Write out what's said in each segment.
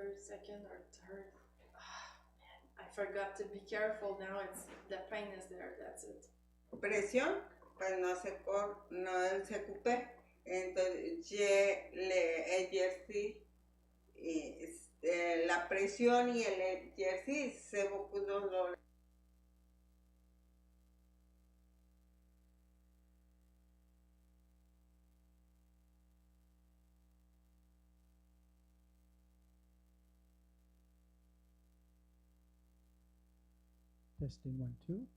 32nd or 3rd. Ah, man, I forgot to be careful now. It's the pain is there. That's it. Presión, pues no se ocupe. Entonces, el jersey, la presión y el jersey, c'est beaucoup de. Testing 1, 2.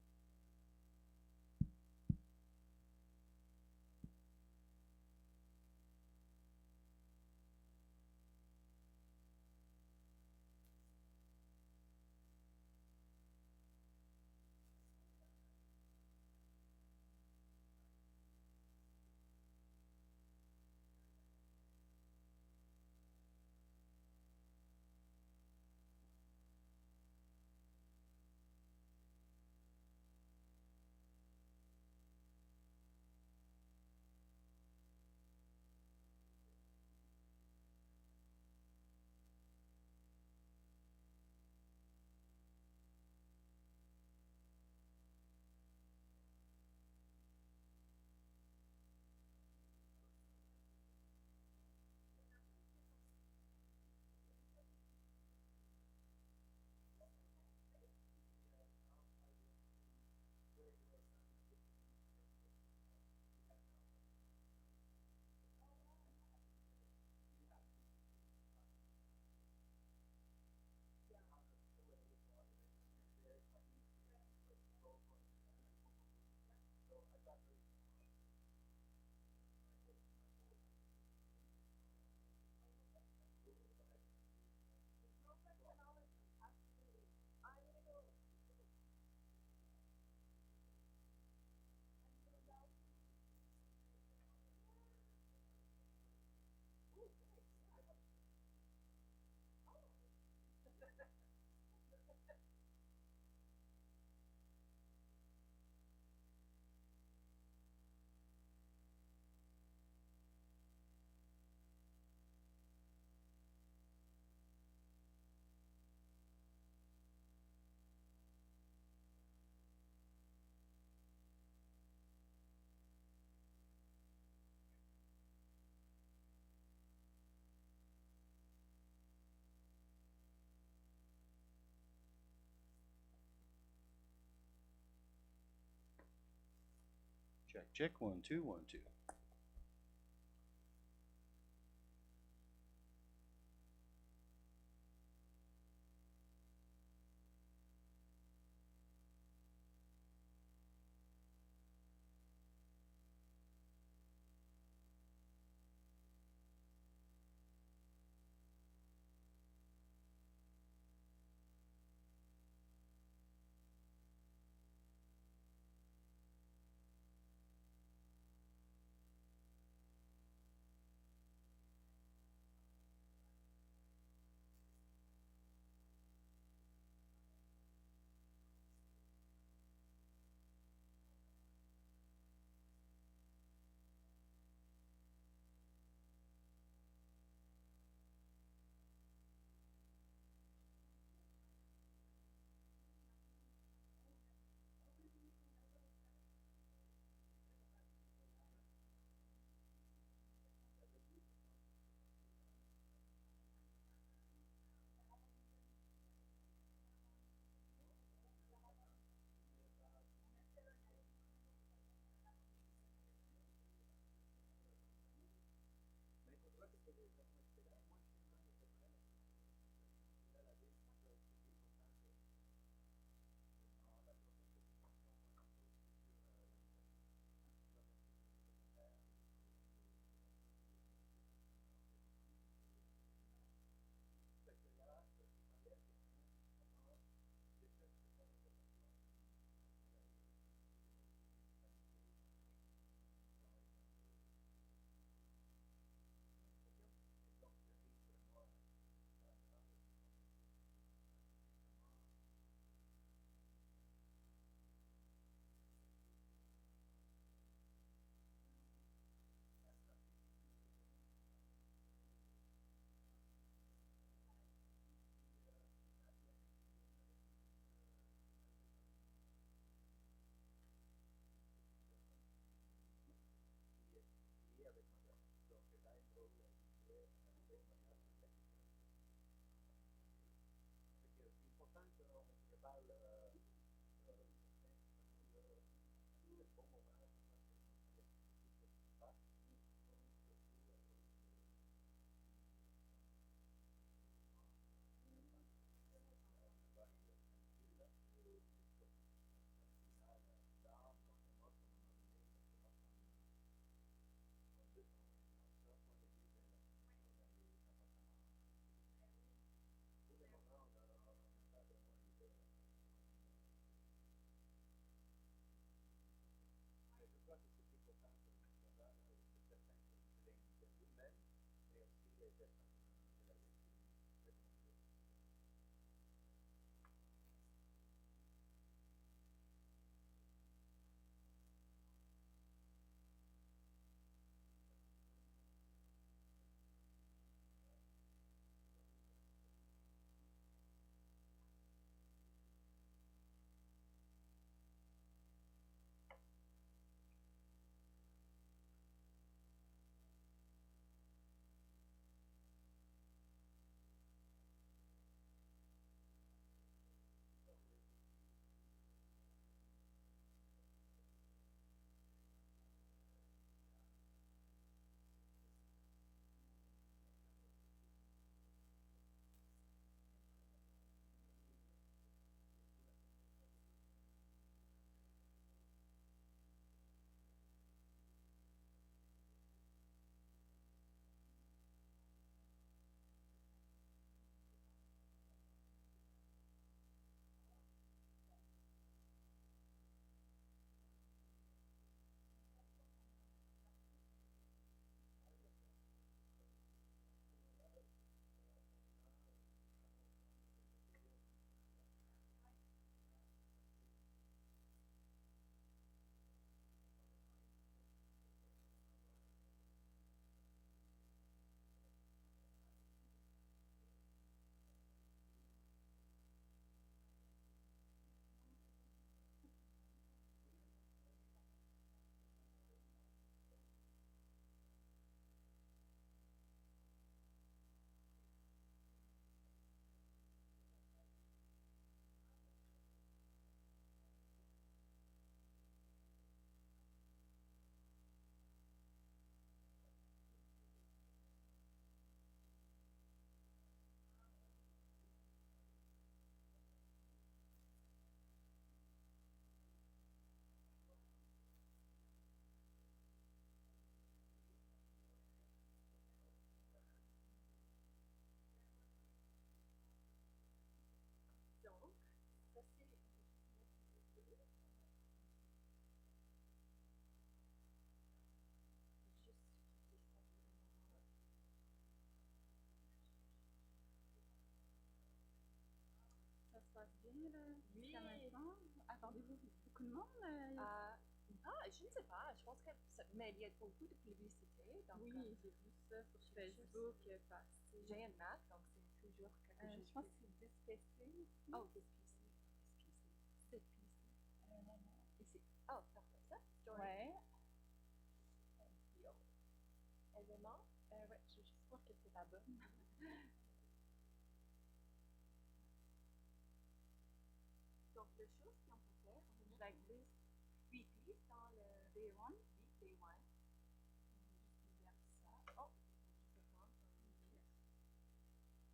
Check 1, 2, 1, 2. sais pas, je pense que mais il y a beaucoup de publicité, donc Oui, j'ai vu ça sur Facebook passer. j'ai une Mac, donc c'est toujours quelque chose. Je pense que c'est 10 PC aussi. Oh, this PC. C'est PC. Ici. Oh, parfait. Ça, Joy. Ouais. Élément. Ouais, je veux juste voir que c'est là-bas. Donc, les choses qu'on peut faire, on la glisse. Oui, glisse dans le Day1. Oui, Day1. On va juste ouvrir ça. Oh, je sais pas.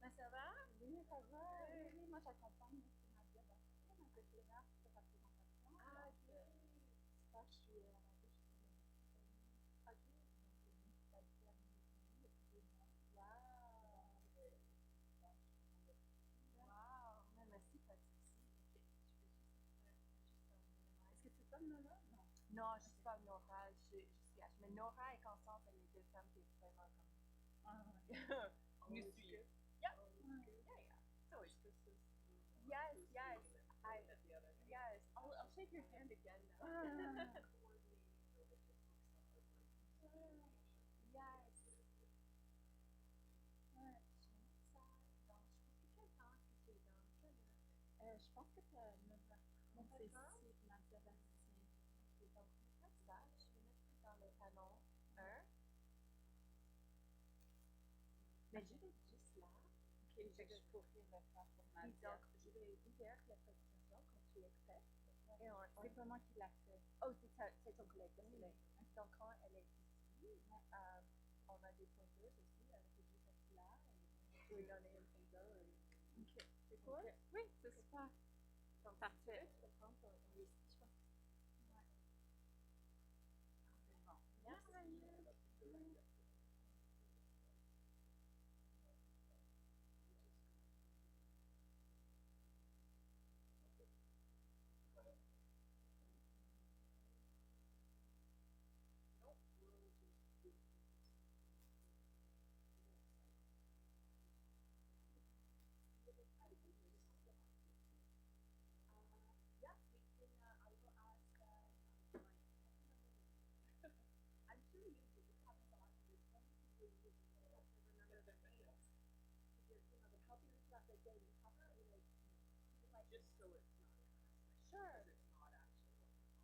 Mais ça va? Oui, ça va. Oui, moi j'accompagne Nadia Bastien, ma vétérinaire pour la présentation. Ah, ok. Ça, je suis à la bouche de la Ok. donc la dernière depuis 2 mois. Wow. Mais merci, pas de souci. Ok, je vais juste un élément. Est-ce que c'est pas Nora? Non. Non, je suis pas Nora, je suis H. Mais Nora et Constance, elle est deux femmes qui est vraiment comme. Ah, Nous suivent. Yeah. Yeah. So it's yes. Yes. I'll shake your hand again now. Yes. Ouais. Ça, donc, je pense que quel temps est-ce que tu es dans ça, là? Je pense que c'est 9h30. C'est ici, Nadia Bastien. Ok, donc, comme ça, je vais mettre dans le panneau 1. Mais je vais juste là. Ok, je pourrais le faire pour Et Nadia. donc, je vais ouvrir la présentation quand tu es prête. Et C'est pas moi qui l'a fait. Oh, c'est ton collègue, désolé. Donc, quand elle est ici, on a des pointeuses aussi avec des juste là. Et je vais donner un pointeur. Ok. C'est cool? Ok. Oui, c'est super. Donc, Parfait. tu peux prendre ton ici, je pense. Ouais. C'est bon. Merci. Yeah, we can, I will ask, I'm sure you have a lot of this one to do with remember the names. Because, the copier is not like getting cover, like just so it's not sure. It's not actually.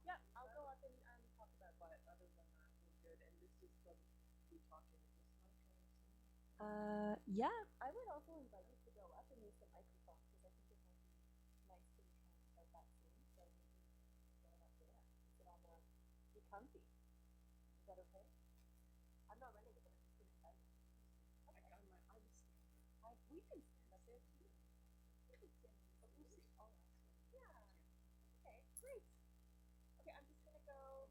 Yeah, I'll go up and talk about it. But other than that, we're good. And this is from we talking in this mic or something. Yeah. I would also invite you to go up and use the microphone because I think it might be nice to try and start that soon. So maybe go up there, sit on the, be comfy. Is that okay? I'm not running it, but I'm just gonna invite you. Okay. I'll just stand. We can stand up there too. We can stand. But we'll see. Oh, yeah. Okay, great. Okay, I'm just gonna go.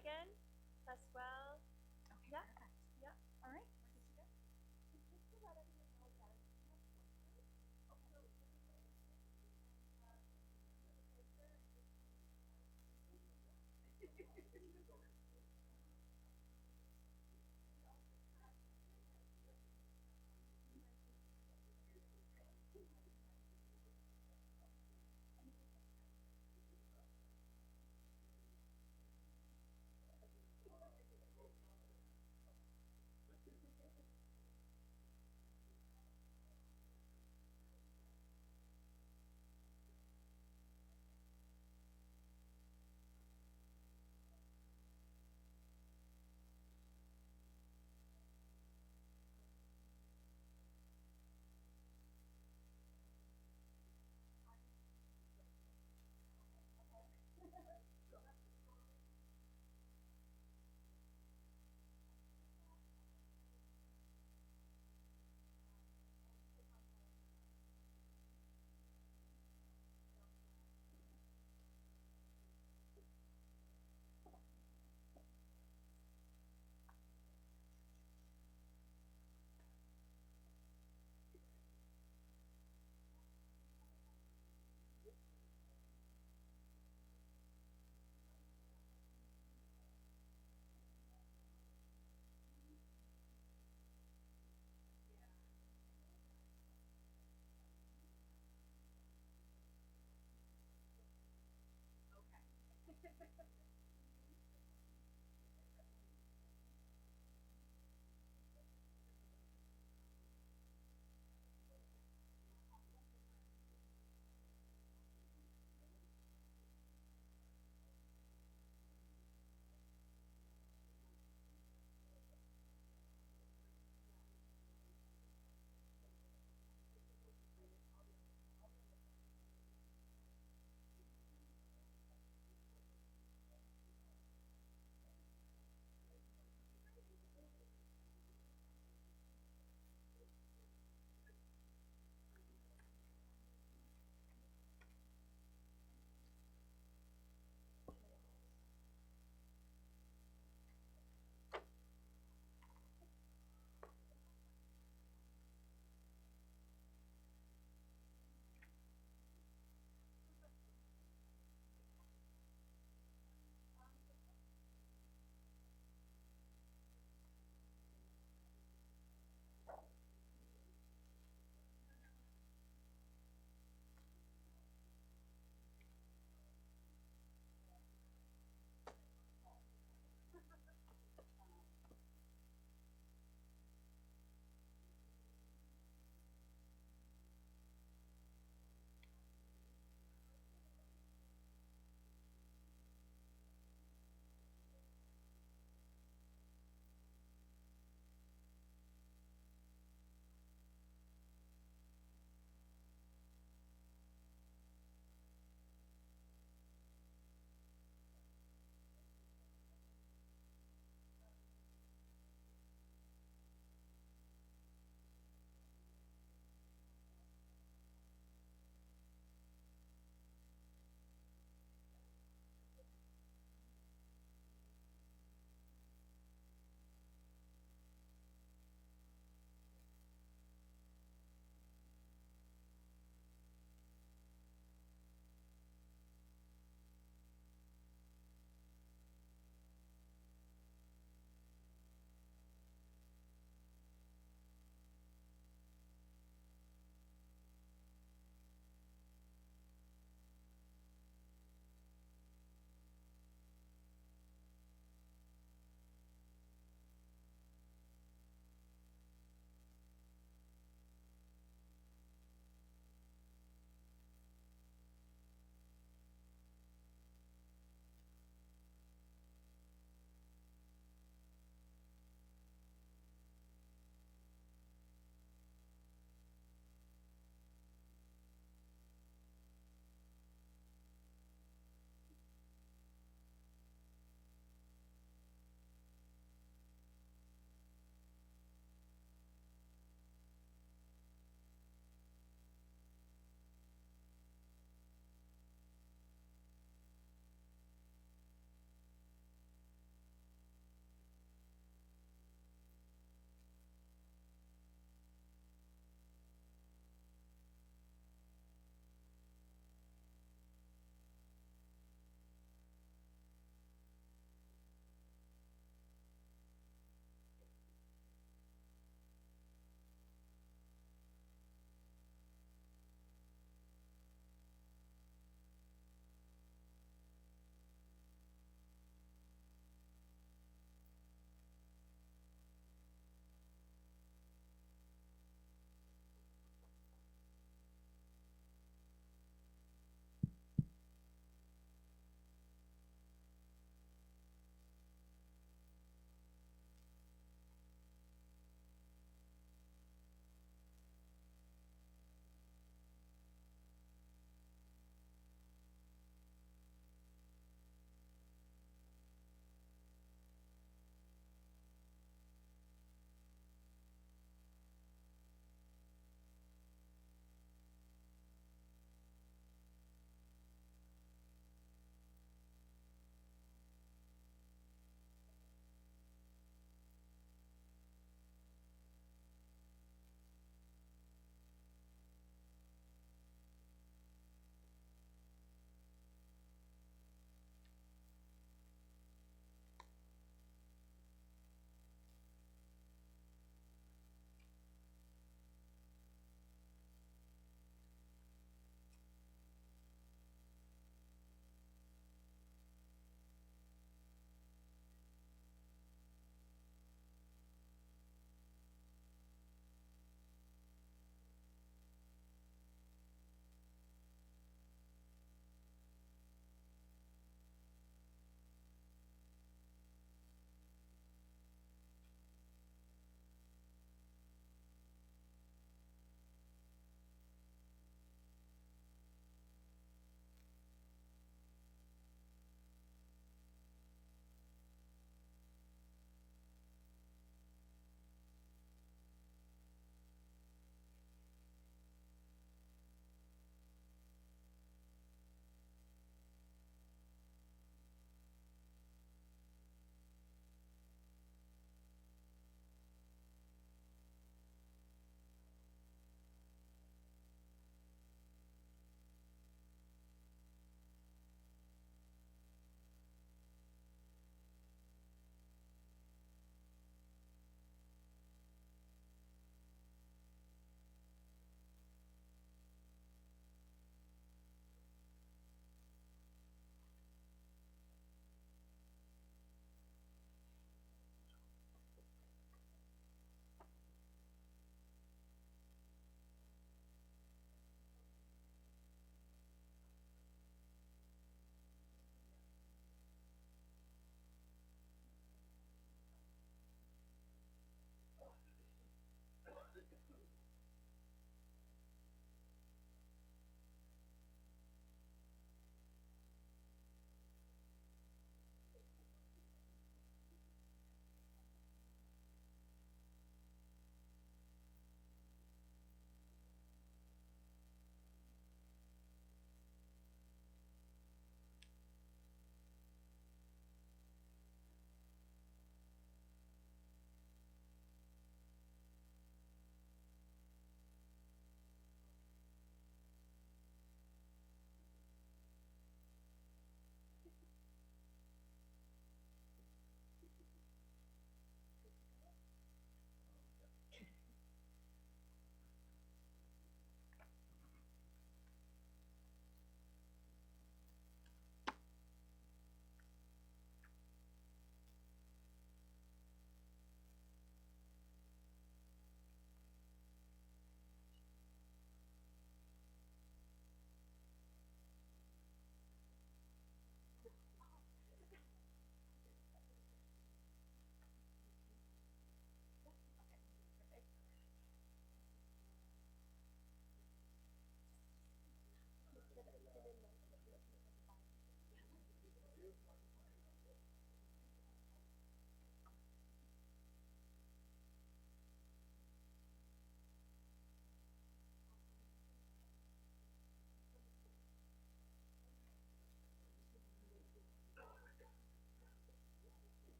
Meghan, Pascual. Okay, Yeah. perfect. Yeah. All right, we're good to go. Just to let everyone know that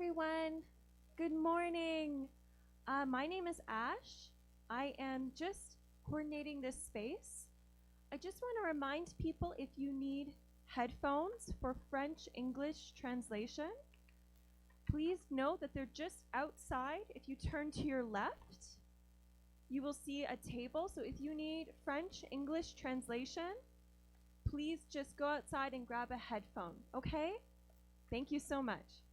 everyone. Good morning. My name is Ash. I am just coordinating this space. I just want to remind people if you need headphones for French-English translation, please note that they're just outside. If you turn to your left, you will see a table. So if you need French-English translation, please just go outside and grab a headphone, okay? Thank you so much.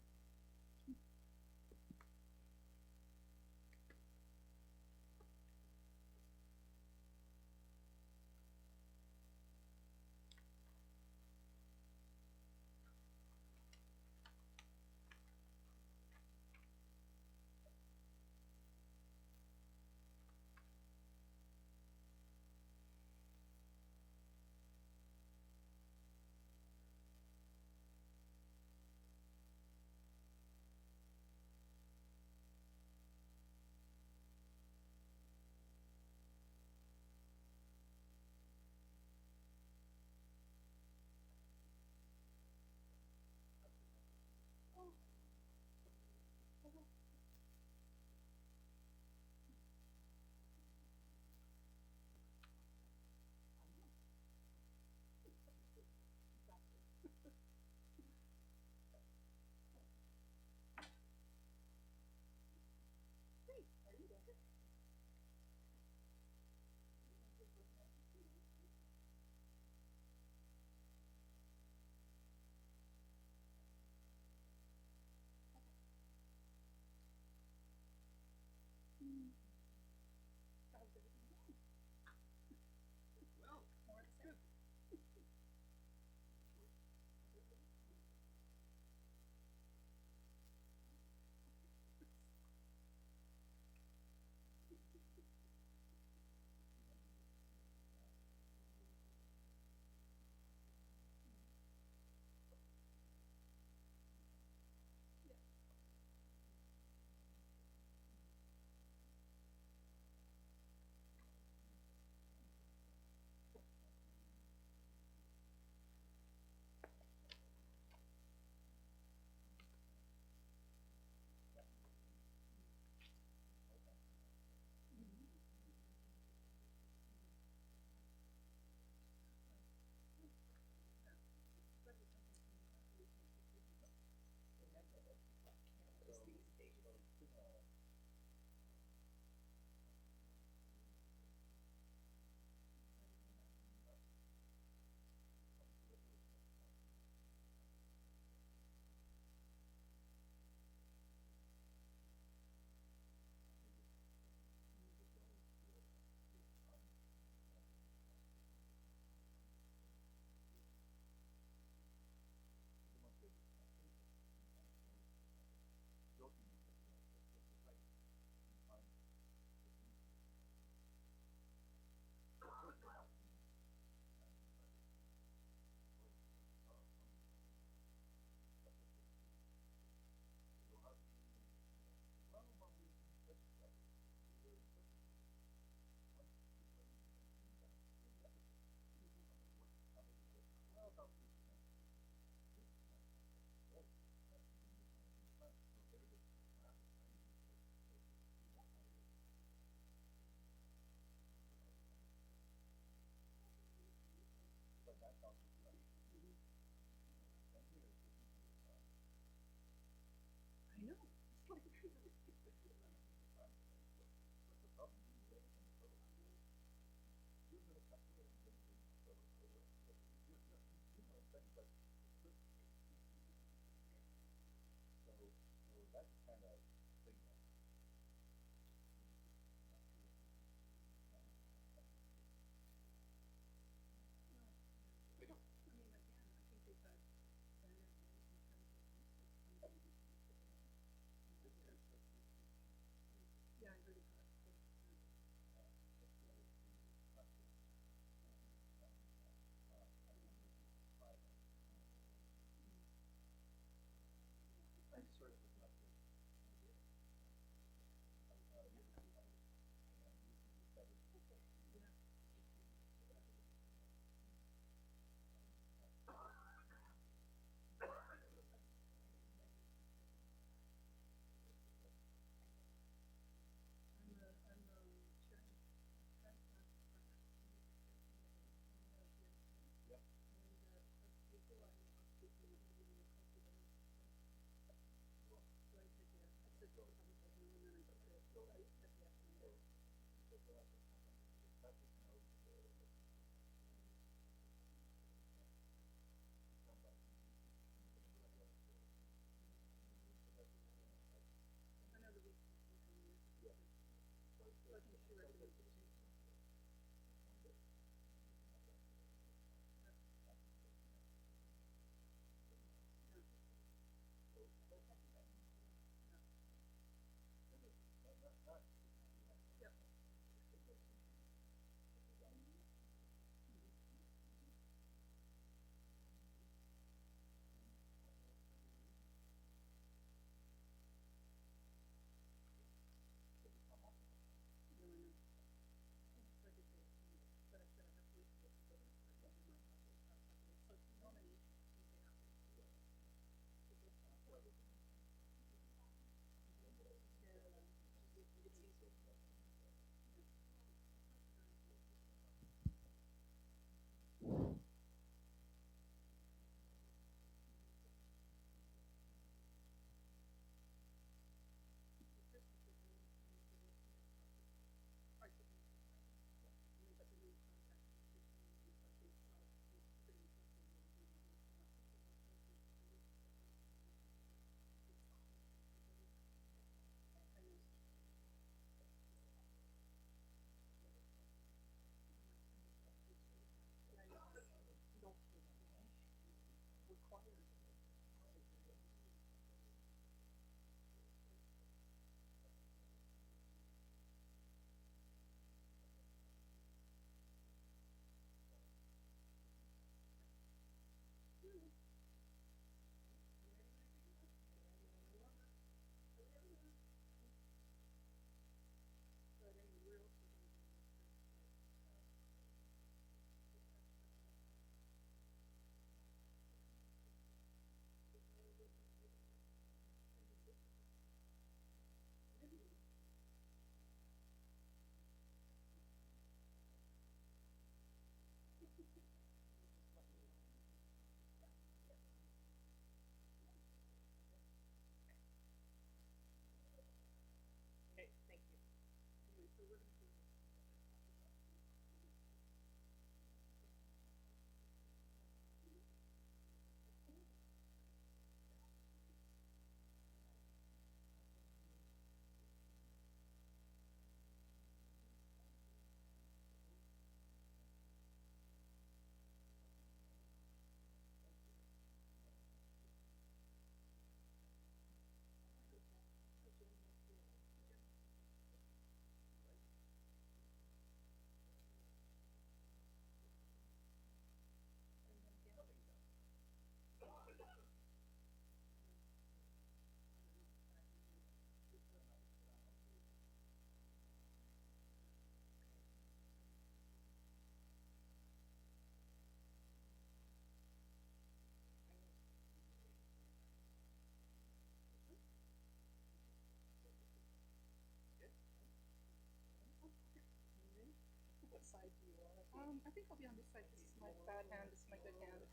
side do you want to be? I think I'll be on this side. This is my bad hand. This is my good hand.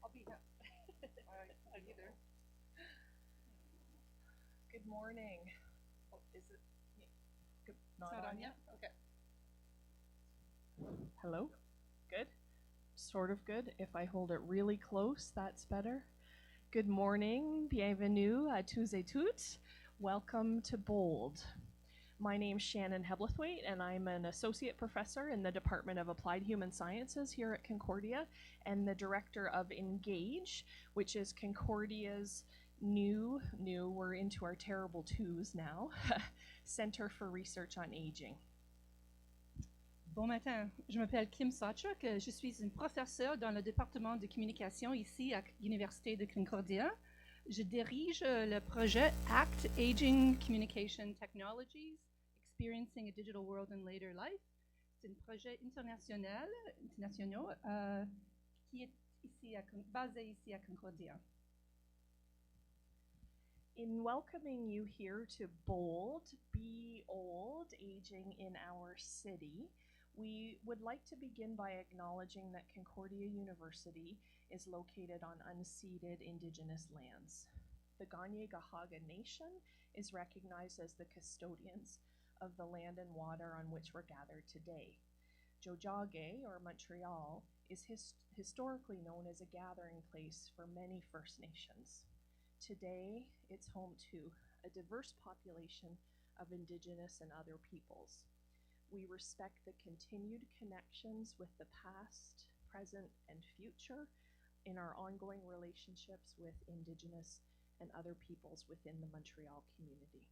I'll be either. Good morning. Oh, is it? Good, Not on yet? Okay. Hello? Good? Sort of good. If I hold it really close, that's better. Good morning. Bienvenue à tous et toutes. Welcome to BOLD. My name's Shannon Hebblethwaite, and I'm an associate professor in the Department of Applied Human Sciences here at Concordia, and the director of ENGAGE, which is Concordia's we're into our terrible twos now, Center for Research on Aging. Bon matin, je m'appelle Kim Sawchuk, je suis une professeure dans le département de communication ici à l'Université de Concordia. Je dirige le projet ACT, Aging Communication Technologies, Experiencing a Digital World in Later Life. C'est un projet international qui est ici basé ici à Concordia. In welcoming you here to BOLD, Be Old, Aging in Our City, we would like to begin by acknowledging that Concordia University is located on unceded Indigenous lands. The Kanien'kehá:ka Nation is recognized as the custodians of the land and water on which we're gathered today. Tiohtià:ke, or Montreal, is historically known as a gathering place for many First Nations. Today, it's home to a diverse population of Indigenous and other peoples. We respect the continued connections with the past, present, and future in our ongoing relationships with Indigenous and other peoples within the Montreal community.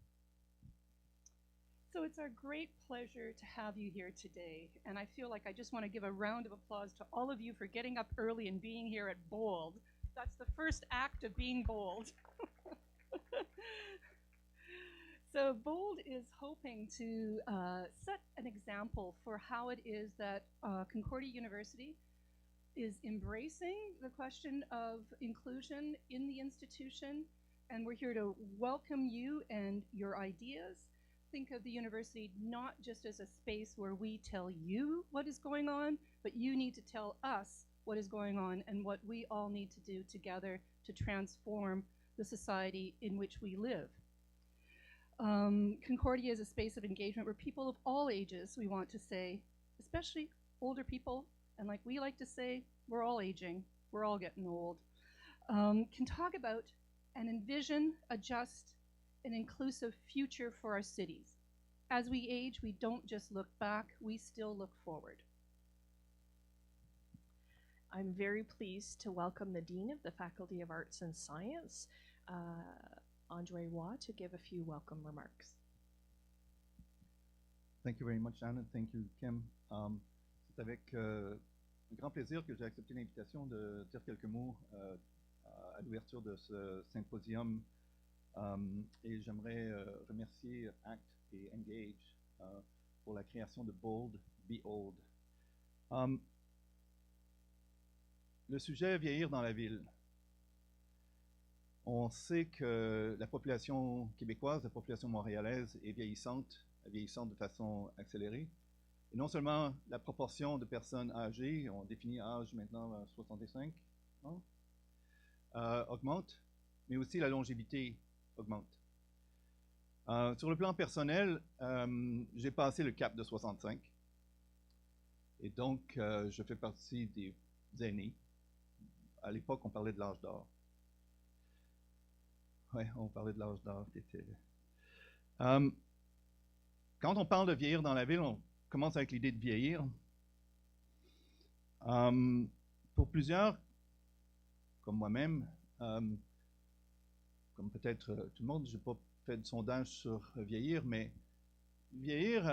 So it's our great pleasure to have you here today, and I feel like I just want to give a round of applause to all of you for getting up early and being here at BOLD. That's the first act of being BOLD. So BOLD is hoping to set an example for how it is that Concordia University is embracing the question of inclusion in the institution, and we're here to welcome you and your ideas. Think of the university not just as a space where we tell you what is going on, but you need to tell us what is going on and what we all need to do together to transform the society in which we live. Concordia is a space of engagement where people of all ages, we want to say, especially older people, and like we like to say, we're all aging, we're all getting old, can talk about and envision a just and inclusive future for our cities. As we age, we don't just look back, we still look forward. I'm very pleased to welcome the Dean of the Faculty of Arts and Science, André Roy, to give a few welcome remarks. Thank you very much, Shannon. Thank you, Kim. C'est avec un grand plaisir que j'ai accepté l'invitation de dire quelques mots à l'ouverture de ce symposium. Et j'aimerais remercier ACT et ENGAGE pour la création de BOLD, Be Old. Le sujet est vieillir dans la ville. On sait que la population québécoise, la population montréalaise est vieillissante de façon accélérée. Et non seulement la proportion de personnes âgées, on définit âge maintenant à 65 ans, augmente, mais aussi la longévité augmente. Sur le plan personnel, j'ai passé le cap de 65. Et donc, je fais partie des aînés. À l'époque, on parlait de l'âge d'or. Oui, on parlait de l'âge d'or. Quand on parle de vieillir dans la ville, on commence avec l'idée de vieillir. Pour plusieurs, comme moi-même, comme peut-être tout le monde, je n'ai pas fait de sondage sur vieillir, mais vieillir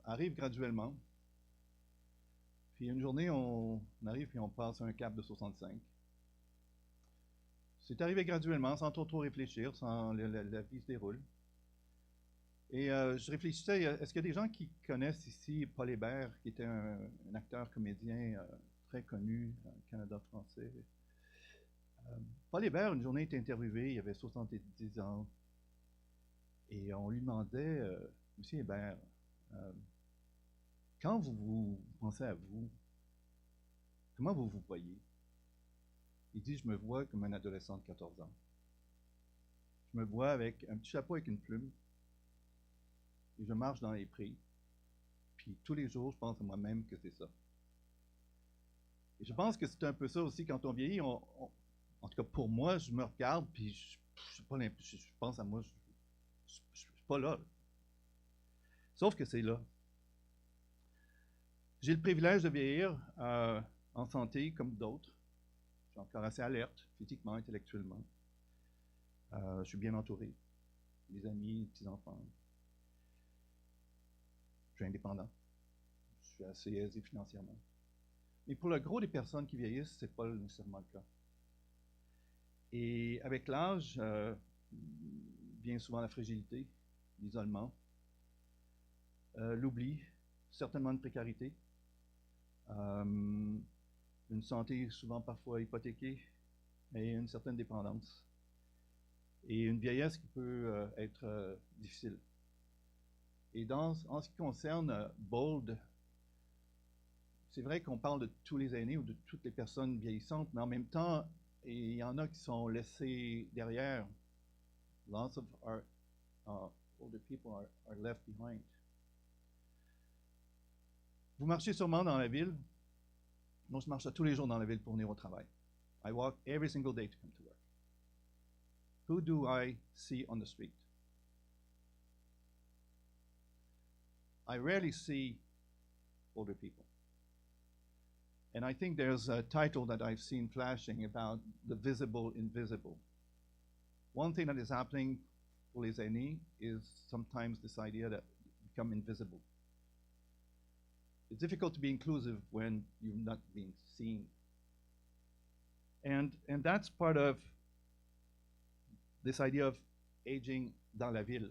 arrive graduellement. Puis une journée, on arrive et on passe un cap de 65. C'est arrivé graduellement, sans trop réfléchir, sans la vie se déroule. Et je réfléchissais, est-ce qu'il y a des gens qui connaissent ici Paul Hébert, qui était un acteur comédien très connu au Canada français? Paul Hébert, une journée, était interviewé, il avait 70 ans, et on lui demandait, Monsieur Hébert, quand vous pensez à vous, comment vous vous voyez? Il dit, je me vois comme un adolescent de 14 ans. Je me vois avec un petit chapeau avec une plume, et je marche dans les prés, puis tous les jours, je pense à moi-même que c'est ça. Et je pense que c'est un peu ça aussi, quand on vieillit, en tout cas pour moi, je me regarde, puis je pense à moi, je suis pas là. Sauf que c'est là. J'ai le privilège de vieillir en santé comme d'autres. Je suis encore assez alerte, physiquement, intellectuellement. Je suis bien entouré. Des amis, des petits-enfants. Je suis indépendant. Je suis assez aisé financièrement. Mais pour le gros des personnes qui vieillissent, ce n'est pas nécessairement le cas. Et avec l'âge, vient souvent la fragilité, l'isolement, l'oubli, certainement une précarité, une santé souvent parfois hypothéquée et une certaine dépendance. Et une vieillesse qui peut être difficile. Et en ce qui concerne Bold, c'est vrai qu'on parle de tous les aînés ou de toutes les personnes vieillissantes, mais en même temps, il y en a qui sont laissés derrière. Lots of our older people are left behind. Vous marchez sûrement dans la ville. Moi, je marche tous les jours dans la ville pour venir au travail. I walk every single day to come to work. Who do I see on the street? I rarely see older people. And I think there's a title that I've seen flashing about the visible invisible. One thing that is happening for les aînés is sometimes this idea that you become invisible. It's difficult to be inclusive when you're not being seen. And that's part of this idea of aging dans la ville.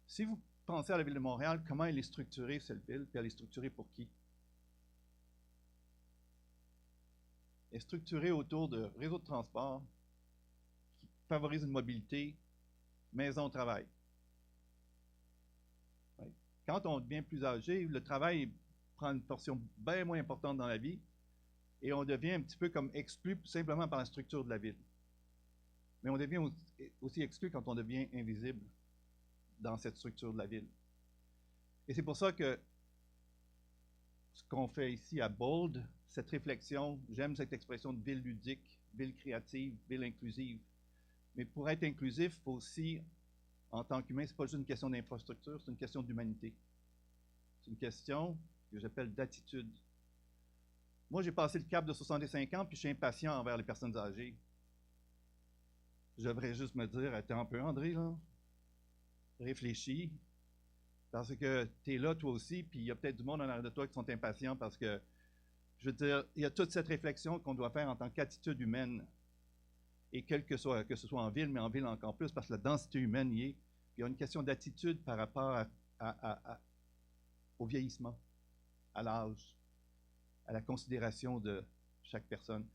Si vous pensez à la ville de Montréal, comment elle est structurée, cette ville, puis elle est structurée pour qui? Elle est structurée autour de réseaux de transport qui favorisent une mobilité maison-travail. Quand on devient plus âgé, le travail prend une portion bien moins importante dans la vie et on devient un petit peu comme exclu simplement par la structure de la ville. Mais on devient aussi exclu quand on devient invisible dans cette structure de la ville. Et c'est pour ça que ce qu'on fait ici à Bold, cette réflexion, j'aime cette expression de ville ludique, ville créative, ville inclusive. Mais pour être inclusif, il faut aussi, en tant qu'humain, ce n'est pas juste une question d'infrastructure, c'est une question d'humanité. C'est une question que j'appelle d'attitude. Moi, j'ai passé le cap de 65 ans, puis je suis impatient envers les personnes âgées. Je devrais juste me dire, attends un peu, André, là. Réfléchis, parce que tu es là toi aussi, puis il y a peut-être du monde en arrière de toi qui sont impatients parce que, je veux dire, il y a toute cette réflexion qu'on doit faire en tant qu'attitude humaine. Et que ce soit en ville, mais en ville encore plus, parce que la densité humaine y est. Il y a une question d'attitude par rapport au vieillissement, à l'âge, à la considération de chaque personne.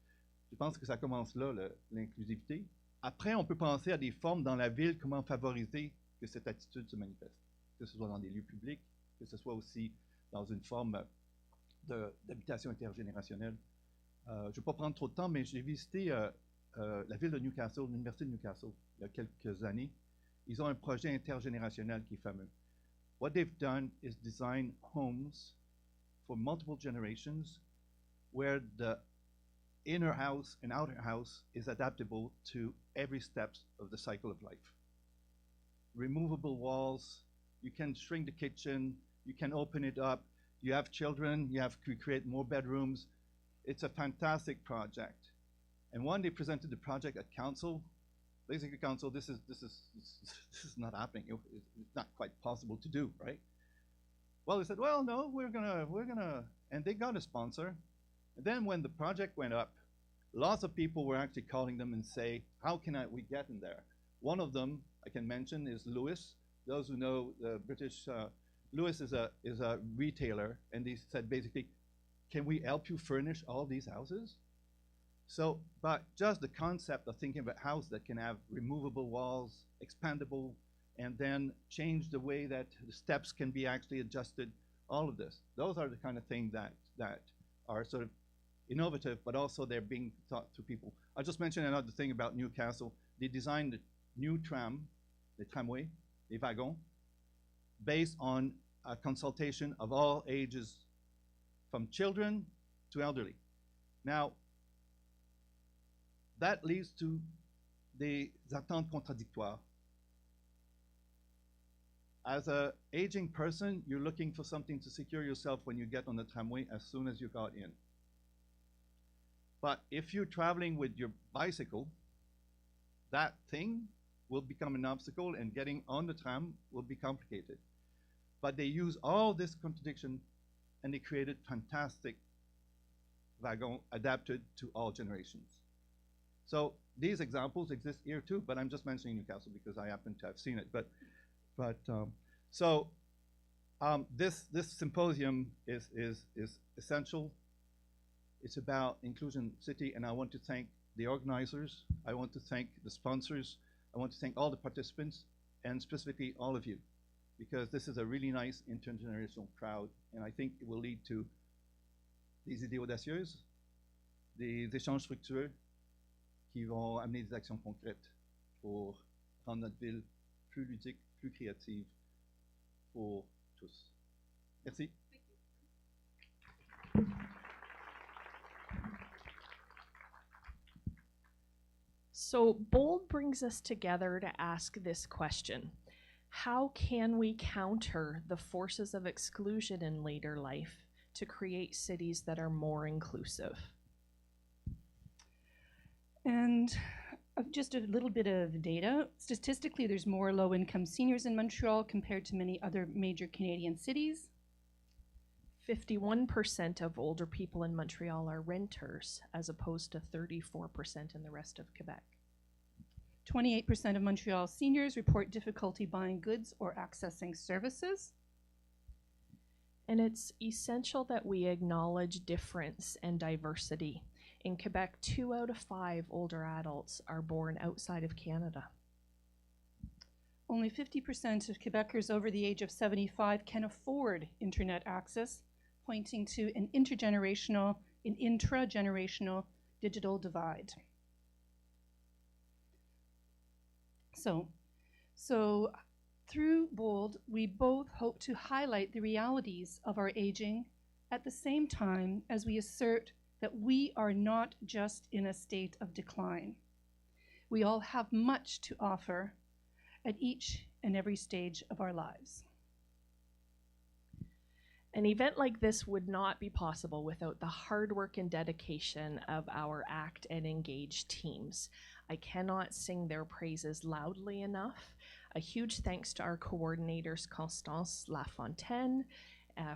Je pense que ça commence là, l'inclusivité. Après, on peut penser à des formes dans la ville, comment favoriser que cette attitude se manifeste, que ce soit dans des lieux publics, que ce soit aussi dans une forme d'habitation intergénérationnelle. Je ne vais pas prendre trop de temps, mais j'ai visité la ville de Newcastle, l'université de Newcastle, il y a quelques années. Ils ont un projet intergénérationnel qui est fameux. What they've done is design homes for multiple generations where the inner house and outer house is adaptable to every step of the cycle of life. Removable walls, you can shrink the kitchen, you can open it up, you have children, you have to create more bedrooms. It's a fantastic project. And when they presented the project at council, basically council, this is not happening. It's not quite possible to do, right? Well, they said, well, no, we're gonna, and they got a sponsor. And then when the project went up, lots of people were actually calling them and say, how can we get in there? One of them I can mention is Lewis. Those who know the British, Lewis is a retailer, and they said basically, can we help you furnish all these houses? So, but just the concept of thinking of a house that can have removable walls, expandable and then change the way that the steps can be actually adjusted, all of this. Those are the kind of things that are sort of innovative, but also they're being taught to people. I'll just mention another thing about Newcastle. They designed the new tram, the tramway, les wagons, based on a consultation of all ages, from children to elderly. Now, that leads to des attentes contradictoires. As an aging person, you're looking for something to secure yourself when you get on the tramway as soon as you got in. But if you're traveling with your bicycle, that thing will become an obstacle, and getting on the tram will be complicated. But they use all this contradiction, and they created fantastic wagons adapted to all generations. So these examples exist here too, but I'm just mentioning Newcastle because I happen to have seen it. This symposium is essential. It's about Inclusion City, and I want to thank the organizers. I want to thank the sponsors. I want to thank all the participants, and specifically all of you, because this is a really nice intergenerational crowd, and I think it will lead to des idées audacieuses, des échanges fructueux qui vont amener des actions concrètes pour rendre notre ville plus ludique, plus créative pour tous. Merci. So BOLD brings us together to ask this question: how can we counter the forces of exclusion in later life to create cities that are more inclusive? And just a little bit of data. Statistically, there's more low-income seniors in Montreal compared to many other major Canadian cities. 51% of older people in Montreal are renters, as opposed to 34% in the rest of Quebec. 28% of Montreal seniors report difficulty buying goods or accessing services. And it's essential that we acknowledge difference and diversity. In Quebec, 2 out of 5 older adults are born outside of Canada. Only 50% of Quebecers over the age of 75 can afford internet access, pointing to an intragenerational digital divide. So through BOLD, we both hope to highlight the realities of our aging at the same time as we assert that we are not just in a state of decline. We all have much to offer at each and every stage of our lives. An event like this would not be possible without the hard work and dedication of our ACT and Engage teams. I cannot sing their praises loudly enough. A huge thanks to our coordinators, Constance Lafontaine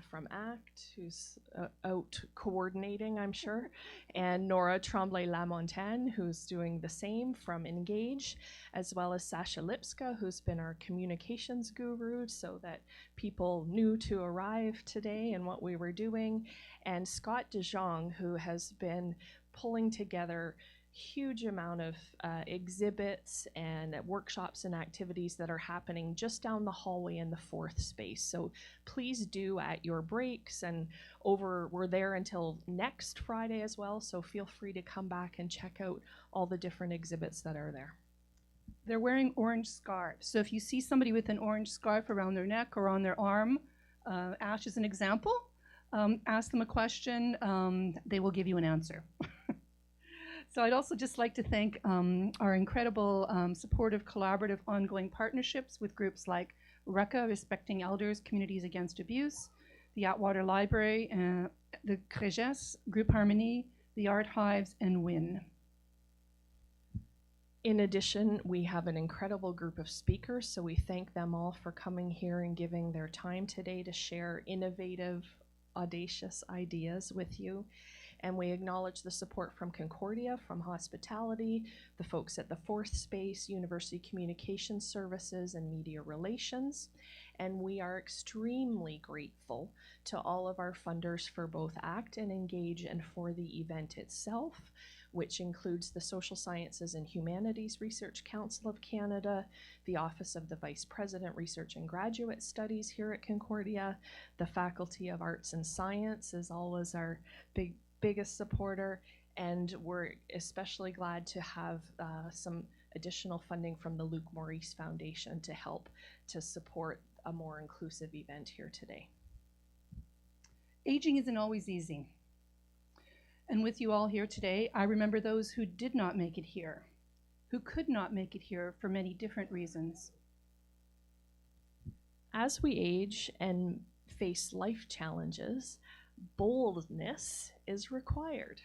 from ACT, who's out coordinating, I'm sure, and Nora Tremblay-Lamontagne, who's doing the same from Engage, as well as Sasha Lipska, who's been our communications guru so that people knew to arrive today and what we were doing, and Scott DeJong, who has been pulling together huge amount of exhibits and workshops and activities that are happening just down the hallway in the 4th space. So please do at your breaks, and we're there until next Friday as well, so feel free to come back and check out all the different exhibits that are there. They're wearing orange scarves. So if you see somebody with an orange scarf around their neck or on their arm, Ash is an example, ask them a question, they will give you an answer. So I'd also just like to thank our incredible, supportive, collaborative, ongoing partnerships with groups like RECA, Respecting Elders, Communities Against Abuse, the Atwater Library, the CREGES, Group Harmony, the Art Hives, and WIN. In addition, we have an incredible group of speakers, so we thank them all for coming here and giving their time today to share innovative, audacious ideas with you. And we acknowledge the support from Concordia, from hospitality, the folks at the 4th space, University Communication Services, and Media Relations. And we are extremely grateful to all of our funders for both ACT and Engage and for the event itself. which includes the Social Sciences and Humanities Research Council of Canada, the Office of the Vice President Research and Graduate Studies here at Concordia. The Faculty of Arts and Science is always our biggest supporter, and we're especially glad to have some additional funding from the Luc Maurice Foundation to help to support a more inclusive event here today. Aging isn't always easy. And with you all here today, I remember those who did not make it here, who could not make it here for many different reasons. As we age and face life challenges, boldness is required.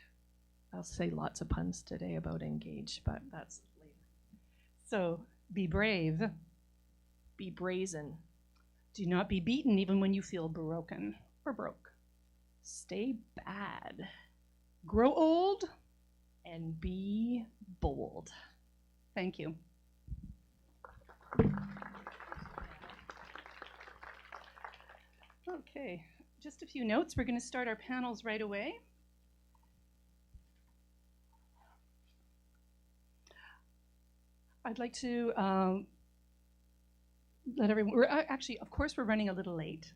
I'll say lots of puns today about engage, but that's later. So be brave. Be brazen. Do not be beaten even when you feel broken or broke. Stay bad. Grow old. And be bold. Thank you. Okay, just a few notes. We're going to start our panels right away. I'd like to let everyone, we're actually, of course, we're running a little late.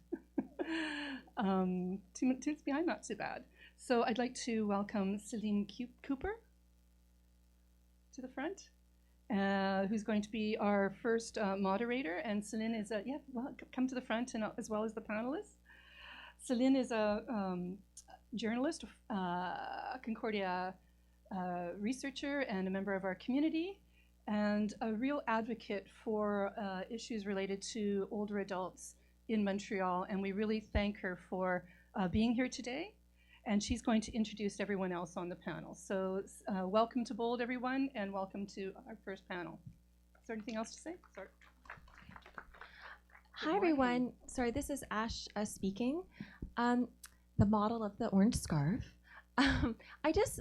2 minutes behind, not too bad. So I'd like to welcome Celine Cooper to the front, who's going to be our first moderator. And Celine is come to the front, and as well as the panelists. Celine is a journalist, Concordia researcher, and a member of our community, and a real advocate for issues related to older adults in Montreal. And we really thank her for being here today. And she's going to introduce everyone else on the panel. So welcome to Bold, everyone, and welcome to our first panel. Is there anything else to say? Sorry. Hi, everyone. Sorry, this is Ash speaking, the model of the orange scarf.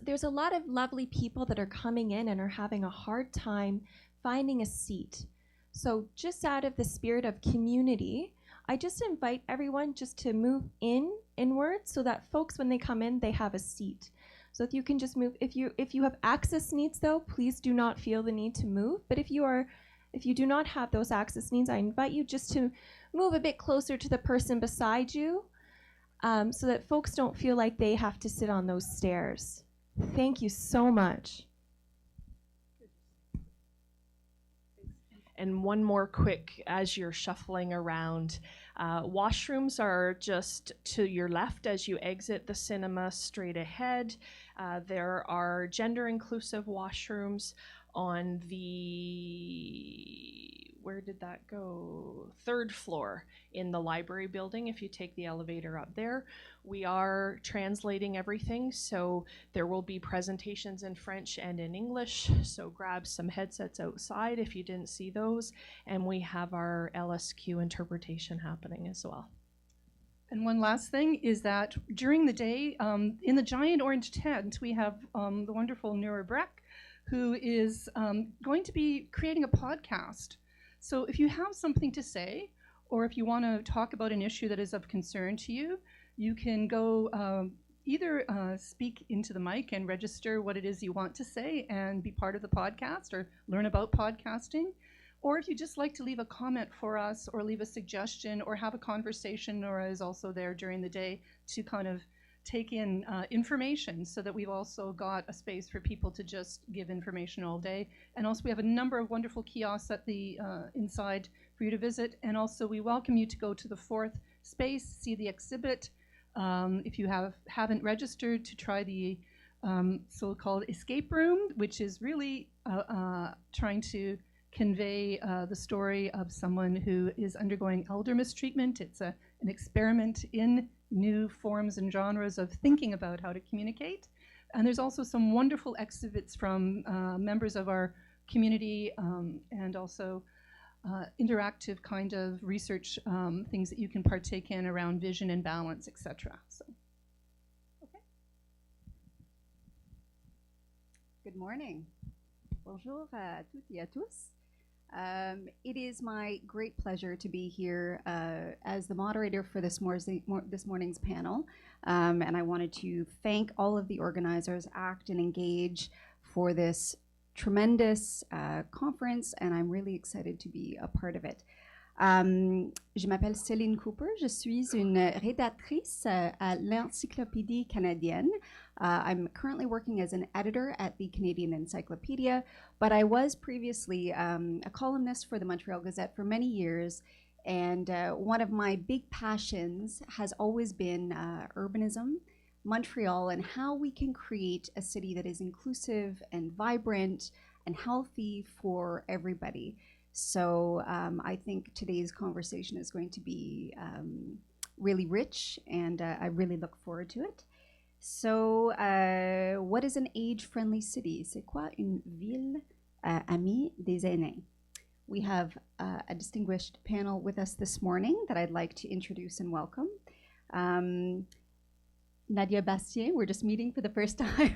There's a lot of lovely people that are coming in and are having a hard time finding a seat. So just out of the spirit of community, I just invite everyone just to move inward so that folks, when they come in, they have a seat. So if you can just move, if you have access needs though, please do not feel the need to move. But if you do not have those access needs, I invite you just to move a bit closer to the person beside you, so that folks don't feel like they have to sit on those stairs. Thank you so much. And one more quick, as you're shuffling around, washrooms are just to your left as you exit the cinema straight ahead. There are gender inclusive washrooms on the, where did that go? 3rd floor in the library building if you take the elevator up there. We are translating everything, so there will be presentations in French and in English, so grab some headsets outside if you didn't see those, and we have our LSQ interpretation happening as well. And one last thing is that during the day, in the giant orange tent, we have the wonderful Nura Breck, who is going to be creating a podcast. So if you have something to say, or if you want to talk about an issue that is of concern to you, you can go either speak into the mic and register what it is you want to say and be part of the podcast or learn about podcasting. Or if you just like to leave a comment for us or leave a suggestion or have a conversation, Nora is also there during the day to kind of take in information, so that we've also got a space for people to just give information all day. And also we have a number of wonderful kiosks at the inside for you to visit. And also we welcome you to go to the 4th space, see the exhibit. If you haven't registered, to try the so-called escape room, which is really trying to convey the story of someone who is undergoing elder mistreatment. It's an experiment in new forms and genres of thinking about how to communicate. And there's also some wonderful exhibits from members of our community, and also interactive kind of research things that you can partake in around vision and balance, etc. So, okay. Good morning. Bonjour à toutes et à tous. It is my great pleasure to be here as the moderator for this morning's panel. And I wanted to thank all of the organizers, ACT and Engage, for this tremendous conference, and I'm really excited to be a part of it. Je m'appelle Céline Cooper, je suis une rédactrice à l'Encyclopédie canadienne. I'm currently working as an editor at the Canadian Encyclopedia, but I was previously a columnist for the Montreal Gazette for many years, and one of my big passions has always been urbanism, Montreal, and how we can create a city that is inclusive and vibrant and healthy for everybody. So I think today's conversation is going to be really rich, and I really look forward to it. So what is an age-friendly city? C'est quoi une ville amie des aînés? We have a distinguished panel with us this morning that I'd like to introduce and welcome. Nadia Bastien, we're just meeting for the first time.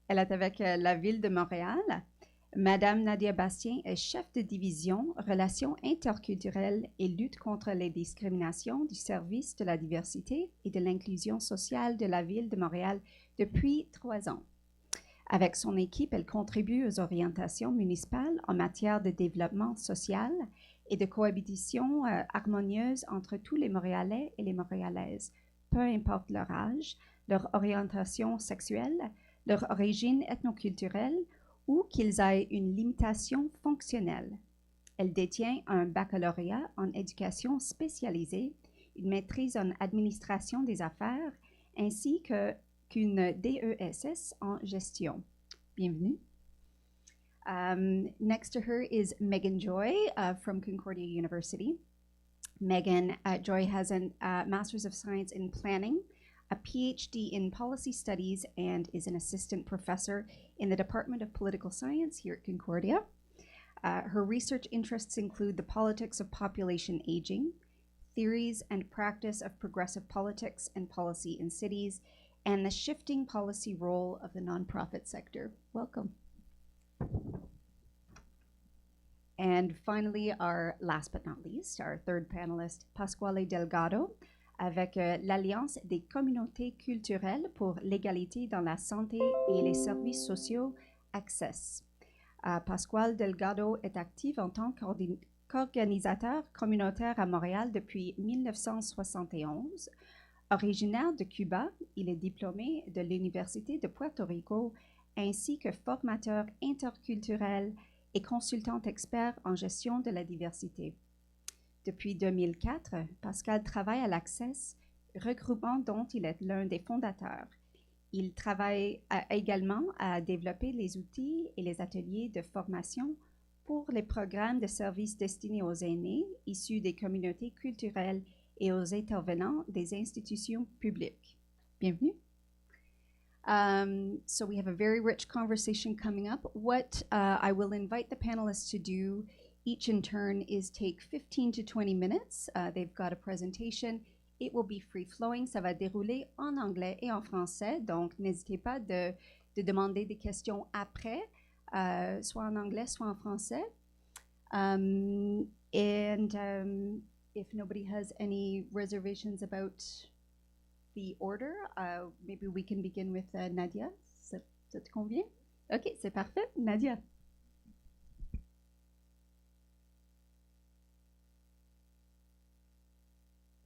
Elle est avec la ville de Montréal. Madame Nadia Bastien est chef de division Relations interculturelles et lutte contre les discriminations du service de la diversité et de l'inclusion sociale de la ville de Montréal depuis 3 ans. Avec son équipe, elle contribue aux orientations municipales en matière de développement social et de cohabitation harmonieuse entre tous les Montréalais et les Montréalaises, peu importe leur âge, leur orientation sexuelle, leur origine ethnoculturelle ou qu'ils aient une limitation fonctionnelle. Elle détient un baccalauréat en éducation spécialisée, une maîtrise en administration des affaires, ainsi qu'une DESS en gestion. Bienvenue. Next to her is Meghan Joy from Concordia University. Meghan Joy has a Master's of Science in Planning, a PhD in Policy Studies, and is an assistant professor in the Department of Political Science here at Concordia. Her research interests include the politics of population aging, theories and practice of progressive politics and policy in cities, and the shifting policy role of the nonprofit sector. Welcome. And finally, our last but not least, our third panelist, Pascual Delgado, avec l'Alliance des communautés culturelles pour l'égalité dans la santé et les services sociaux, ACCÉSSS. Pascual Delgado est actif en tant qu'organisateur communautaire à Montréal depuis 1971. Originaire de Cuba, il est diplômé de l'Université de Puerto Rico ainsi que formateur interculturel et consultant expert en gestion de la diversité. Depuis 2004, Pascal travaille à l'ACCÉSSS, regroupement dont il est l'un des fondateurs. Il travaille également à développer les outils et les ateliers de formation pour les programmes de services destinés aux aînés issus des communautés culturelles et aux intervenants des institutions publiques. Bienvenue. So we have a very rich conversation coming up. What I will invite the panelists to do each in turn is take 15 to 20 minutes. They've got a presentation. It will be free-flowing. Ça va dérouler en anglais et en français. Donc, n'hésitez pas de demander des questions après, soit en anglais, soit en français. If nobody has any reservations about the order, maybe we can begin with Nadia. Ça te convient? OK, c'est parfait. Nadia.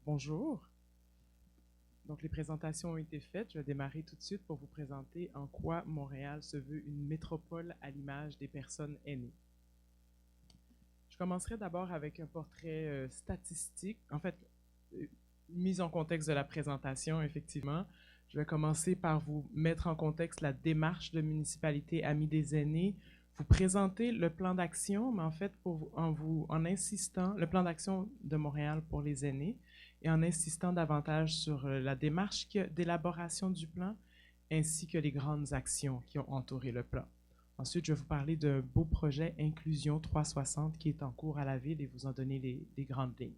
Bonjour. Donc, les présentations ont été faites. Je vais démarrer tout de suite pour vous présenter en quoi Montréal se veut une métropole à l'image des personnes aînées. Je commencerai d'abord avec un portrait statistique. En fait, mise en contexte de la présentation, effectivement. Je vais commencer par vous mettre en contexte la démarche de municipalité Amis des aînés, vous présenter le plan d'action, mais en fait, en insistant, le plan d'action de Montréal pour les aînés, et en insistant davantage sur la démarche d'élaboration du plan, ainsi que les grandes actions qui ont entouré le plan. Ensuite, je vais vous parler d'un beau projet Inclusion 360 qui est en cours à la ville et vous en donner les grandes lignes.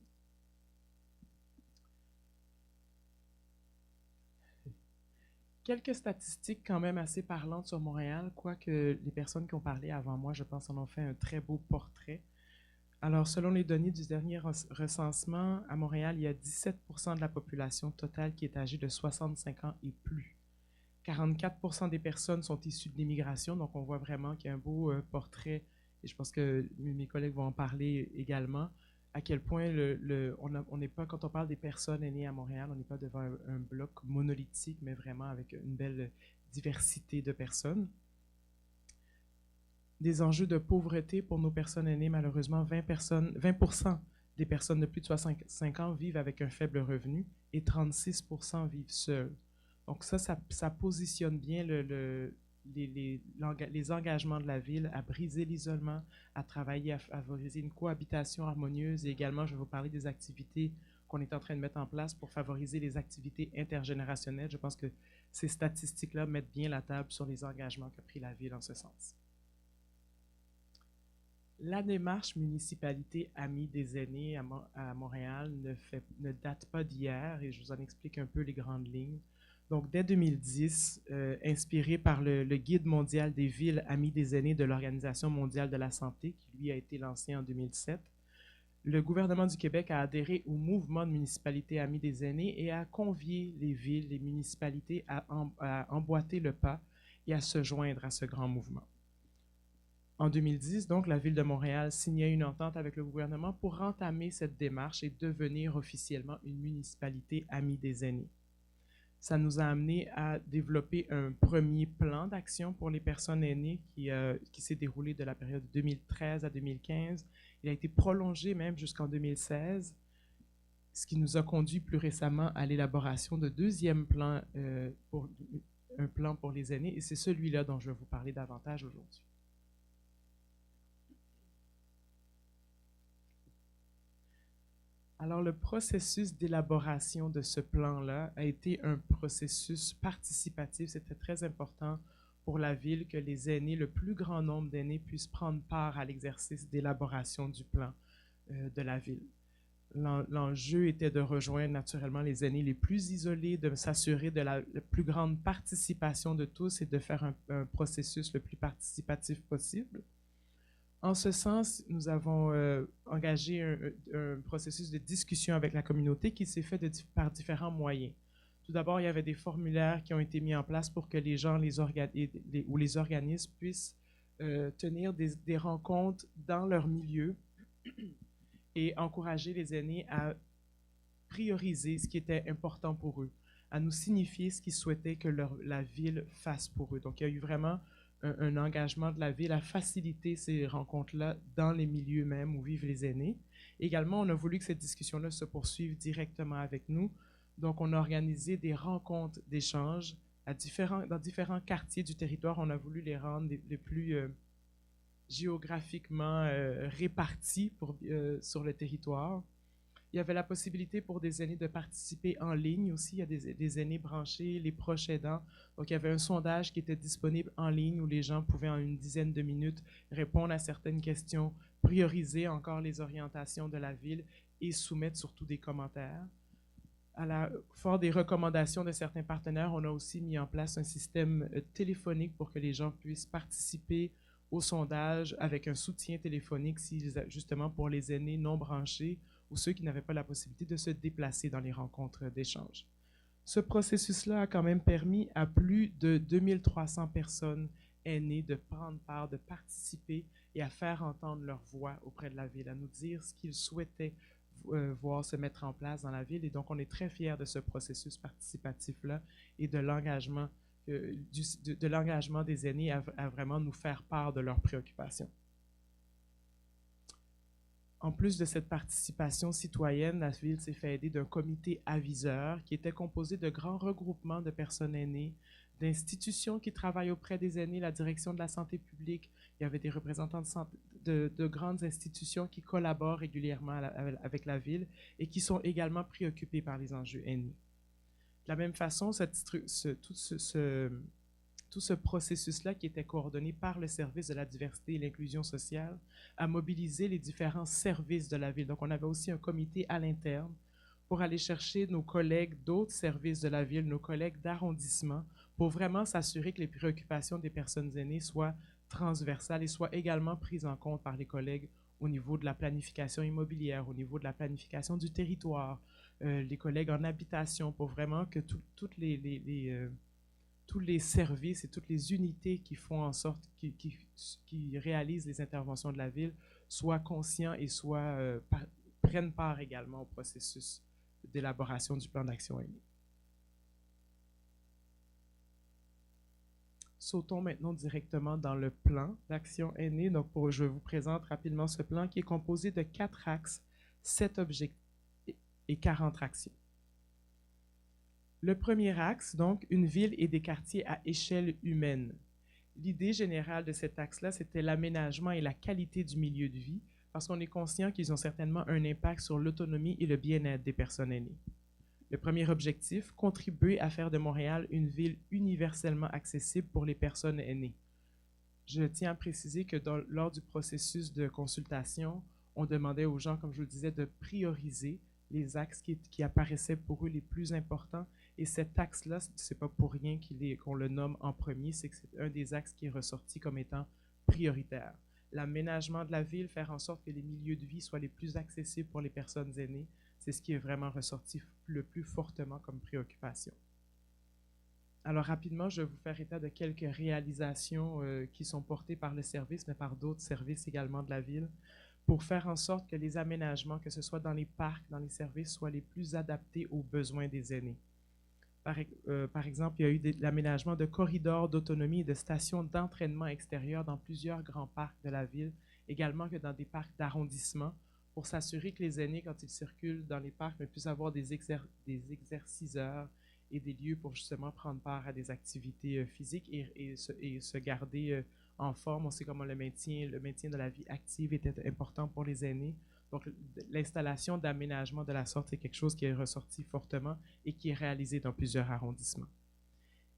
Quelques statistiques quand même assez parlantes sur Montréal, quoique les personnes qui ont parlé avant moi, je pense, en ont fait un très beau portrait. Alors, selon les données du dernier recensement, à Montréal, il y a 17% de la population totale qui est âgée de 65 ans et plus. 44% des personnes sont issues de l'immigration, donc on voit vraiment qu'il y a un beau portrait, et je pense que mes collègues vont en parler également, à quel point on n'est pas, quand on parle des personnes aînées à Montréal, on n'est pas devant un bloc monolithique, mais vraiment avec une belle diversité de personnes. Des enjeux de pauvreté pour nos personnes aînées, malheureusement, 20% des personnes de plus de 65 ans vivent avec un faible revenu et 36% vivent seuls. Donc ça positionne bien les engagements de la ville à briser l'isolement, à travailler à favoriser une cohabitation harmonieuse, et également, je vais vous parler des activités qu'on est en train de mettre en place pour favoriser les activités intergénérationnelles. Je pense que ces statistiques-là mettent bien la table sur les engagements qu'a pris la ville en ce sens. La démarche municipalité Amis des aînés à Montréal ne date pas d'hier, et je vous en explique un peu les grandes lignes. Donc, dès 2010, inspiré par le Guide mondial des villes Amis des aînés de l'Organisation mondiale de la santé, qui lui a été lancé en 2007, le gouvernement du Québec a adhéré au mouvement de municipalité Amis des aînés et a convié les villes, les municipalités à emboîter le pas et à se joindre à ce grand mouvement. En 2010, donc, la Ville de Montréal signait une entente avec le gouvernement pour entamer cette démarche et devenir officiellement une municipalité Amie des aînés. Ça nous a amené à développer un premier plan d'action pour les personnes aînées qui s'est déroulé de la période 2013 à 2015. Il a été prolongé même jusqu'en 2016, ce qui nous a conduit plus récemment à l'élaboration de deuxième plan, un plan pour les aînés, et c'est celui-là dont je vais vous parler davantage aujourd'hui. Alors, le processus d'élaboration de ce plan-là a été un processus participatif. C'était très important pour la ville que les aînés, le plus grand nombre d'aînés, puissent prendre part à l'exercice d'élaboration du plan de la ville. L'enjeu était de rejoindre naturellement les aînés les plus isolés, de s'assurer de la plus grande participation de tous et de faire un processus le plus participatif possible. En ce sens, nous avons engagé un processus de discussion avec la communauté qui s'est fait par différents moyens. Tout d'abord, il y avait des formulaires qui ont été mis en place pour que les gens ou les organismes puissent tenir des rencontres dans leur milieu et encourager les aînés à prioriser ce qui était important pour eux, à nous signifier ce qu'ils souhaitaient que la ville fasse pour eux. Donc, il y a eu vraiment un engagement de la ville à faciliter ces rencontres-là dans les milieux même où vivent les aînés. Également, on a voulu que cette discussion-là se poursuive directement avec nous. Donc, on a organisé des rencontres d'échange dans différents quartiers du territoire. On a voulu les rendre les plus géographiquement répartis sur le territoire. Il y avait la possibilité pour des aînés de participer en ligne aussi. Il y a des aînés branchés, les proches aidants. Donc, il y avait un sondage qui était disponible en ligne où les gens pouvaient en une dizaine de minutes répondre à certaines questions, prioriser encore les orientations de la ville et soumettre surtout des commentaires. Fort des recommandations de certains partenaires, on a aussi mis en place un système téléphonique pour que les gens puissent participer au sondage avec un soutien téléphonique, justement pour les aînés non branchés ou ceux qui n'avaient pas la possibilité de se déplacer dans les rencontres d'échange. Ce processus-là a quand même permis à plus de 2300 personnes aînées de prendre part, de participer et à faire entendre leur voix auprès de la ville, à nous dire ce qu'ils souhaitaient voir se mettre en place dans la ville. Et donc, on est très fiers de ce processus participatif-là et de l'engagement des aînés à vraiment nous faire part de leurs préoccupations. En plus de cette participation citoyenne, la ville s'est fait aider d'un comité aviseur qui était composé de grands regroupements de personnes aînées, d'institutions qui travaillent auprès des aînés, la direction de la santé publique. Il y avait des représentants de grandes institutions qui collaborent régulièrement avec la ville et qui sont également préoccupés par les enjeux aînés. De la même façon, tout ce processus-là, qui était coordonné par le service de la diversité et l'inclusion sociale, a mobilisé les différents services de la ville. Donc, on avait aussi un comité à l'interne pour aller chercher nos collègues d'autres services de la ville, nos collègues d'arrondissement, pour vraiment s'assurer que les préoccupations des personnes aînées soient transversales et soient également prises en compte par les collègues au niveau de la planification immobilière, au niveau de la planification du territoire, les collègues en habitation, pour vraiment que toutes tous les services et toutes les unités qui font en sorte, qui réalisent les interventions de la ville soient conscients et prennent part également au processus d'élaboration du plan d'action aînée. Sautons maintenant directement dans le plan d'action aînée. Donc, je vous présente rapidement ce plan qui est composé de 4 axes, 7 objectifs et 40 actions. Le premier axe, donc, une ville et des quartiers à échelle humaine. L'idée générale de cet axe-là, c'était l'aménagement et la qualité du milieu de vie, parce qu'on est conscient qu'ils ont certainement un impact sur l'autonomie et le bien-être des personnes aînées. Le premier objectif, contribuer à faire de Montréal une ville universellement accessible pour les personnes aînées. Je tiens à préciser que lors du processus de consultation, on demandait aux gens, comme je vous le disais, de prioriser les axes qui apparaissaient pour eux les plus importants. Et cet axe-là, c'est pas pour rien qu'on le nomme en premier, c'est que c'est un des axes qui est ressorti comme étant prioritaire. L'aménagement de la ville, faire en sorte que les milieux de vie soient les plus accessibles pour les personnes aînées, c'est ce qui est vraiment ressorti le plus fortement comme préoccupation. Alors rapidement, je vais vous faire état de quelques réalisations qui sont portées par le service, mais par d'autres services également de la ville, pour faire en sorte que les aménagements, que ce soit dans les parcs, dans les services, soient les plus adaptés aux besoins des aînés. Par exemple, il y a eu l'aménagement de corridors d'autonomie et de stations d'entraînement extérieures dans plusieurs grands parcs de la ville, également que dans des parcs d'arrondissement, pour s'assurer que les aînés, quand ils circulent dans les parcs, puissent avoir des exerciceurs et des lieux pour justement prendre part à des activités physiques et se garder en forme. On sait comment le maintien de la vie active était important pour les aînés. Donc, l'installation d'aménagement de la sorte, c'est quelque chose qui est ressorti fortement et qui est réalisé dans plusieurs arrondissements.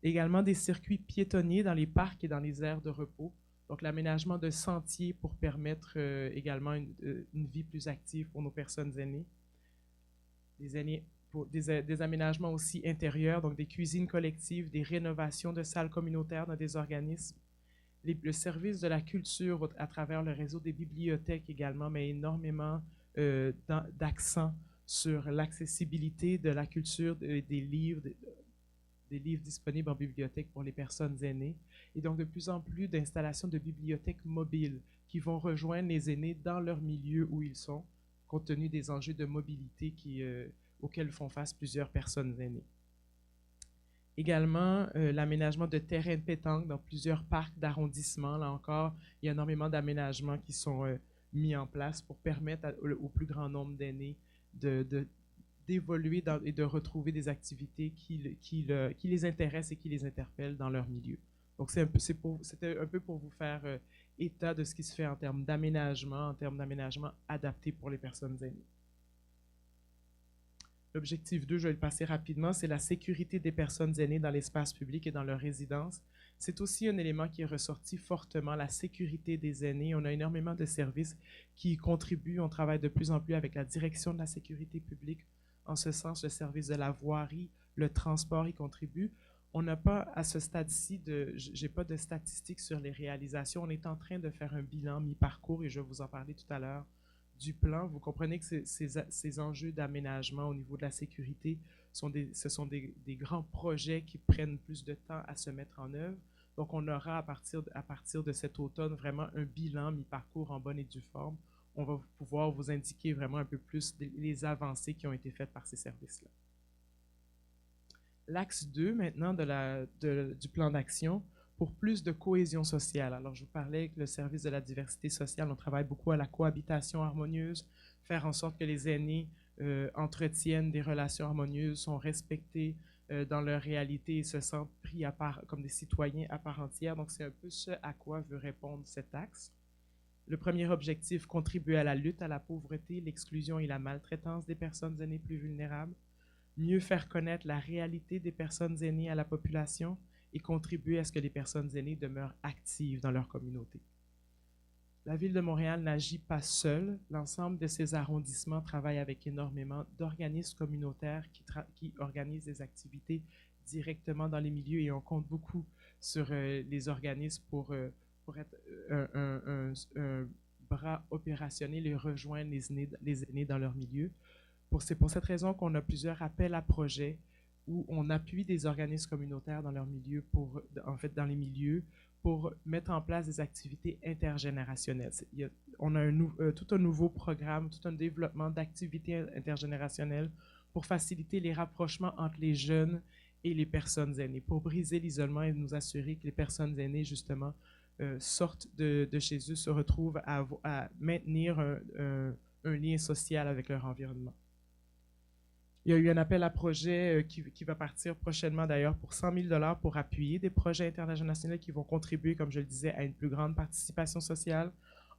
Également des circuits piétonniers dans les parcs et dans les aires de repos. Donc, l'aménagement de sentiers pour permettre également une vie plus active pour nos personnes aînées. Des aménagements aussi intérieurs, donc des cuisines collectives, des rénovations de salles communautaires dans des organismes. Le service de la culture à travers le réseau des bibliothèques également met énormément d'accent sur l'accessibilité de la culture, des livres disponibles en bibliothèque pour les personnes aînées. Et donc, de plus en plus d'installations de bibliothèques mobiles qui vont rejoindre les aînés dans leur milieu où ils sont, compte tenu des enjeux de mobilité auxquels font face plusieurs personnes aînées. Également, l'aménagement de terrains de pétanque dans plusieurs parcs d'arrondissement. Là encore, il y a énormément d'aménagements qui sont mis en place pour permettre au plus grand nombre d'aînés d'évoluer et de retrouver des activités qui les intéressent et qui les interpellent dans leur milieu. Donc, c'était un peu pour vous faire état de ce qui se fait en termes d'aménagement adapté pour les personnes aînées. L'objectif 2, je vais le passer rapidement, c'est la sécurité des personnes aînées dans l'espace public et dans leur résidence. C'est aussi un élément qui est ressorti fortement, la sécurité des aînés. On a énormément de services qui y contribuent. On travaille de plus en plus avec la direction de la sécurité publique. En ce sens, le service de la voirie, le transport y contribue. On n'a pas, à ce stade-ci, j'ai pas de statistiques sur les réalisations. On est en train de faire un bilan mi-parcours et je vais vous en parler tout à l'heure du plan. Vous comprenez que ces enjeux d'aménagement au niveau de la sécurité, ce sont des grands projets qui prennent plus de temps à se mettre en œuvre. Donc, on aura à partir de cet automne vraiment un bilan mi-parcours en bonne et due forme. On va pouvoir vous indiquer vraiment un peu plus les avancées qui ont été faites par ces services-là. L'axe 2 maintenant du plan d'action pour plus de cohésion sociale. Alors, je vous parlais que le service de la diversité sociale, on travaille beaucoup à la cohabitation harmonieuse, faire en sorte que les aînés entretiennent des relations harmonieuses, sont respectés dans leur réalité et se sentent pris à part, comme des citoyens à part entière. Donc, c'est un peu ce à quoi veut répondre cet axe. Le premier objectif, contribuer à la lutte à la pauvreté, l'exclusion et la maltraitance des personnes aînées plus vulnérables. Mieux faire connaître la réalité des personnes aînées à la population et contribuer à ce que les personnes aînées demeurent actives dans leur communauté. La Ville de Montréal n'agit pas seule. L'ensemble de ces arrondissements travaillent avec énormément d'organismes communautaires qui organisent des activités directement dans les milieux et on compte beaucoup sur les organismes pour être un bras opérationnel et rejoindre les aînés dans leur milieu. C'est pour cette raison qu'on a plusieurs appels à projets où on appuie des organismes communautaires dans leur milieu dans les milieux, pour mettre en place des activités intergénérationnelles. On a tout un nouveau programme, tout un développement d'activités intergénérationnelles pour faciliter les rapprochements entre les jeunes et les personnes aînées, pour briser l'isolement et nous assurer que les personnes aînées, justement, sortent de chez eux, se retrouvent à maintenir un lien social avec leur environnement. Il y a eu un appel à projet qui va partir prochainement d'ailleurs pour 100 000 $ pour appuyer des projets internationaux qui vont contribuer, comme je le disais, à une plus grande participation sociale,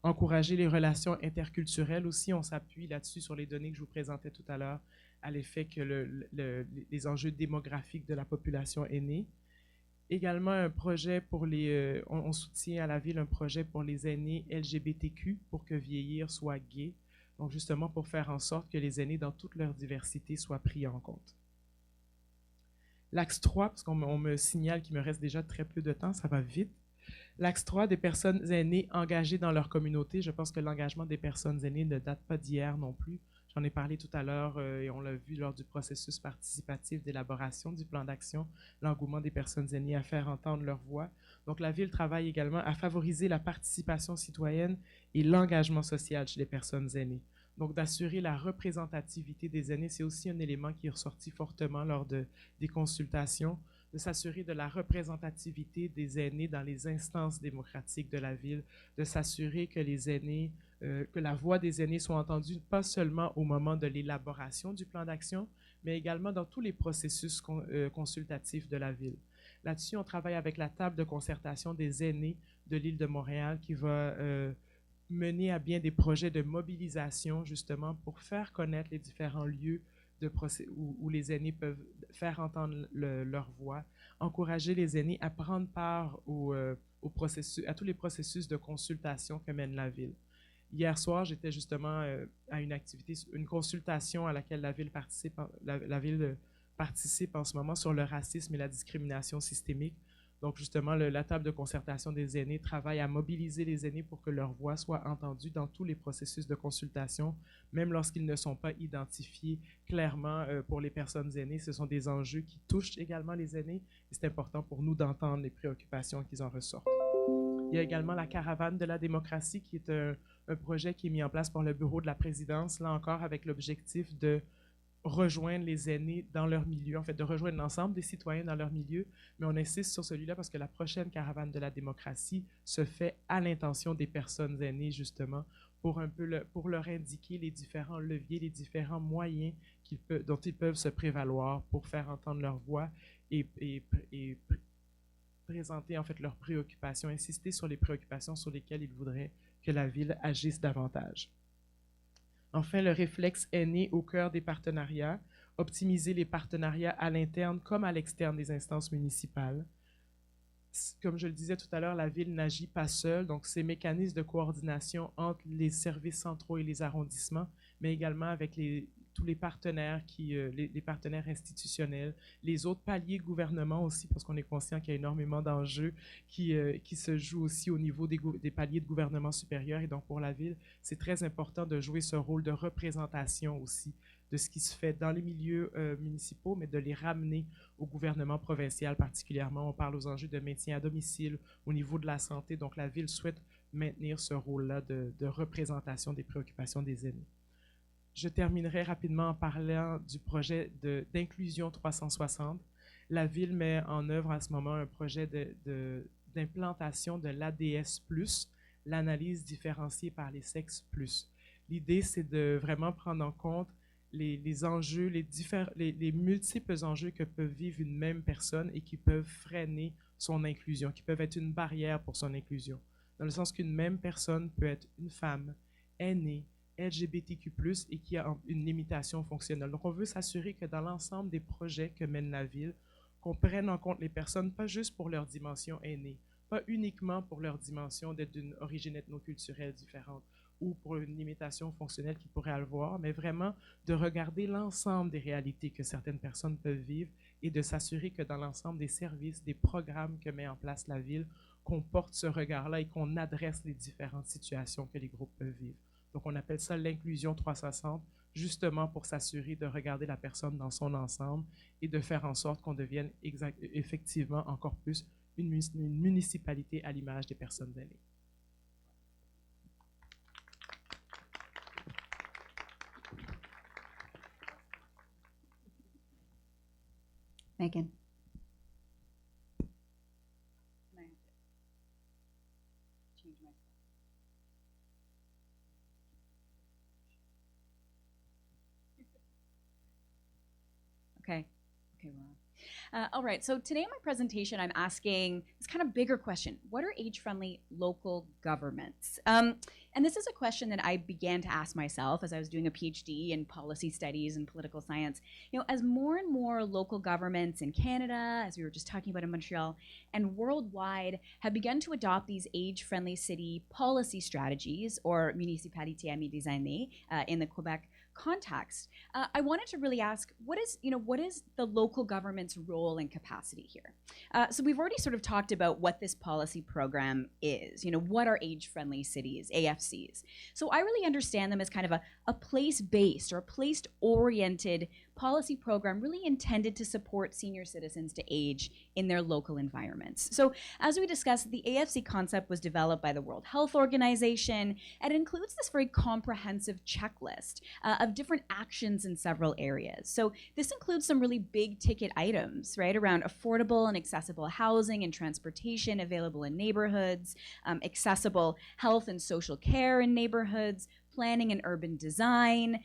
encourager les relations interculturelles aussi. On s'appuie là-dessus sur les données que je vous présentais tout à l'heure à l'effet que les enjeux démographiques de la population aînée. Également un projet pour on soutient à la ville un projet pour les aînés LGBTQ pour que vieillir soit gai. Donc, justement, pour faire en sorte que les aînés, dans toute leur diversité, soient pris en compte. L'axe 3, parce qu'on me signale qu'il me reste déjà très peu de temps, ça va vite. L'axe 3, des personnes aînées engagées dans leur communauté. Je pense que l'engagement des personnes aînées ne date pas d'hier non plus. J'en ai parlé tout à l'heure et on l'a vu lors du processus participatif d'élaboration du plan d'action, l'engouement des personnes aînées à faire entendre leur voix. Donc, la Ville travaille également à favoriser la participation citoyenne et l'engagement social chez les personnes aînées. Donc, d'assurer la représentativité des aînés, c'est aussi un élément qui est ressorti fortement lors des consultations, de s'assurer de la représentativité des aînés dans les instances démocratiques de la Ville, de s'assurer que les aînés, que la voix des aînés soit entendue pas seulement au moment de l'élaboration du plan d'action, mais également dans tous les processus consultatifs de la Ville. Là-dessus, on travaille avec la table de concertation des aînés de l'île de Montréal qui va mener à bien des projets de mobilisation justement pour faire connaître les différents lieux où les aînés peuvent faire entendre leur voix, encourager les aînés à prendre part à tous les processus de consultation que mène la Ville. Hier soir, j'étais justement à une consultation à laquelle la Ville participe en ce moment sur le racisme et la discrimination systémique. Donc, justement, la table de concertation des aînés travaille à mobiliser les aînés pour que leur voix soit entendue dans tous les processus de consultation, même lorsqu'ils ne sont pas identifiés clairement pour les personnes aînées. Ce sont des enjeux qui touchent également les aînés et c'est important pour nous d'entendre les préoccupations qui en ressortent. Il y a également la caravane de la démocratie qui est un projet qui est mis en place par le bureau de la présidence, là encore avec l'objectif de rejoindre les aînés dans leur milieu, en fait, de rejoindre l'ensemble des citoyens dans leur milieu, mais on insiste sur celui-là parce que la prochaine caravane de la démocratie se fait à l'intention des personnes aînées, justement, pour leur indiquer les différents leviers, les différents moyens dont ils peuvent se prévaloir pour faire entendre leur voix et présenter, en fait, leurs préoccupations, insister sur les préoccupations sur lesquelles ils voudraient que la Ville agisse davantage. Enfin, le réflexe aîné au cœur des partenariats, optimiser les partenariats à l'interne comme à l'externe des instances municipales. Comme je le disais tout à l'heure, la Ville n'agit pas seule, donc ces mécanismes de coordination entre les services centraux et les arrondissements, mais également avec tous les partenaires, les partenaires institutionnels, les autres paliers de gouvernement aussi, parce qu'on est conscient qu'il y a énormément d'enjeux qui se jouent aussi au niveau des paliers de gouvernement supérieurs. Et donc, pour la Ville, c'est très important de jouer ce rôle de représentation aussi de ce qui se fait dans les milieux municipaux, mais de les ramener au gouvernement provincial particulièrement. On parle aux enjeux de maintien à domicile, au niveau de la santé. Donc, la Ville souhaite maintenir ce rôle-là de représentation des préoccupations des aînés. Je terminerai rapidement en parlant du projet d'inclusion 360. La Ville met en œuvre à ce moment un projet d'implantation de l'ADS+, l'analyse différenciée par les sexes+. L'idée, c'est de vraiment prendre en compte les enjeux, les multiples enjeux que peut vivre une même personne et qui peuvent freiner son inclusion, qui peuvent être une barrière pour son inclusion. Dans le sens qu'une même personne peut être une femme, aînée, LGBTQ+, et qui a une limitation fonctionnelle. Donc, on veut s'assurer que dans l'ensemble des projets que mène la Ville, qu'on prenne en compte les personnes, pas juste pour leur dimension aînée, pas uniquement pour leur dimension d'être d'une origine ethnoculturelle différente ou pour une limitation fonctionnelle qu'ils pourraient avoir, mais vraiment de regarder l'ensemble des réalités que certaines personnes peuvent vivre et de s'assurer que dans l'ensemble des services, des programmes que met en place la Ville, qu'on porte ce regard-là et qu'on adresse les différentes situations que les groupes peuvent vivre. Donc, on appelle ça l'inclusion 360, justement pour s'assurer de regarder la personne dans son ensemble et de faire en sorte qu'on devienne effectivement encore plus une municipalité à l'image des personnes aînées. Megan. Okay, we're on. All right, so today in my presentation, I'm asking this kind of bigger question. What are age-friendly local governments? And this is a question that I began to ask myself as I was doing a PhD in policy studies and political science. You know, as more and more local governments in Canada, as we were just talking about in Montreal, and worldwide have begun to adopt these age-friendly city policy strategies, or municipalité à mi-designer in the Quebec context, I wanted to really ask, what is the local government's role and capacity here? So we've already sort of talked about what this policy program is. You know, what are age-friendly cities, AFCs? So I really understand them as kind of a place-based or a place-oriented policy program really intended to support senior citizens to age in their local environments. So as we discussed, the AFC concept was developed by the World Health Organization, and it includes this very comprehensive checklist of different actions in several areas. So this includes some really big ticket items, right, around affordable and accessible housing and transportation available in neighborhoods, accessible health and social care in neighborhoods, planning and urban design,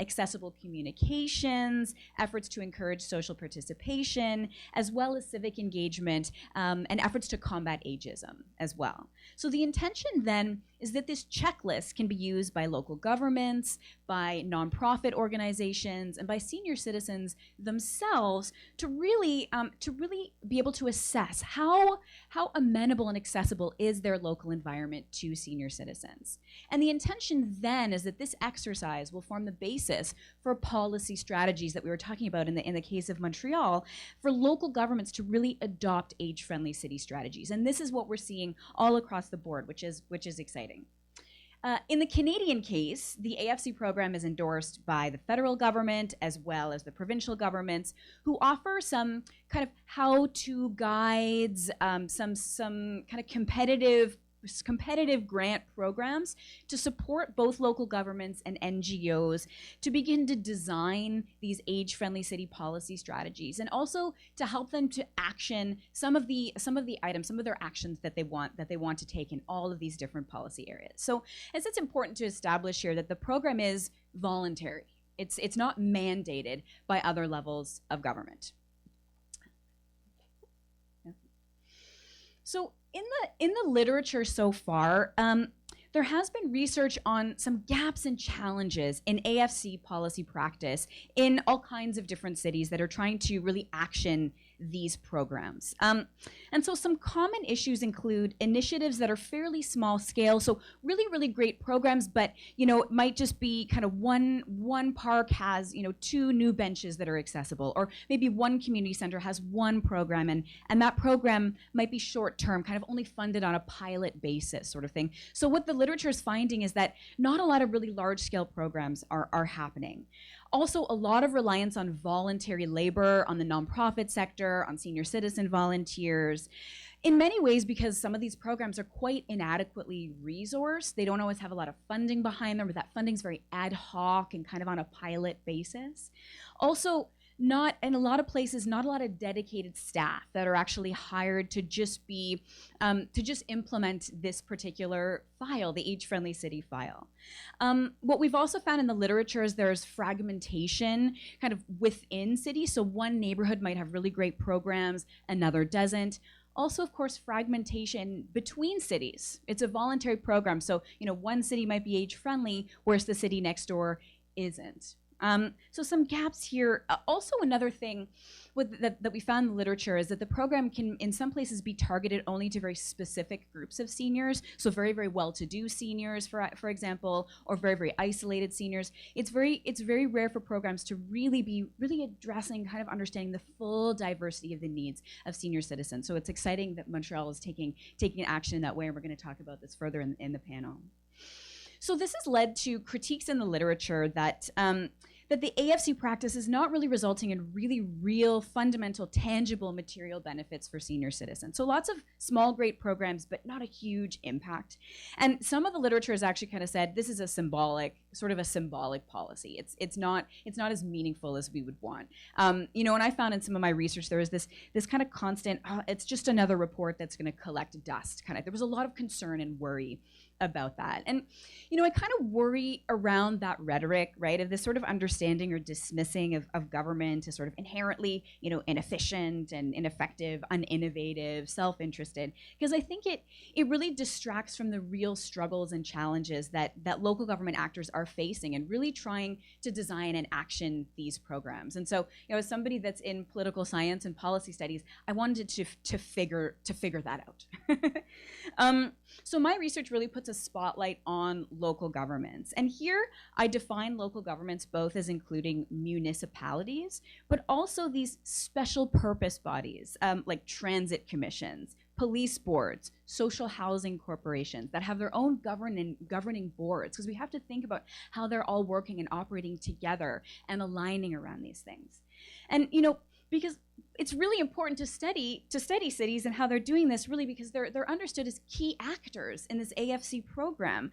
accessible communications, efforts to encourage social participation, as well as civic engagement, and efforts to combat ageism as well. So the intention then is that this checklist can be used by local governments, by nonprofit organizations, and by senior citizens themselves to really be able to assess how amenable and accessible is their local environment to senior citizens. And the intention then is that this exercise will form the basis for policy strategies that we were talking about in the case of Montreal, for local governments to really adopt age-friendly city strategies. And this is what we're seeing all across the board, which is exciting. In the Canadian case, the AFC program is endorsed by the federal government as well as the provincial governments, who offer some kind of how-to guides, some kind of competitive grant programs to support both local governments and NGOs to begin to design these age-friendly city policy strategies, and also to help them to action some of the items, some of their actions that they want to take in all of these different policy areas. So it's important to establish here that the program is voluntary. It's not mandated by other levels of government. So in the literature so far, there has been research on some gaps and challenges in AFC policy practice in all kinds of different cities that are trying to really action these programs. And so some common issues include initiatives that are fairly small scale, so really great programs, but it might just be kind of one park has 2 new benches that are accessible, or maybe one community center has one program, and that program might be short term, kind of only funded on a pilot basis sort of thing. So what the literature is finding is that not a lot of really large scale programs are happening. Also, a lot of reliance on voluntary labor, on the nonprofit sector, on senior citizen volunteers. In many ways, because some of these programs are quite inadequately resourced. They don't always have a lot of funding behind them, or that funding's very ad hoc and kind of on a pilot basis. Also, in a lot of places, not a lot of dedicated staff that are actually hired to just implement this particular file, the age-friendly city file. What we've also found in the literature is there's fragmentation kind of within cities. So one neighborhood might have really great programs, another doesn't. Also, of course, fragmentation between cities. It's a voluntary program, so one city might be age-friendly, whereas the city next door isn't. So some gaps here. Also, another thing that we found in the literature is that the program can, in some places, be targeted only to very specific groups of seniors. So very well-to-do seniors, for example, or very isolated seniors. It's very rare for programs to really be addressing, kind of understanding the full diversity of the needs of senior citizens. So it's exciting that Montreal is taking action in that way, and we're going to talk about this further in the panel. So this has led to critiques in the literature that that the AFC practice is not really resulting in really real, fundamental, tangible material benefits for senior citizens. So lots of small, great programs, but not a huge impact. And some of the literature has actually kind of said this is a symbolic, sort of a symbolic policy. It's not as meaningful as we would want. You know, and I found in some of my research there was this kind of constant, it's just another report that's going to collect dust. Kind of, there was a lot of concern and worry about that. And, you know, I kind of worry around that rhetoric, right, of this sort of understanding or dismissing of government as sort of inherently, you know, inefficient and ineffective, uninnovative, self-interested, because I think it really distracts from the real struggles and challenges that local government actors are facing and really trying to design and action these programs. And so, you know, as somebody that's in political science and policy studies, I wanted to figure that out. So my research really puts a spotlight on local governments. And here I define local governments both as including municipalities, but also these special purpose bodies like transit commissions, police boards, social housing corporations that have their own governing boards, because we have to think about how they're all working and operating together and aligning around these things. And, you know, because it's really important to study cities and how they're doing this, really, because they're understood as key actors in this AFC program,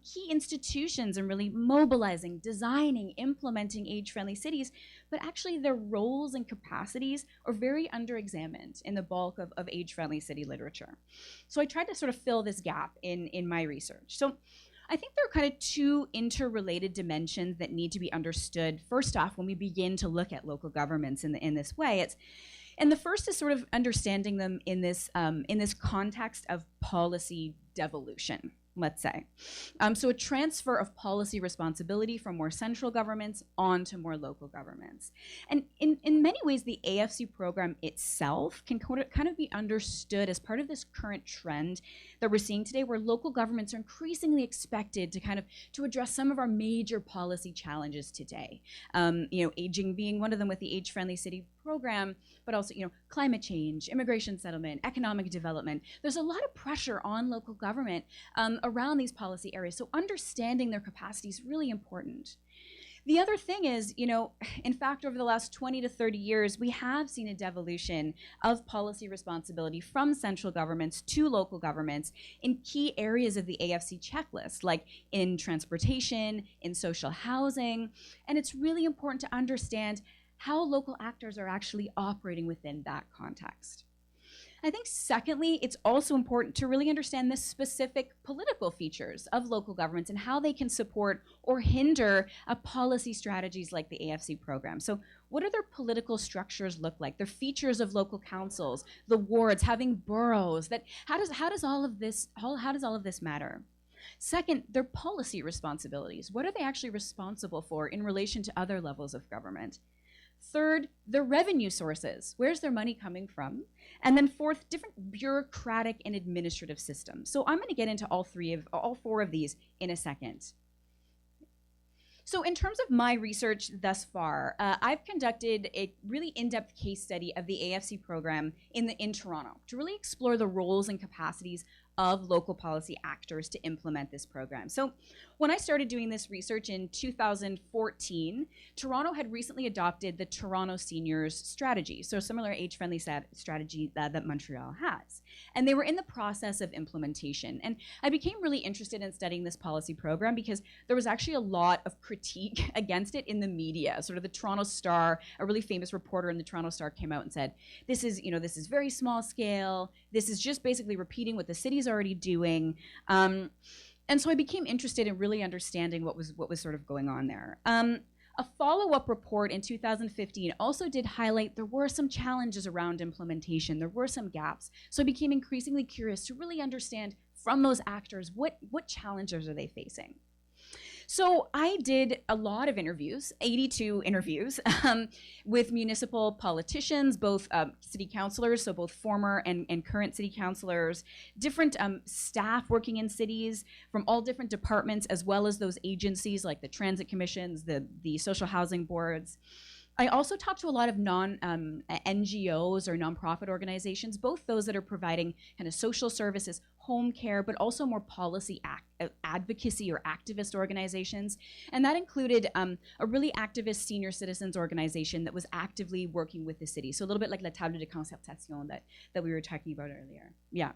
key institutions in really mobilizing, designing, implementing age-friendly cities, but actually their roles and capacities are very underexamined in the bulk of age-friendly city literature. So I tried to sort of fill this gap in my research. So I think there are kind of two interrelated dimensions that need to be understood first off when we begin to look at local governments in this way. And the first is sort of understanding them in this context of policy devolution, let's say. So a transfer of policy responsibility from more central governments onto more local governments. And in many ways, the AFC program itself can kind of be understood as part of this current trend that we're seeing today, where local governments are increasingly expected to address some of our major policy challenges today. You know, aging being one of them with the Age-Friendly City program, but also, you know, climate change, immigration settlement, economic development. There's a lot of pressure on local government around these policy areas, so understanding their capacity is really important. The other thing is, you know, in fact, over the last 20 to 30 years, we have seen a devolution of policy responsibility from central governments to local governments in key areas of the AFC checklist, like in transportation, in social housing, and it's really important to understand how local actors are actually operating within that context. I think secondly, it's also important to really understand the specific political features of local governments and how they can support or hinder policy strategies like the AFC program. So what do their political structures look like? Their features of local councils, the wards, having boroughs, how does all of this matter? Second, their policy responsibilities. What are they actually responsible for in relation to other levels of government? Third, the revenue sources. Where's their money coming from? And then fourth, different bureaucratic and administrative systems. So I'm going to get into all four of these in a second. So in terms of my research thus far, I've conducted a really in-depth case study of the AFC program in Toronto to really explore the roles and capacities of local policy actors to implement this program. So when I started doing this research in 2014, Toronto had recently adopted the Toronto Seniors Strategy, so a similar age-friendly strategy that Montreal has. And they were in the process of implementation. And I became really interested in studying this policy program because there was actually a lot of critique against it in the media. Sort of the Toronto Star, a really famous reporter in the Toronto Star, came out and said, this is very small scale. This is just basically repeating what the city's already doing. And so I became interested in really understanding what was sort of going on there. A follow-up report in 2015 also did highlight there were some challenges around implementation. There were some gaps. So I became increasingly curious to really understand from those actors what challenges are they facing. So I did a lot of interviews, 82 interviews, with municipal politicians, both city councilors, so both former and current city councilors, different staff working in cities from all different departments, as well as those agencies like the transit commissions, the social housing boards. I also talked to a lot of NGOs or nonprofit organizations, both those that are providing kind of social services, home care, but also more policy advocacy or activist organizations. And that included a really activist senior citizens organization that was actively working with the city. So a little bit like La Table de Concertation that we were talking about earlier. Yeah.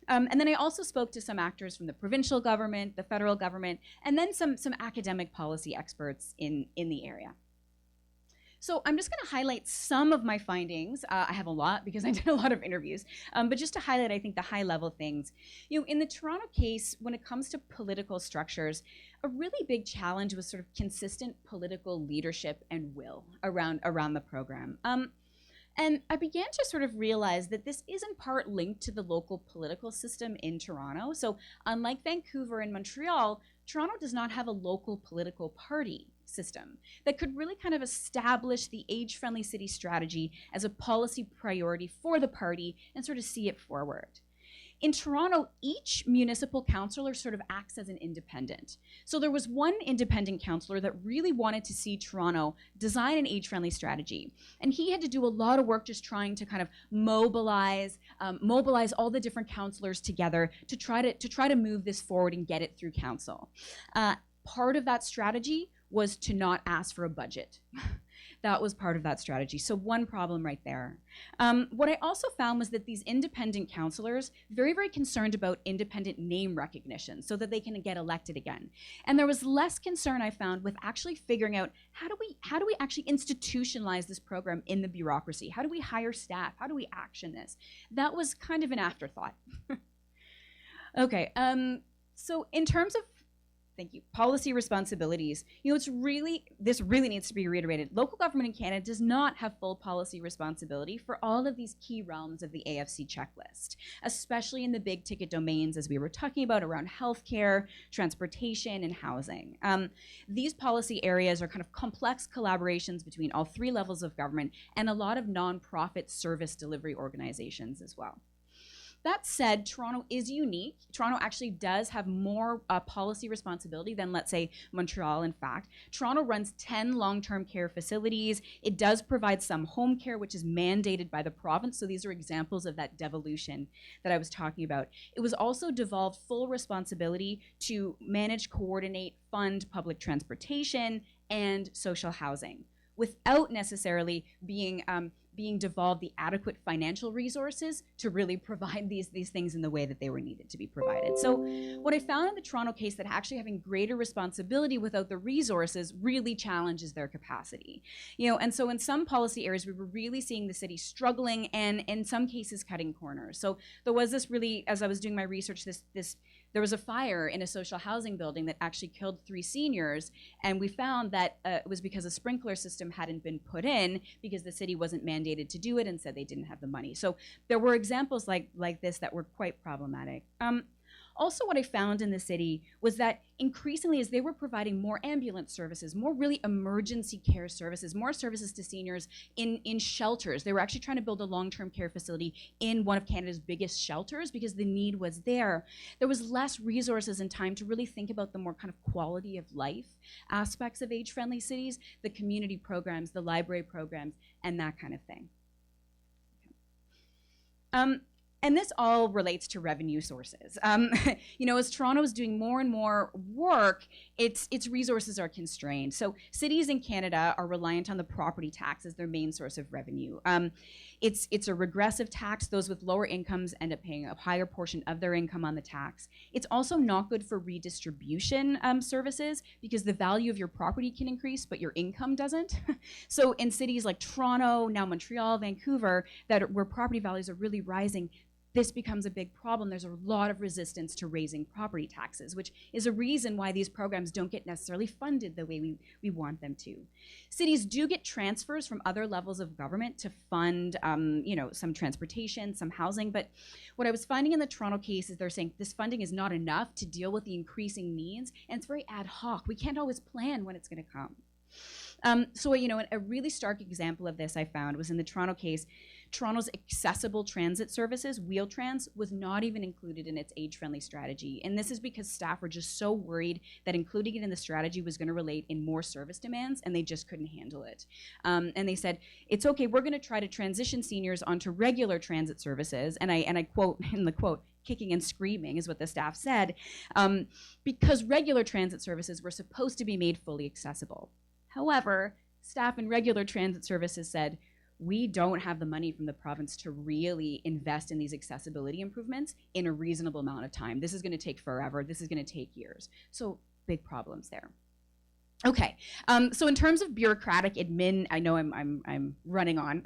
And then I also spoke to some actors from the provincial government, the federal government, and then some academic policy experts in the area. So I'm just going to highlight some of my findings. I have a lot because I did a lot of interviews, but just to highlight, I think, the high-level things. You know, in the Toronto case, when it comes to political structures, a really big challenge was sort of consistent political leadership and will around the program. And I began to sort of realize that this is in part linked to the local political system in Toronto. So unlike Vancouver and Montreal, Toronto does not have a local political party system that could really kind of establish the age-friendly city strategy as a policy priority for the party and sort of see it forward. In Toronto, each municipal councillor sort of acts as an independent. So there was one independent councillor that really wanted to see Toronto design an age-friendly strategy. And he had to do a lot of work just trying to kind of mobilize all the different councillors together to try to move this forward and get it through council. Part of that strategy was to not ask for a budget. That was part of that strategy. So one problem right there. What I also found was that these independent councillors, very, very concerned about independent name recognition so that they can get elected again. And there was less concern, I found, with actually figuring out how do we actually institutionalize this program in the bureaucracy? How do we hire staff? How do we action this? That was kind of an afterthought. Okay, so in terms of thank you. Policy responsibilities. You know, this really needs to be reiterated. Local government in Canada does not have full policy responsibility for all of these key realms of the AFC checklist, especially in the big ticket domains as we were talking about around healthcare, transportation, and housing. These policy areas are kind of complex collaborations between all three levels of government and a lot of nonprofit service delivery organizations as well. That said, Toronto is unique. Toronto actually does have more policy responsibility than, let's say, Montreal, in fact. Toronto runs 10 long-term care facilities. It does provide some home care, which is mandated by the province. So these are examples of that devolution that I was talking about. It was also devolved full responsibility to manage, coordinate, fund public transportation and social housing without necessarily being devolved the adequate financial resources to really provide these things in the way that they were needed to be provided. So what I found in the Toronto case, that actually having greater responsibility without the resources really challenges their capacity. You know, and so in some policy areas, we were really seeing the city struggling and in some cases cutting corners. So there was this really, as I was doing my research, there was a fire in a social housing building that actually killed 3 seniors, and we found that it was because a sprinkler system hadn't been put in because the city wasn't mandated to do it and said they didn't have the money. So there were examples like this that were quite problematic. Also, what I found in the city was that increasingly, as they were providing more ambulance services, more really emergency care services, more services to seniors in shelters. They were actually trying to build a long-term care facility in one of Canada's biggest shelters because the need was there. There was less resources and time to really think about the more kind of quality of life aspects of age-friendly cities, the community programs, the library programs, and that kind of thing. And this all relates to revenue sources. You know, as Toronto is doing more and more work, its resources are constrained. So cities in Canada are reliant on the property tax as their main source of revenue. It's a regressive tax. Those with lower incomes end up paying a higher portion of their income on the tax. It's also not good for redistribution services because the value of your property can increase, but your income doesn't. So in cities like Toronto, now Montreal, Vancouver, where property values are really rising, this becomes a big problem. There's a lot of resistance to raising property taxes, which is a reason why these programs don't get necessarily funded the way we want them to. Cities do get transfers from other levels of government to fund, you know, some transportation, some housing, but what I was finding in the Toronto case is they're saying this funding is not enough to deal with the increasing needs, and it's very ad hoc. We can't always plan when it's going to come. So, you know, a really stark example of this I found was in the Toronto case. Toronto's accessible transit services, Wheel-Trans, was not even included in its age-friendly strategy. And this is because staff were just so worried that including it in the strategy was going to relate in more service demands, and they just couldn't handle it. And they said, it's okay, we're going to try to transition seniors onto regular transit services. And I quote in the quote, kicking and screaming is what the staff said, because regular transit services were supposed to be made fully accessible. However, staff in regular transit services said, we don't have the money from the province to really invest in these accessibility improvements in a reasonable amount of time. This is going to take forever. This is going to take years. So big problems there. Okay, so in terms of bureaucratic admin, I know I'm running on,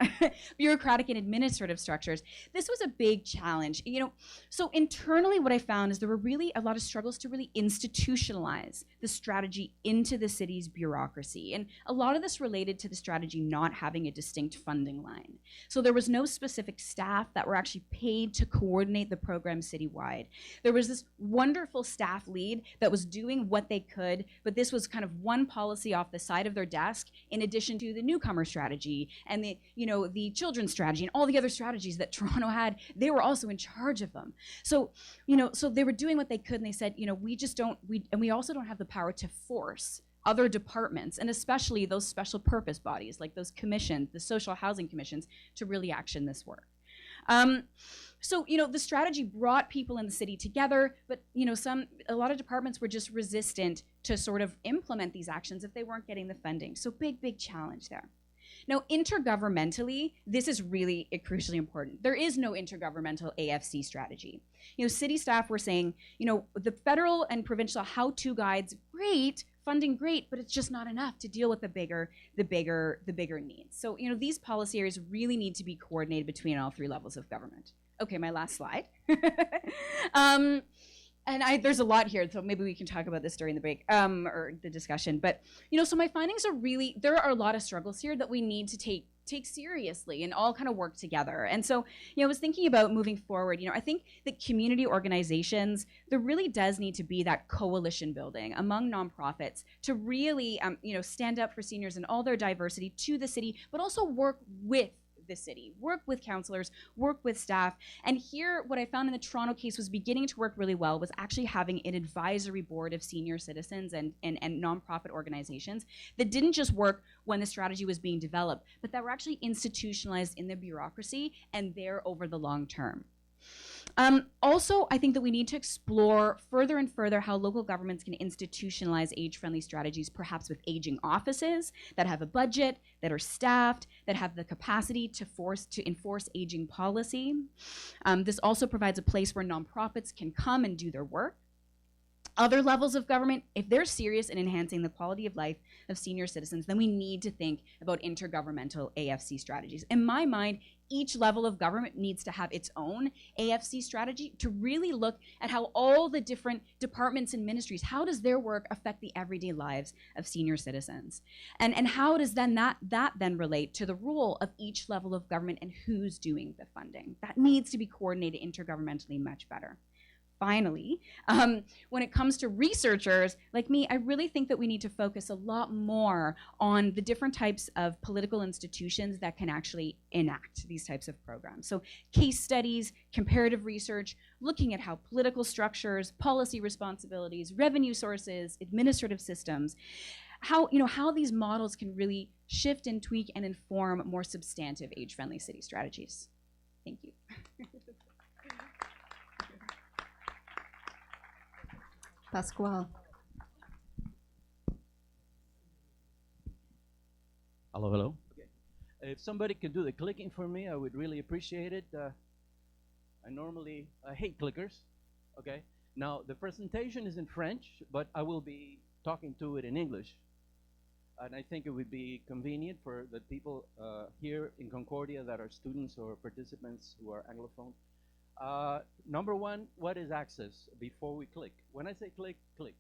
bureaucratic and administrative structures, this was a big challenge. You know, so internally what I found is there were really a lot of struggles to really institutionalize the strategy into the city's bureaucracy. And a lot of this related to the strategy not having a distinct funding line. So there was no specific staff that were actually paid to coordinate the program citywide. There was this wonderful staff lead that was doing what they could, but this was kind of one policy off the side of their desk in addition to the newcomer strategy and the, you know, the children's strategy and all the other strategies that Toronto had. They were also in charge of them. So, you know, so they were doing what they could, and they said, you know, we also don't have the power to force other departments, and especially those special purpose bodies like those commissions, the social housing commissions, to really action this work. So, you know, the strategy brought people in the city together, but, you know, a lot of departments were just resistant to sort of implement these actions if they weren't getting the funding. So big challenge there. Now, intergovernmentally, this is really crucially important. There is no intergovernmental AFC strategy. You know, city staff were saying, you know, the federal and provincial how-to guides, great, funding great, but it's just not enough to deal with the bigger needs. So, you know, these policy areas really need to be coordinated between all three levels of government. Okay, my last slide. And there's a lot here, so maybe we can talk about this during the break, or the discussion. But, you know, so my findings are really, there are a lot of struggles here that we need to take seriously and all kind of work together. And so, you know, I was thinking about moving forward, you know, I think that community organizations, there really does need to be that coalition building among nonprofits to really, you know, stand up for seniors and all their diversity to the city, but also work with the city, work with counselors, work with staff. And here, what I found in the Toronto case was beginning to work really well was actually having an advisory board of senior citizens and nonprofit organizations that didn't just work when the strategy was being developed, but that were actually institutionalized in the bureaucracy and there over the long term. Also, I think that we need to explore further and further how local governments can institutionalize age-friendly strategies, perhaps with aging offices that have a budget, that are staffed, that have the capacity to enforce aging policy. This also provides a place where nonprofits can come and do their work. Other levels of government, if they're serious in enhancing the quality of life of senior citizens, then we need to think about intergovernmental AFC strategies. In my mind, each level of government needs to have its own AFC strategy to really look at how all the different departments and ministries, how does their work affect the everyday lives of senior citizens? And how does then that then relate to the role of each level of government and who's doing the funding? That needs to be coordinated intergovernmentally much better. Finally, when it comes to researchers like me, I really think that we need to focus a lot more on the different types of political institutions that can actually enact these types of programs. So case studies, comparative research, looking at how political structures, policy responsibilities, revenue sources, administrative systems, how these models can really shift and tweak and inform more substantive age-friendly city strategies. Thank you. Pascual. Hello, hello. Okay. If somebody could do the clicking for me, I would really appreciate it. I normally hate clickers. Okay. Now, the presentation is in French, but I will be talking to it in English. And I think it would be convenient for the people here in Concordia that are students or participants who are Anglophone. Number one, what is ACCÉSSS before we click? When I say click, click.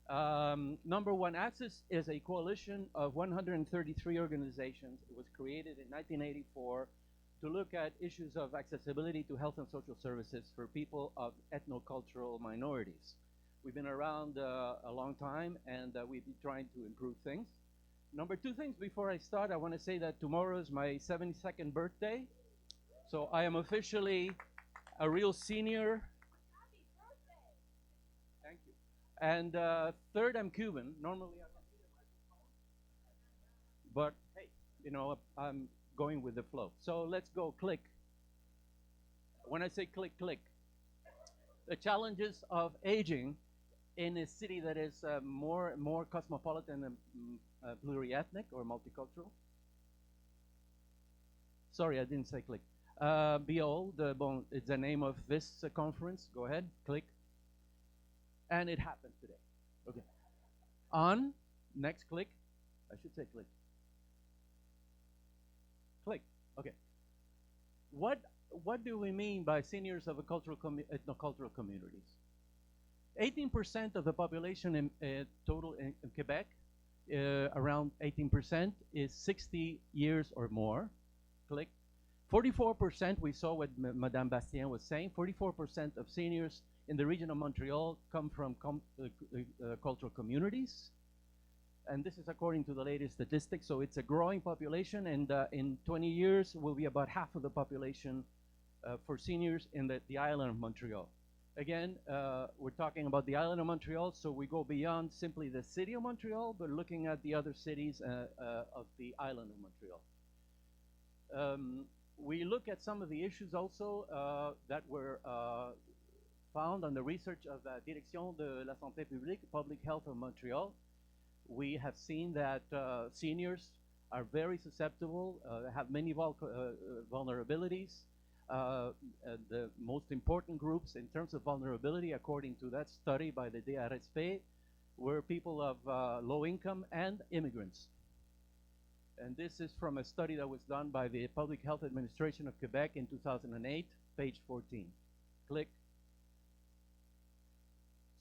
Number one, ACCÉSSS is a coalition of 133 organizations. It was created in 1984 to look at issues of accessibility to health and social services for people of ethnocultural minorities. We've been around a long time, and we've been trying to improve things. Number two things before I start, I want to say that tomorrow is my 72nd birthday. So I am officially a real senior. Happy birthday! Thank you. And third, I'm Cuban. Normally I don't need a microphone. But hey, you know, I'm going with the flow. So let's go click. When I say click, click. The challenges of aging in a city that is more cosmopolitan and pluriethnic or multicultural. Sorry, I didn't say click. Be old, it's the name of this conference. Go ahead, click. And it happened today. Okay. On, next click. I should say click. Click, okay. What do we mean by seniors of a ethnocultural communities? 18% of the population in total in Quebec, around 18%, is 60 years or more. Click. 44%, we saw what Madame Bastien was saying, 44% of seniors in the region of Montreal come from cultural communities. And this is according to the latest statistics, so it's a growing population, and in 20 years will be about half of the population for seniors in the island of Montreal. Again, we're talking about the island of Montreal, so we go beyond simply the city of Montreal, but looking at the other cities of the island of Montreal. We look at some of the issues also that were found on the research of the Direction de la Santé Publique, Public Health of Montreal. We have seen that seniors are very susceptible, have many vulnerabilities. The most important groups in terms of vulnerability, according to that study by the DRSP, were people of low income and immigrants. And this is from a study that was done by the Public Health Administration of Quebec in 2008, page 14. Click.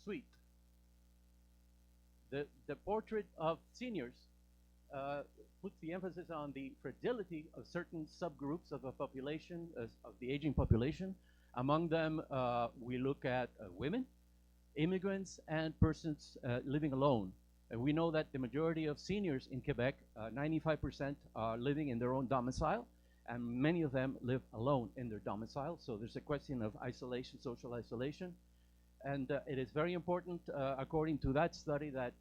Sweet. The portrait of seniors puts the emphasis on the fragility of certain subgroups of a population, of the aging population. Among them, we look at women, immigrants, and persons living alone. And we know that the majority of seniors in Quebec, 95%, are living in their own domicile, and many of them live alone in their domicile. So there's a question of isolation, social isolation. And it is very important, according to that study, that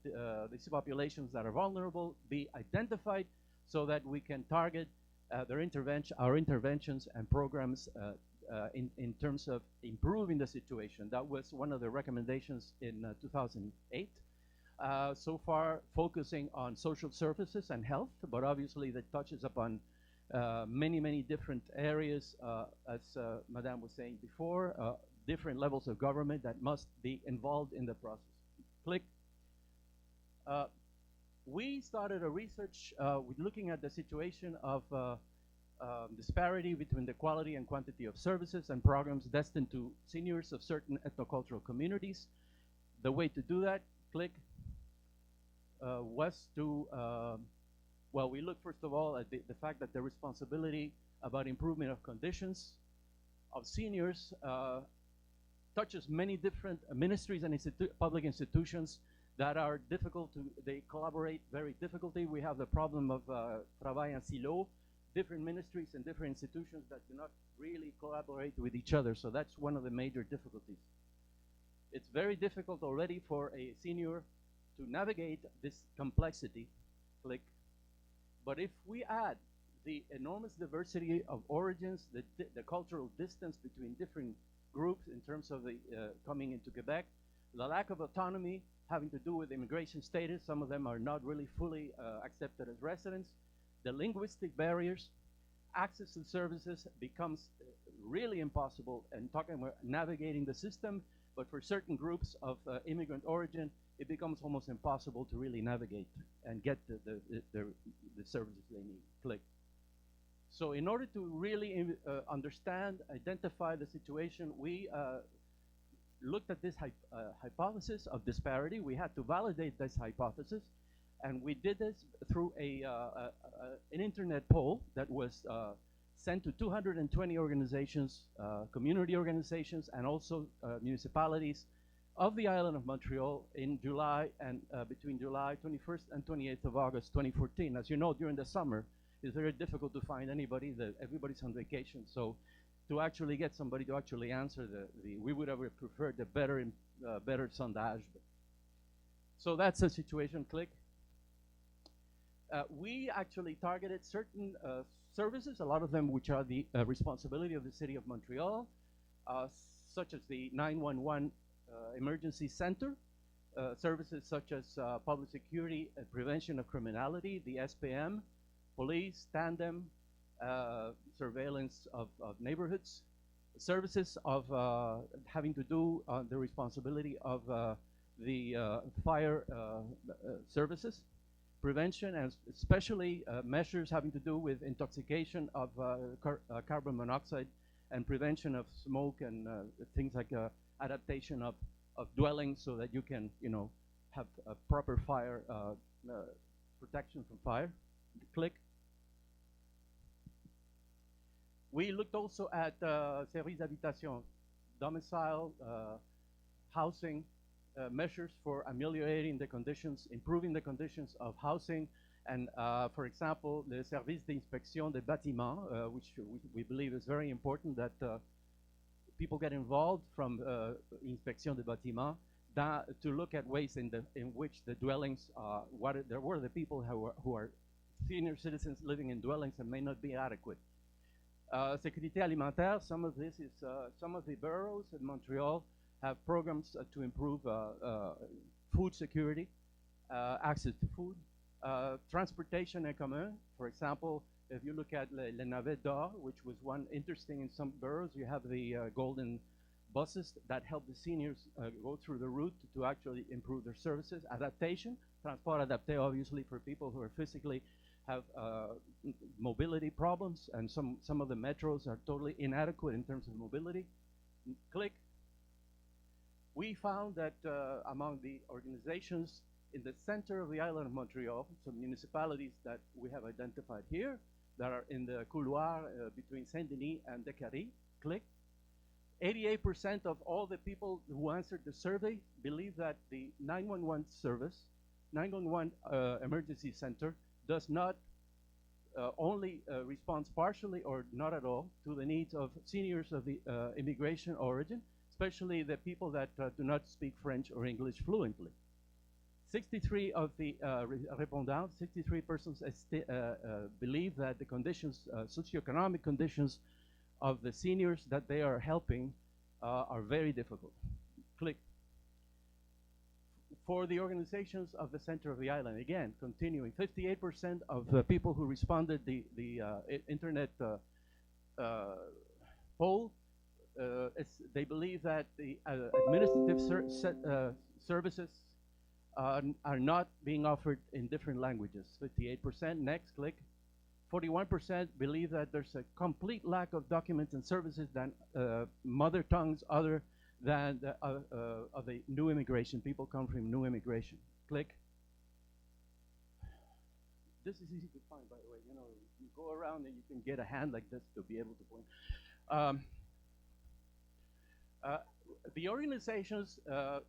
these populations that are vulnerable be identified so that we can target our interventions and programs in terms of improving the situation. That was one of the recommendations in 2008. So far, focusing on social services and health, but obviously that touches upon many different areas, as Madame was saying before, different levels of government that must be involved in the process. Click. We started a research with looking at the situation of disparity between the quality and quantity of services and programs destined to seniors of certain ethnocultural communities. The way to do that, click, was to, well, we look first of all at the fact that the responsibility about improvement of conditions of seniors touches many different ministries and public institutions that are difficult to, they collaborate very difficultly. We have the problem of travail en silo, different ministries and different institutions that do not really collaborate with each other. So that's one of the major difficulties. It's very difficult already for a senior to navigate this complexity, click. But if we add the enormous diversity of origins, the cultural distance between different groups in terms of the coming into Quebec, the lack of autonomy having to do with immigration status, some of them are not really fully accepted as residents, the linguistic barriers, access to services becomes really impossible, and talking about navigating the system, but for certain groups of immigrant origin, it becomes almost impossible to really navigate and get the services they need. Click. So in order to really understand, identify the situation, we looked at this hypothesis of disparity. We had to validate this hypothesis, and we did this through an internet poll that was sent to 220 organizations, community organizations, and also municipalities of the island of Montreal in July and between July 21st and 28th of August 2014. As you know, during the summer, it's very difficult to find anybody. Everybody's on vacation. So to actually get somebody to actually answer we would have preferred the better sondage. So that's the situation. Click. We actually targeted certain services, a lot of them which are the responsibility of the City of Montreal, such as the 911 Emergency Center, services such as public security and prevention of criminality, the SPM, police, tandem, surveillance of neighborhoods, services of having to do the responsibility of the fire services, prevention, and especially measures having to do with intoxication of carbon monoxide and prevention of smoke and things like adaptation of dwellings so that you can, have a proper fire protection from fire. Click. We looked also at services d'habitation, domicile, housing, measures for ameliorating the conditions, improving the conditions of housing, and for example, the service d'inspection des bâtiments, which we believe is very important that people get involved from inspection des bâtiments to look at ways in which the dwellings, what are the people who are senior citizens living in dwellings and may not be adequate. Sécurité alimentaire, some of this is, some of the boroughs in Montreal have programs to improve food security, access to food, transportation en commun. For example, if you look at les navettes d'or, which was one interesting in some boroughs, you have the golden buses that help the seniors go through the route to actually improve their services. Adaptation, transport adapté, obviously, for people who are physically have mobility problems, and some of the metros are totally inadequate in terms of mobility. Click. We found that among the organizations in the center of the island of Montreal, some municipalities that we have identified here, that are in the couloir between Saint-Denis and Descaries, click. 88% of all the people who answered the survey believe that the 911 service, 911 emergency center, does not only responds partially or not at all to the needs of seniors of the immigration origin, especially the people that do not speak French or English fluently. 63 of the répondants, 63 persons believe that the conditions, socioeconomic conditions of the seniors that they are helping are very difficult. Click. For the organizations of the center of the island, again, continuing, 58% of the people who responded the internet poll, they believe that the administrative services are not being offered in different languages. 58%, next, click. 41% believe that there's a complete lack of documents and services than mother tongues other than of the new immigration. People come from new immigration. Click. This is easy to find, by the way. You go around and you can get a hand like this to be able to point. The organizations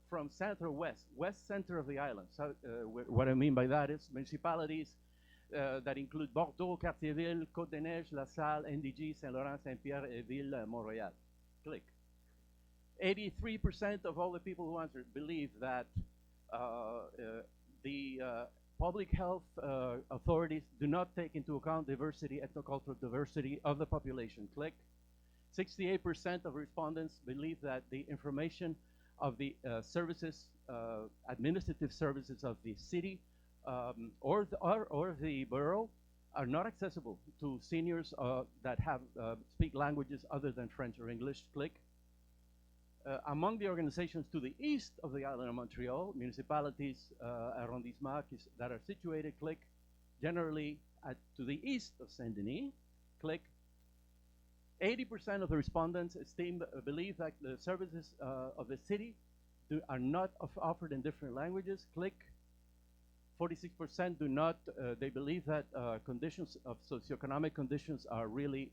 from Centre-West, west center of the island. So, what I mean by that is municipalities that include Bordeaux, Cartierville, Côte-des-Neiges, La Salle, NDG, Saint-Laurent, Saint-Pierre, et Ville, Montréal. Click. 83% of all the people who answered believe that the public health authorities do not take into account diversity, ethnocultural diversity of the population. Click. 68% of respondents believe that the information of the services, administrative services of the city or the borough are not accessible to seniors that have speak languages other than French or English. Click. Among the organizations to the east of the island of Montreal, municipalities, arrondissements that are situated, click, generally to the east of Saint-Denis, click. 80% of the respondents believe that the services of the city are not offered in different languages, click. 46% do not, they believe that conditions of socioeconomic conditions are really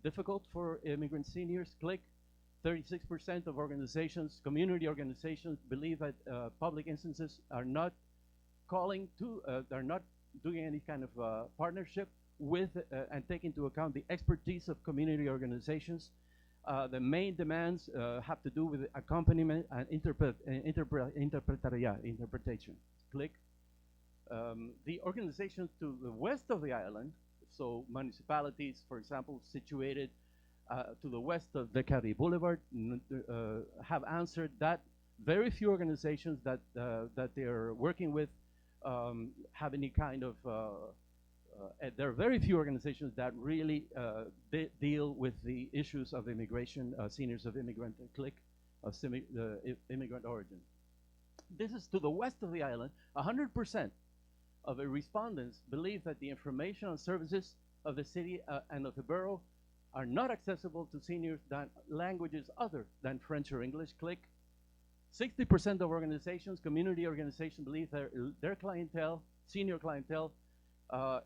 difficult for immigrant seniors, click. 36% of organizations, community organizations, believe that public instances are not calling to, are not doing any kind of partnership with and take into account the expertise of community organizations. The main demands have to do with accompaniment and interpretation. Click. The organizations to the west of the island, so municipalities, for example, situated to the west of Descartes Boulevard, have answered that very few organizations that they are working with have any kind of there are very few organizations that really deal with the issues of immigration, seniors of immigrant of immigrant origin. This is to the west of the island. 100% of the respondents believe that the information and services of the city and of the borough are not accessible to seniors than languages other than French or English. 60% of organizations, community organizations, believe their clientele, senior clientele,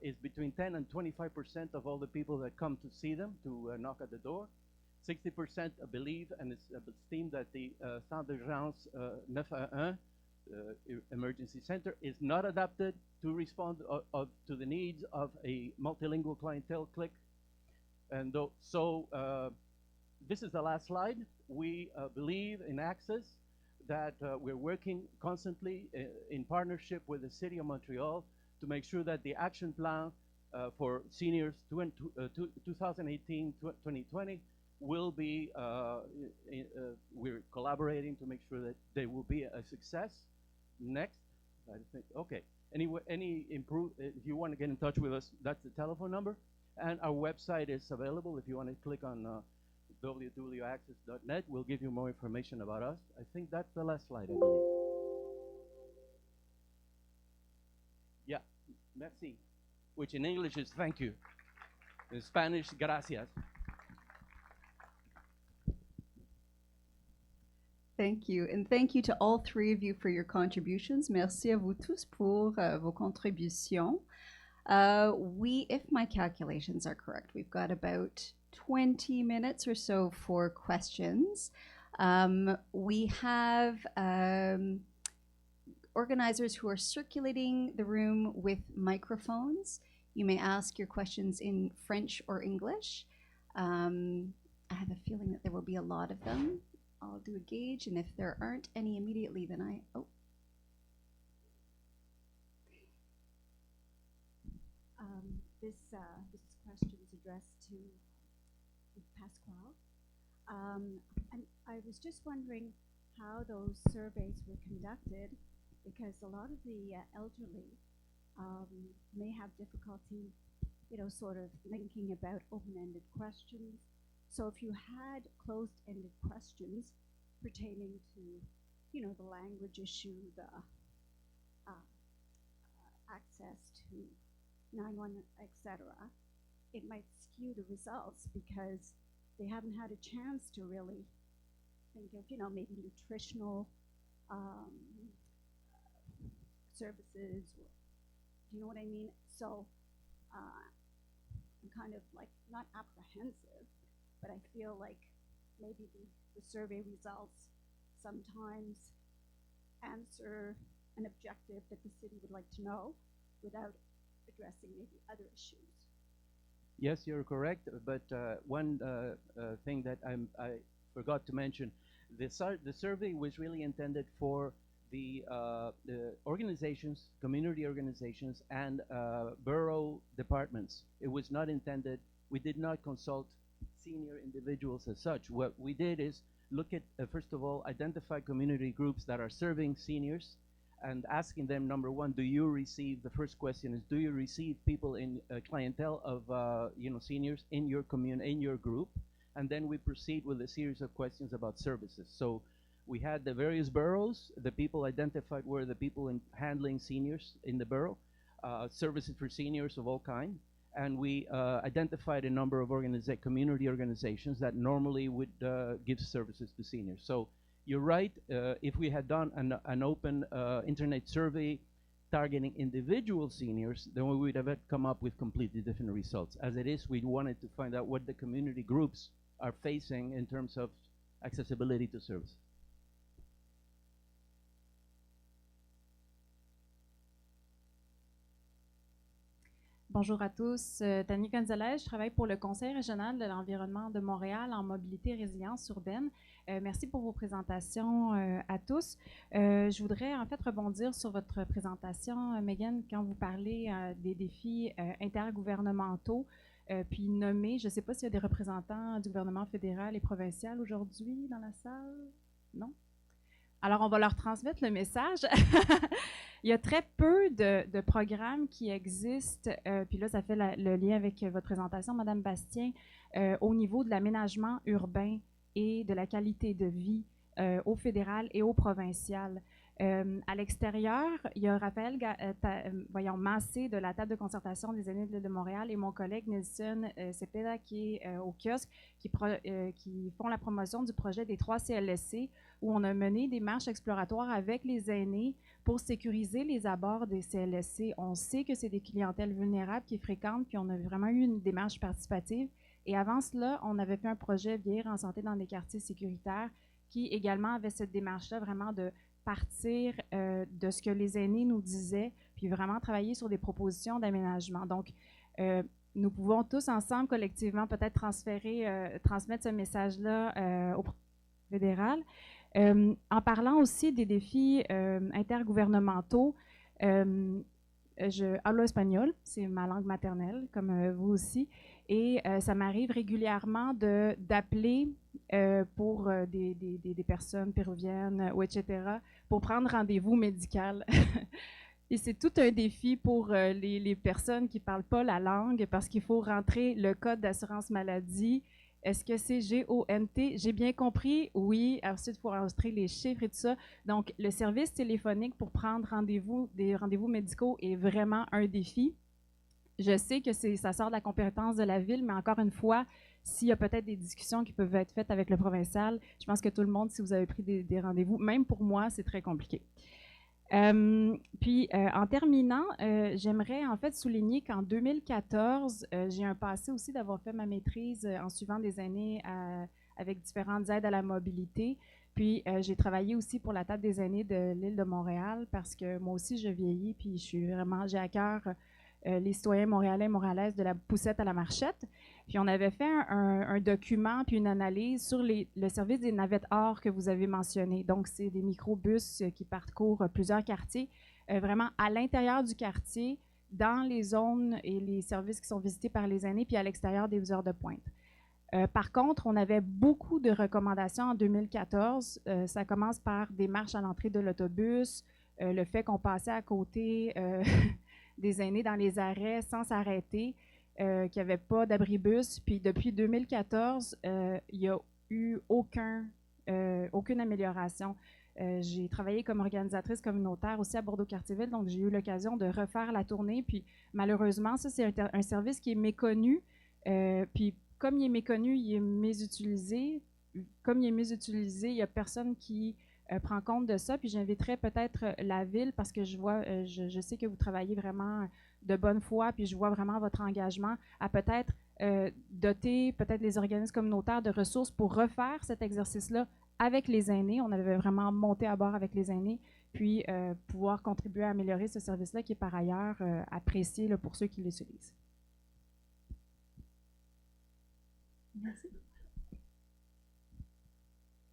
is between 10 and 25% of all the people that come to see them, to knock at the door. 60% believe and it's esteemed that the Centre d'Urgence 911 emergency center is not adapted to respond to the needs of a multilingual clientele. And so this is the last slide. We believe in ACCÉSSS that we're working constantly in partnership with the City of Montreal to make sure that the action plan for seniors 2018-2020 will be, we're collaborating to make sure that they will be a success. Next, I think, okay. If you want to get in touch with us, that's the telephone number. And our website is available. If you want to click on www.access.net, we'll give you more information about us. I think that's the last slide, I believe. Yeah, merci, which in English is thank you. In Spanish, gracias. Thank you, and thank you to all three of you for your contributions. Merci à vous tous pour vos contributions. If my calculations are correct, we've got about 20 minutes or so for questions. We have organizers who are circulating the room with microphones. You may ask your questions in French or English. I have a feeling that there will be a lot of them. I'll do a gauge, and if there aren't any immediately, then This question is addressed to Pascual. And I was just wondering how those surveys were conducted, because a lot of the elderly may have difficulty, sort of thinking about open-ended questions. So if you had closed-ended questions pertaining to, the language issue, the access to 911, etc., it might skew the results because they haven't had a chance to really think of, maybe nutritional services. Do you know what I mean? So I'm kind of like not apprehensive, but I feel like maybe the survey results sometimes answer an objective that the city would like to know without addressing maybe other issues. Yes, you're correct, but one thing that I forgot to mention, the survey was really intended for the organizations, community organizations, and borough departments. It was not intended, we did not consult senior individuals as such. What we did is look at, first of all, identify community groups that are serving seniors and asking them, number one, do you receive, the first question is, do you receive people in clientele of seniors in your in your group? And then we proceed with a series of questions about services. So we had the various boroughs, the people identified were the people in handling seniors in the borough, services for seniors of all kinds. And we identified a number of community organizations that normally would give services to seniors. So you're right, if we had done an open internet survey targeting individual seniors, then we would have come up with completely different results. As it is, we wanted to find out what the community groups are facing in terms of accessibility to service. Bonjour à tous, Tania Gonzalez, je travaille pour le Conseil régional de l'environnement de Montréal en mobilité et résilience urbaine. Merci pour vos présentations à tous. Je voudrais en fait rebondir sur votre présentation, Meghan, quand vous parlez des défis intergouvernementaux, puis nommer, je ne sais pas s'il y a des représentants du gouvernement fédéral et provincial aujourd'hui dans la salle, non? Alors, on va leur transmettre le message. Il y a très peu de programmes qui existent, puis là, ça fait le lien avec votre présentation, Madame Bastien, au niveau de l'aménagement urbain et de la qualité de vie au fédéral et au provincial. À l'extérieur, il y a Raphaël Massé de la table de concertation des aînés de l'île de Montréal et mon collègue Nelson Cepeda qui est au kiosque, qui font la promotion du projet des 3 CLSC où on a mené des marches exploratoires avec les aînés pour sécuriser les abords des CLSC. On sait que c'est des clientèles vulnérables qui fréquentent, puis on a vraiment eu une démarche participative. Et avant cela, on avait fait un projet Vieillir en santé dans des quartiers sécuritaires qui également avait cette démarche-là vraiment de partir de ce que les aînés nous disaient, puis vraiment travailler sur des propositions d'aménagement. Donc, nous pouvons tous ensemble, collectivement, peut-être transmettre ce messe-là au fédéral. En parlant aussi des défis intergouvernementaux, hablo espagnol, c'est ma langue maternelle, comme vous aussi, et ça m'arrive régulièrement d'appeler pour des personnes péruviennes ou etc., pour prendre rendez-vous médical. Et c'est tout un défi pour les personnes qui ne parlent pas la langue parce qu'il faut rentrer le code d'assurance maladie. Est-ce que c'est G-O-N-T? J'ai bien compris? Oui. Ensuite, il faut enregistrer les chiffres et tout ça. Donc, le service téléphonique pour prendre des rendez-vous médicaux est vraiment un défi. Je sais que ça sort de la compétence de la ville, mais encore une fois, s'il y a peut-être des discussions qui peuvent être faites avec le provincial, je pense que tout le monde, si vous avez pris des rendez-vous, même pour moi, c'est très compliqué. En terminant, j'aimerais en fait souligner qu'en 2014, j'ai un passé aussi d'avoir fait ma maîtrise en suivant des aînés avec différentes aides à la mobilité. Puis j'ai travaillé aussi pour la table des aînés de l'île de Montréal parce que moi aussi je vieillis, puis j'ai à cœur les citoyens montréalais et montréalaises de la poussette à la marchette. Puis on avait fait un document puis une analyse sur le service des navettes or que vous avez mentionné. Donc, c'est des microbus qui parcourent plusieurs quartiers, vraiment à l'intérieur du quartier, dans les zones et les services qui sont visités par les aînés, puis à l'extérieur des heures de pointe. Par contre, on avait beaucoup de recommandations en 2014. Ça commence par des marches à l'entrée de l'autobus, le fait qu'on passait à côté des aînés dans les arrêts sans s'arrêter, qu'il n'y avait pas d'abribus. Puis depuis 2014, il n'y a eu aucune amélioration. J'ai travaillé comme organisatrice communautaire aussi à Bordeaux-Cartierville, donc j'ai eu l'occasion de refaire la tournée. Puis malheureusement, ça, c'est un service qui est méconnu. Puis comme il est méconnu, il est mésutilisé. Comme il est mésutilisé, il n'y a personne qui prend compte de ça. Puis j'inviterais peut-être la ville parce que je sais que vous travaillez vraiment de bonne foi, puis je vois vraiment votre engagement à peut-être doter peut-être les organismes communautaires de ressources pour refaire cet exercice-là avec les aînés. On avait vraiment monté à bord avec les aînés, puis pouvoir contribuer à améliorer ce service-là qui est par ailleurs apprécié là, pour ceux qui l'utilisent. Merci.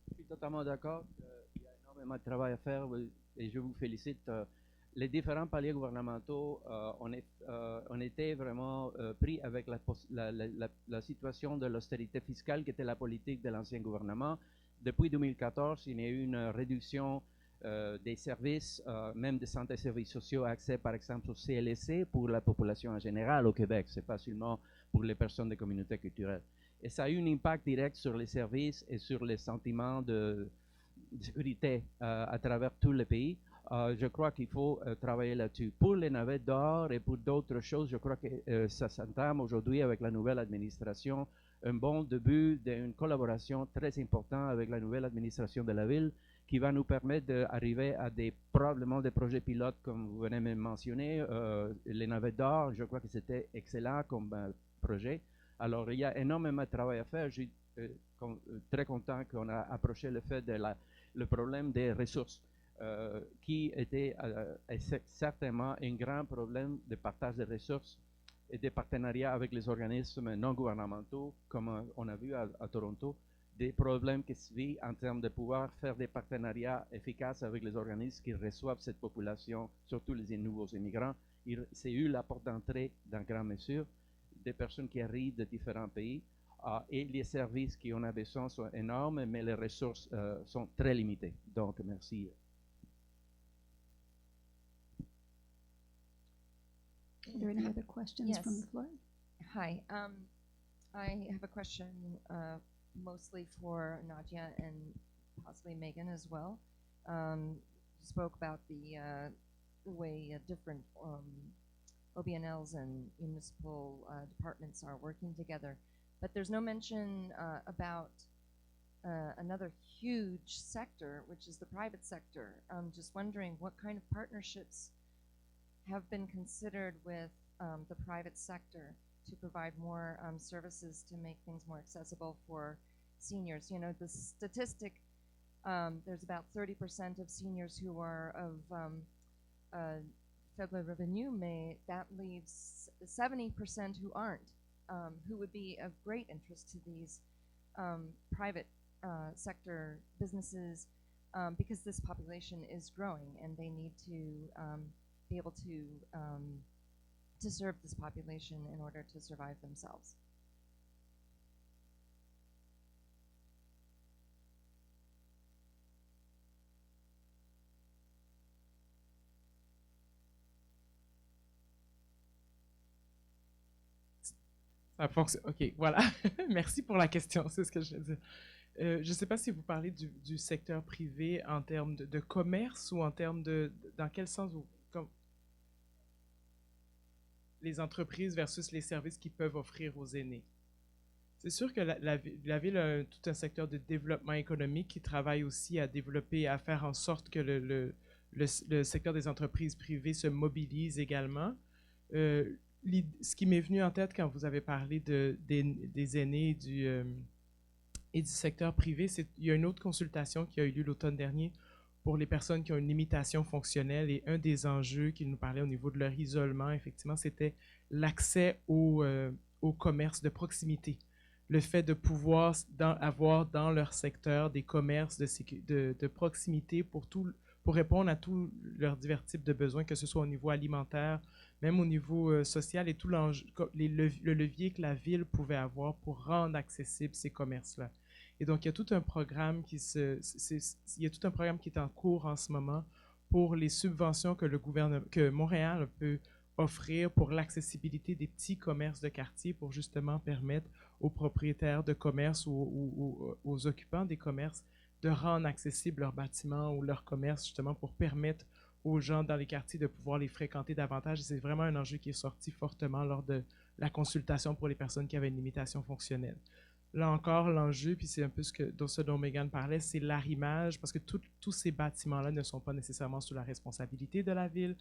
Je suis totalement d'accord. Il y a énormément de travail à faire et je vous félicite. Les différents paliers gouvernementaux, on était vraiment pris avec la situation de l'austérité fiscale qui était la politique de l'ancien gouvernement. Depuis 2014, il y a eu une réduction des services, même de santé et services sociaux, accès par exemple au CLSC pour la population en général au Québec. C'est pas seulement pour les personnes des communautés culturelles. Et ça a eu un impact direct sur les services et sur les sentiments de sécurité à travers tout le pays. Je crois qu'il faut travailler là-dessus. Pour les navettes d'or et pour d'autres choses, je crois que ça s'entame aujourd'hui avec la nouvelle administration. Un bon début d'une collaboration très importante avec la nouvelle administration de la ville qui va nous permettre d'arriver à probablement des projets pilotes comme vous venez de mentionner. Les navettes d'or, je crois que c'était excellent comme projet. Alors, il y a énormément de travail à faire. Je suis très content qu'on a approché le fait de le problème des ressources, qui était certainement un grand problème de partage des ressources et des partenariats avec les organismes non gouvernementaux, comme on a vu à Toronto, des problèmes qui se vivent en termes de pouvoir faire des partenariats efficaces avec les organismes qui reçoivent cette population, surtout les nouveaux immigrants. C'est eu la porte d'entrée, dans grande mesure, des personnes qui arrivent de différents pays, et les services qu'on a besoin sont énormes, mais les ressources sont très limitées. Donc, merci. Are there any other questions from the floor? Hi. I have a question mostly for Nadia and possibly Meghan as well. You spoke about the way different OBNLs and municipal departments are working together, but there's no mention about another huge sector, which is the private sector. I'm just wondering what kind of partnerships have been considered with the private sector to provide more services to make things more accessible for seniors. You know, the statistic, there's about 30% of seniors who are of faible revenu, that leaves 70% who aren't, who would be of great interest to these private sector businesses, because this population is growing and they need to be able to serve this population in order to survive themselves. Ça fonctionne. OK, voilà. Merci pour la question, c'est ce que je veux dire. Je ne sais pas si vous parlez du secteur privé en termes de commerce ou en termes dans quel sens vous... les entreprises versus les services qu'ils peuvent offrir aux aînés. C'est sûr que la ville a tout un secteur de développement économique qui travaille aussi à développer, à faire en sorte que le secteur des entreprises privées se mobilise également. Ce qui m'est venu en tête quand vous avez parlé des aînés et du secteur privé, c'est qu'il y a une autre consultation qui a eu lieu l'automne dernier pour les personnes qui ont une limitation fonctionnelle, et un des enjeux qu'il nous parlait au niveau de leur isolement, effectivement, c'était l'accès au commerce de proximité. Le fait de pouvoir avoir dans leur secteur des commerces de proximité pour répondre à tous leurs divers types de besoins, que ce soit au niveau alimentaire, même au niveau social, et tout le levier que la ville pouvait avoir pour rendre accessibles ces commerces-là. Et donc, il y a tout un programme qui est en cours en ce moment pour les subventions que Montréal peut offrir pour l'accessibilité des petits commerces de quartier, pour justement permettre aux propriétaires de commerce ou aux occupants des commerces de rendre accessibles leurs bâtiments ou leurs commerces, justement pour permettre aux gens dans les quartiers de pouvoir les fréquenter davantage. C'est vraiment un enjeu qui est sorti fortement lors de la consultation pour les personnes qui avaient une limitation fonctionnelle. Là encore, l'enjeu, puis c'est un peu ce dont Meghan parlait, c'est l'arrimage, parce que tous ces bâtiments-là ne sont pas nécessairement sous la responsabilité de la ville.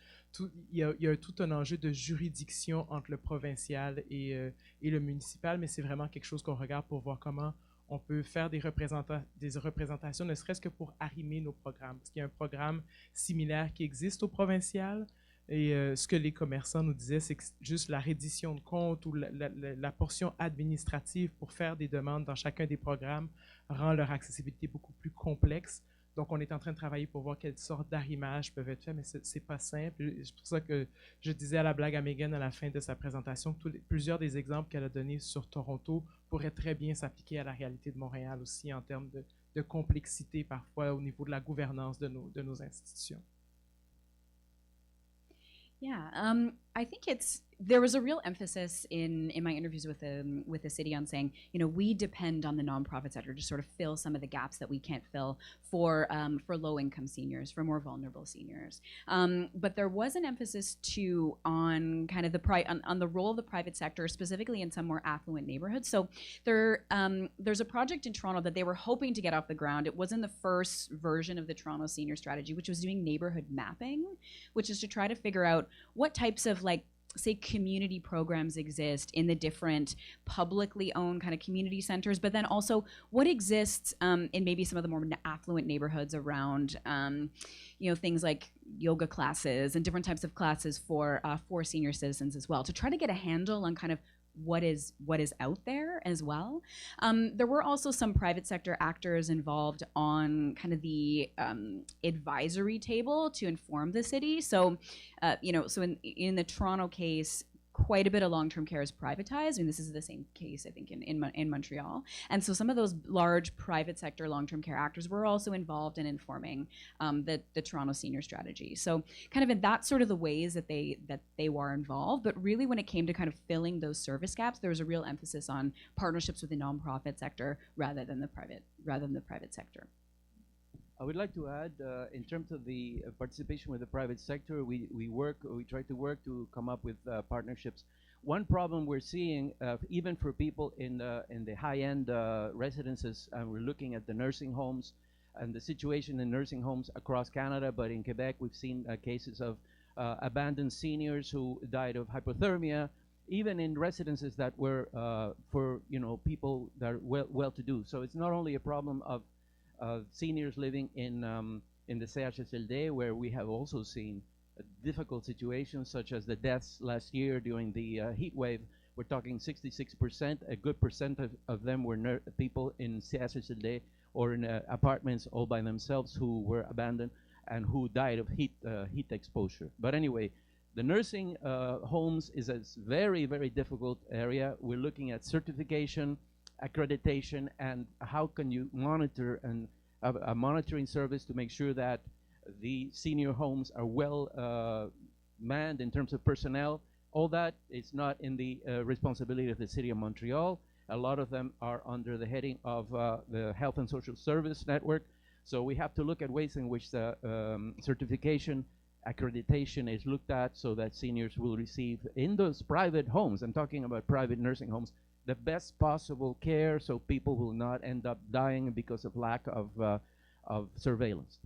Il y a tout un enjeu de juridiction entre le provincial et le municipal, mais c'est vraiment quelque chose qu'on regarde pour voir comment on peut faire des représentations, ne serait-ce que pour arrimer nos programmes. Parce qu'il y a un programme similaire qui existe au provincial, et ce que les commerçants nous disaient, c'est que juste la reddition de compte ou la portion administrative pour faire des demandes dans chacun des programmes rend leur accessibilité beaucoup plus complexe. Donc, on est en train de travailler pour voir quelles sortes d'arrimages peuvent être faits, mais c'est pas simple. C'est pour ça que je disais à la blague à Meghan à la fin de sa présentation que plusieurs des exemples qu'elle a donnés sur Toronto pourraient très bien s'appliquer à la réalité de Montréal aussi en termes de complexité parfois au niveau de la gouvernance de nos institutions. Yeah, I think there was a real emphasis in my interviews with the city on saying, you know, we depend on the nonprofit sector to sort of fill some of the gaps that we can't fill for low-income seniors, for more vulnerable seniors. But there was an emphasis too on kind of on the role of the private sector, specifically in some more affluent neighborhoods. So there's a project in Toronto that they were hoping to get off the ground. It wasn't the first version of the Toronto Senior Strategy, which was doing neighborhood mapping, which is to try to figure out what types of say, community programs exist in the different publicly owned kind of community centers, but then also what exists in maybe some of the more affluent neighborhoods around, things like yoga classes and different types of classes for senior citizens as well, to try to get a handle on kind of what is out there as well. There were also some private sector actors involved on kind of the advisory table to inform the city. So, so in the Toronto case, quite a bit of long-term care is privatized. I mean, this is the same case, I think, in Montreal. And so some of those large private sector long-term care actors were also involved in informing the Toronto senior strategy. So kind of in that sort of the ways that they were involved. But really when it came to kind of filling those service gaps, there was a real emphasis on partnerships with the nonprofit sector rather than the private sector. I would like to add, in terms of the participation with the private sector, we try to work to come up with partnerships. One problem we're seeing, even for people in the high-end residences, and we're looking at the nursing homes and the situation in nursing homes across Canada, but in Quebec we've seen cases of abandoned seniors who died of hypothermia, even in residences that were for people that are well-to-do. So it's not only a problem of seniors living in the CHSLD, where we have also seen difficult situations such as the deaths last year during the heat wave. We're talking 66%. A good percent of them were people in CHSLD or in apartments all by themselves who were abandoned and who died of heat exposure. But anyway, the nursing homes is a very, very difficult area. We're looking at certification, accreditation, and how can you monitor and have a monitoring service to make sure that the senior homes are well manned in terms of personnel. All that is not in the responsibility of the City of Montreal. A lot of them are under the heading of the Health and Social Service Network. So we have to look at ways in which the certification, accreditation is looked at so that seniors will receive in those private homes, I'm talking about private nursing homes, the best possible care so people will not end up dying because of lack of surveillance.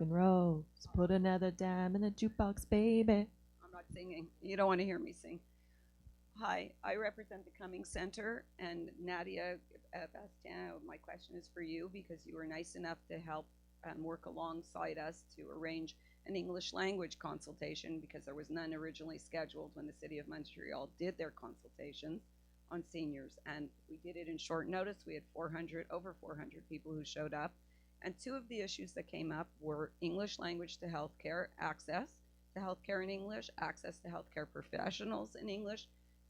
Rose, put another dime in the jukebox, baby. I'm not singing. You don't want to hear me sing. Hi, I represent the Cummings Center, and Nadia, Bastien, my question is for you because you were nice enough to help and work alongside us to arrange an English language consultation because there was none originally scheduled when the City of Montreal did their consultations on seniors. And we did it in short notice. We had over 400 people who showed up. And two of the issues that came up were English language to healthcare, access to healthcare in English, access to healthcare professionals in English,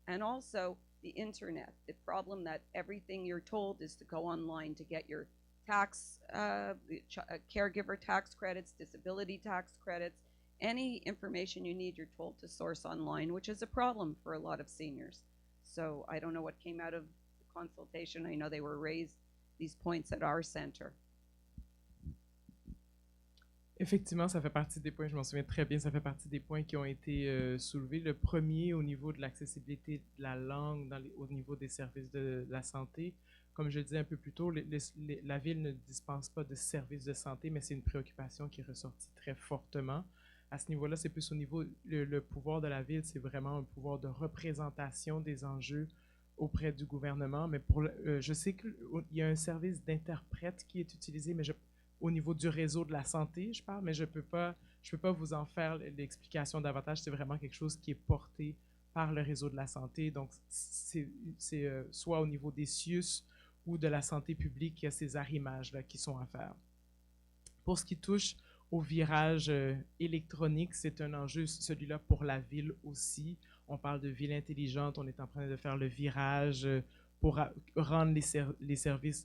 and also the internet. The problem that everything you're told is to go online to get your tax, caregiver tax credits, disability tax credits, any information you need, you're told to source online, which is a problem for a lot of seniors. So I don't know what came out of the consultation. I know they were raised, these points at our center. Effectivement, ça fait partie des points, je m'en souviens très bien, ça fait partie des points qui ont été soulevés. Le premier, au niveau de l'accessibilité de la langue, au niveau des services de la santé. Comme je le disais un peu plus tôt, la ville ne dispense pas de services de santé, mais c'est une préoccupation qui est ressortie très fortement. À ce niveau-là, c'est plus au niveau, le pouvoir de la ville, c'est vraiment un pouvoir de représentation des enjeux auprès du gouvernement. Mais je sais qu'il y a un service d'interprète qui est utilisé, mais au niveau du réseau de la santé, je parle, mais je peux pas vous en faire l'explication davantage. C'est vraiment quelque chose qui est porté par le réseau de la santé. Donc, c'est soit au niveau des CIUSS ou de la santé publique, il y a ces arrimages-là qui sont à faire. Pour ce qui touche au virage électronique, c'est un enjeu, celui-là, pour la ville aussi. On parle de ville intelligente, on est en train de faire le virage pour rendre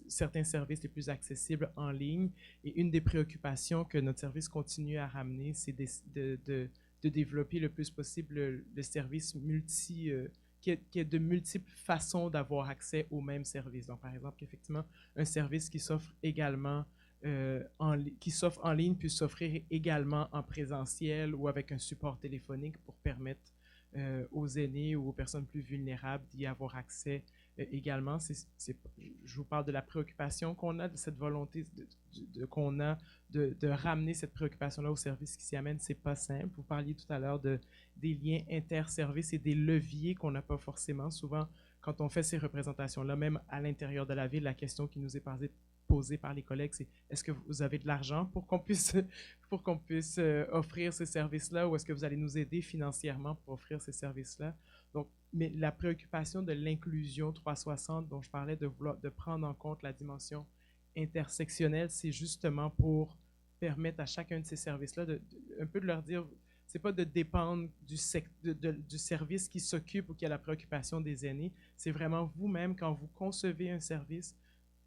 certains services les plus accessibles en ligne. Et une des préoccupations que notre service continue à ramener, c'est de développer le plus possible le service qui est de multiples façons d'avoir accès au même service. Donc, par exemple, effectivement, un service qui s'offre également en ligne peut s'offrir également en présentiel ou avec un support téléphonique pour permettre aux aînés ou aux personnes plus vulnérables d'y avoir accès également. Je vous parle de la préoccupation qu'on a, de cette volonté qu'on a de ramener cette préoccupation-là aux services qui s'y amènent. C'est pas simple. Vous parliez tout à l'heure des liens interservices et des leviers qu'on n'a pas forcément. Souvent, quand on fait ces représentations-là, même à l'intérieur de la ville, la question qui nous est posée par les collègues, c'est est-ce que vous avez de l'argent pour qu'on puisse offrir ces services-là, ou est-ce que vous allez nous aider financièrement pour offrir ces services-là? Donc, mais la préoccupation de l'inclusion 360 dont je parlais, de prendre en compte la dimension intersectionnelle, c'est justement pour permettre à chacun de ces services-là un peu de leur dire, c'est pas de dépendre du service qui s'occupe ou qui a la préoccupation des aînés, c'est vraiment vous-même, quand vous concevez un service,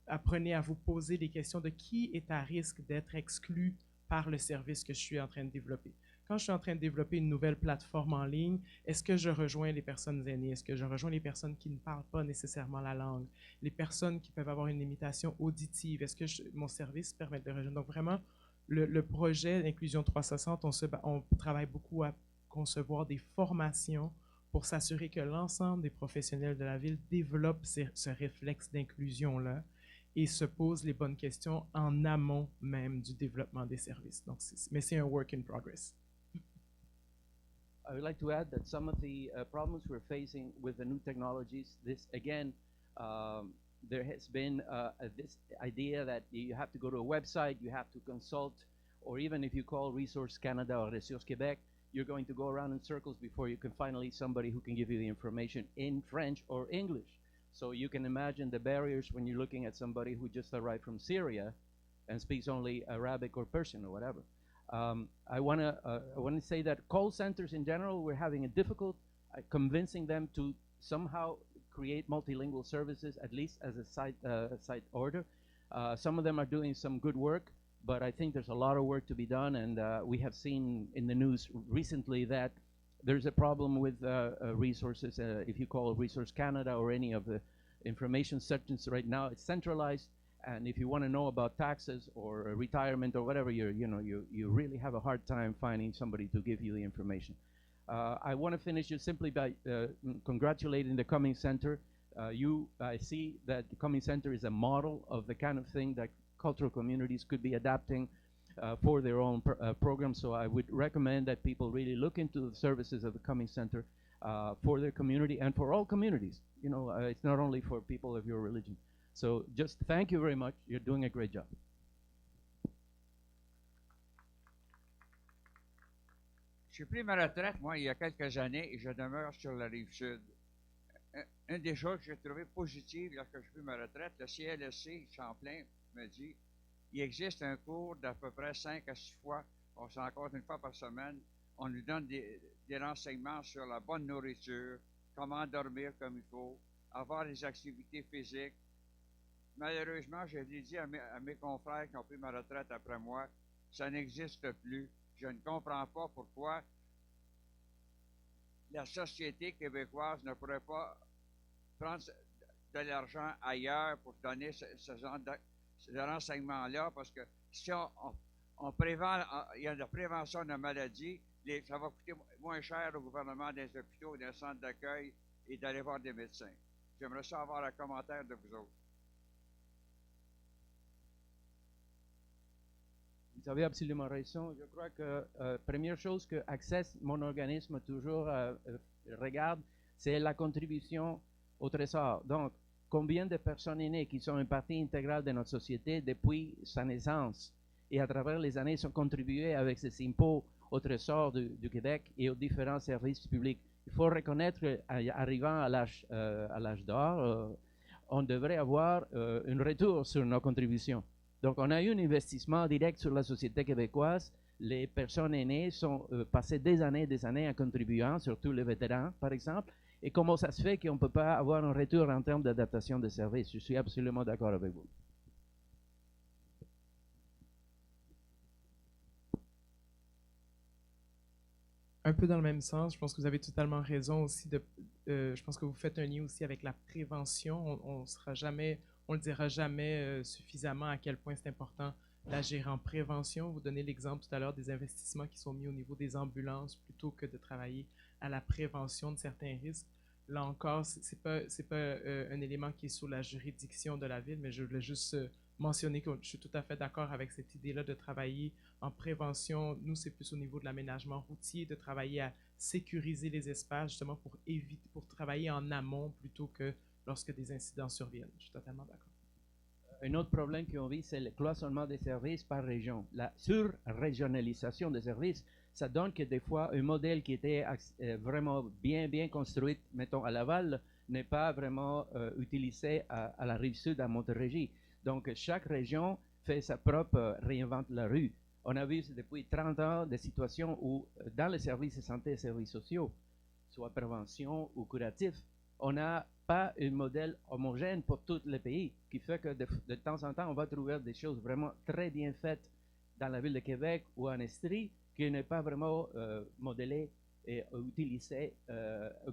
apprenez à vous poser des questions de qui est à risque d'être exclu par le service que je suis en train de développer. Quand je suis en train de développer une nouvelle plateforme en ligne, est-ce que je rejoins les personnes aînées? Est-ce que je rejoins les personnes qui ne parlent pas nécessairement la langue? Les personnes qui peuvent avoir une limitation auditive? Est-ce que mon service permet de rejoindre? Donc vraiment, le projet d'Inclusion 360, on travaille beaucoup à concevoir des formations pour s'assurer que l'ensemble des professionnels de la ville développent ce réflexe d'inclusion-là et se posent les bonnes questions en amont même du développement des services. Donc, mais c'est un work in progress. I would like to add that some of the problems we're facing with the new technologies, this again, there has been this idea that you have to go to a website, you have to consult, or even if you call Resource Canada or Ressources Québec, you're going to go around in circles before you can finally somebody who can give you the information in French or English. So you can imagine the barriers when you're looking at somebody who just arrived from Syria and speaks only Arabic or Persian or whatever. I want to say that call centers in general, we're having a difficult convincing them to somehow create multilingual services, at least as a side order. Some of them are doing some good work, but I think there's a lot of work to be done, and we have seen in the news recently that there's a problem with resources. If you call Resource Canada or any of the information sections right now, it's centralized. And if you want to know about taxes or retirement or whatever, you really have a hard time finding somebody to give you the information. I want to finish just simply by congratulating the Cumming Center. I see that the Cumming Center is a model of the kind of thing that cultural communities could be adapting for their own programs. So I would recommend that people really look into the services of the Cumming Center for their community and for all communities. It's not only for people of your religion. So just thank you very much. You're doing a great job. J'ai pris ma retraite, moi, il y a quelques années, et je demeure sur la Rive-Sud. Une des choses que j'ai trouvées positives lorsque j'ai pris ma retraite, le CLSC Champlain me dit il existe un cours d'à peu près 5 à 6 fois, on s'en rencontre une fois par semaine, on nous donne des renseignements sur la bonne nourriture, comment dormir comme il faut, avoir des activités physiques. Malheureusement, je l'ai dit à mes confrères qui ont pris ma retraite après moi, ça n'existe plus. Je ne comprends pas pourquoi la société québécoise ne pourrait pas prendre de l'argent ailleurs pour donner ce genre de renseignements-là, parce que si on prévent, il y a de la prévention de maladies, ça va coûter moins cher au gouvernement des hôpitaux, des centres d'accueil et d'aller voir des médecins. J'aimerais ça avoir un commentaire de vous autres. Vous avez absolument raison. Je crois que première chose que ACCÉSSS, mon organisme, toujours regarde, c'est la contribution au trésor. Donc, combien de personnes aînées qui sont une partie intégrale de notre société depuis sa naissance et à travers les années sont contribuées avec ces impôts au trésor du Québec et aux différents services publics. Il faut reconnaître qu'arrivant à l'âge d'or, on devrait avoir un retour sur nos contributions. Donc, on a eu un investissement direct sur la société québécoise. Les personnes aînées sont passées des années en contribuant, surtout les vétérans, par exemple. Et comment ça se fait qu'on ne peut pas avoir un retour en termes d'adaptation des services? Je suis absolument d'accord avec vous. Un peu dans le même sens, je pense que vous avez totalement raison aussi. Je pense que vous faites un lien aussi avec la prévention. On ne le dira jamais suffisamment à quel point c'est important d'agir en prévention. Vous donnez l'exemple tout à l'heure des investissements qui sont mis au niveau des ambulances plutôt que de travailler à la prévention de certains risques. Là encore, c'est pas un élément qui est sous la juridiction de la ville, mais je voulais juste mentionner que je suis tout à fait d'accord avec cette idée-là de travailler en prévention. Nous, c'est plus au niveau de l'aménagement routier, de travailler à sécuriser les espaces, justement pour éviter, pour travailler en amont plutôt que lorsque des incidents surviennent. Je suis totalement d'accord. Un autre problème qu'on vit, c'est le cloisonnement des services par région. La sur-régionalisation des services, ça donne que des fois, un modèle qui était vraiment bien construit, mettons à Laval, n'est pas vraiment utilisé à la rive sud, à Montérégie. Donc, chaque région fait sa propre, réinvente la rue. On a vu depuis 30 ans des situations où, dans les services de santé et services sociaux, soit prévention ou curatif, on n'a pas un modèle homogène pour tous les pays, qui fait que de temps en temps, on va trouver des choses vraiment très bien faites dans la ville de Québec ou en Estrie, qui n'est pas vraiment modélé et utilisé,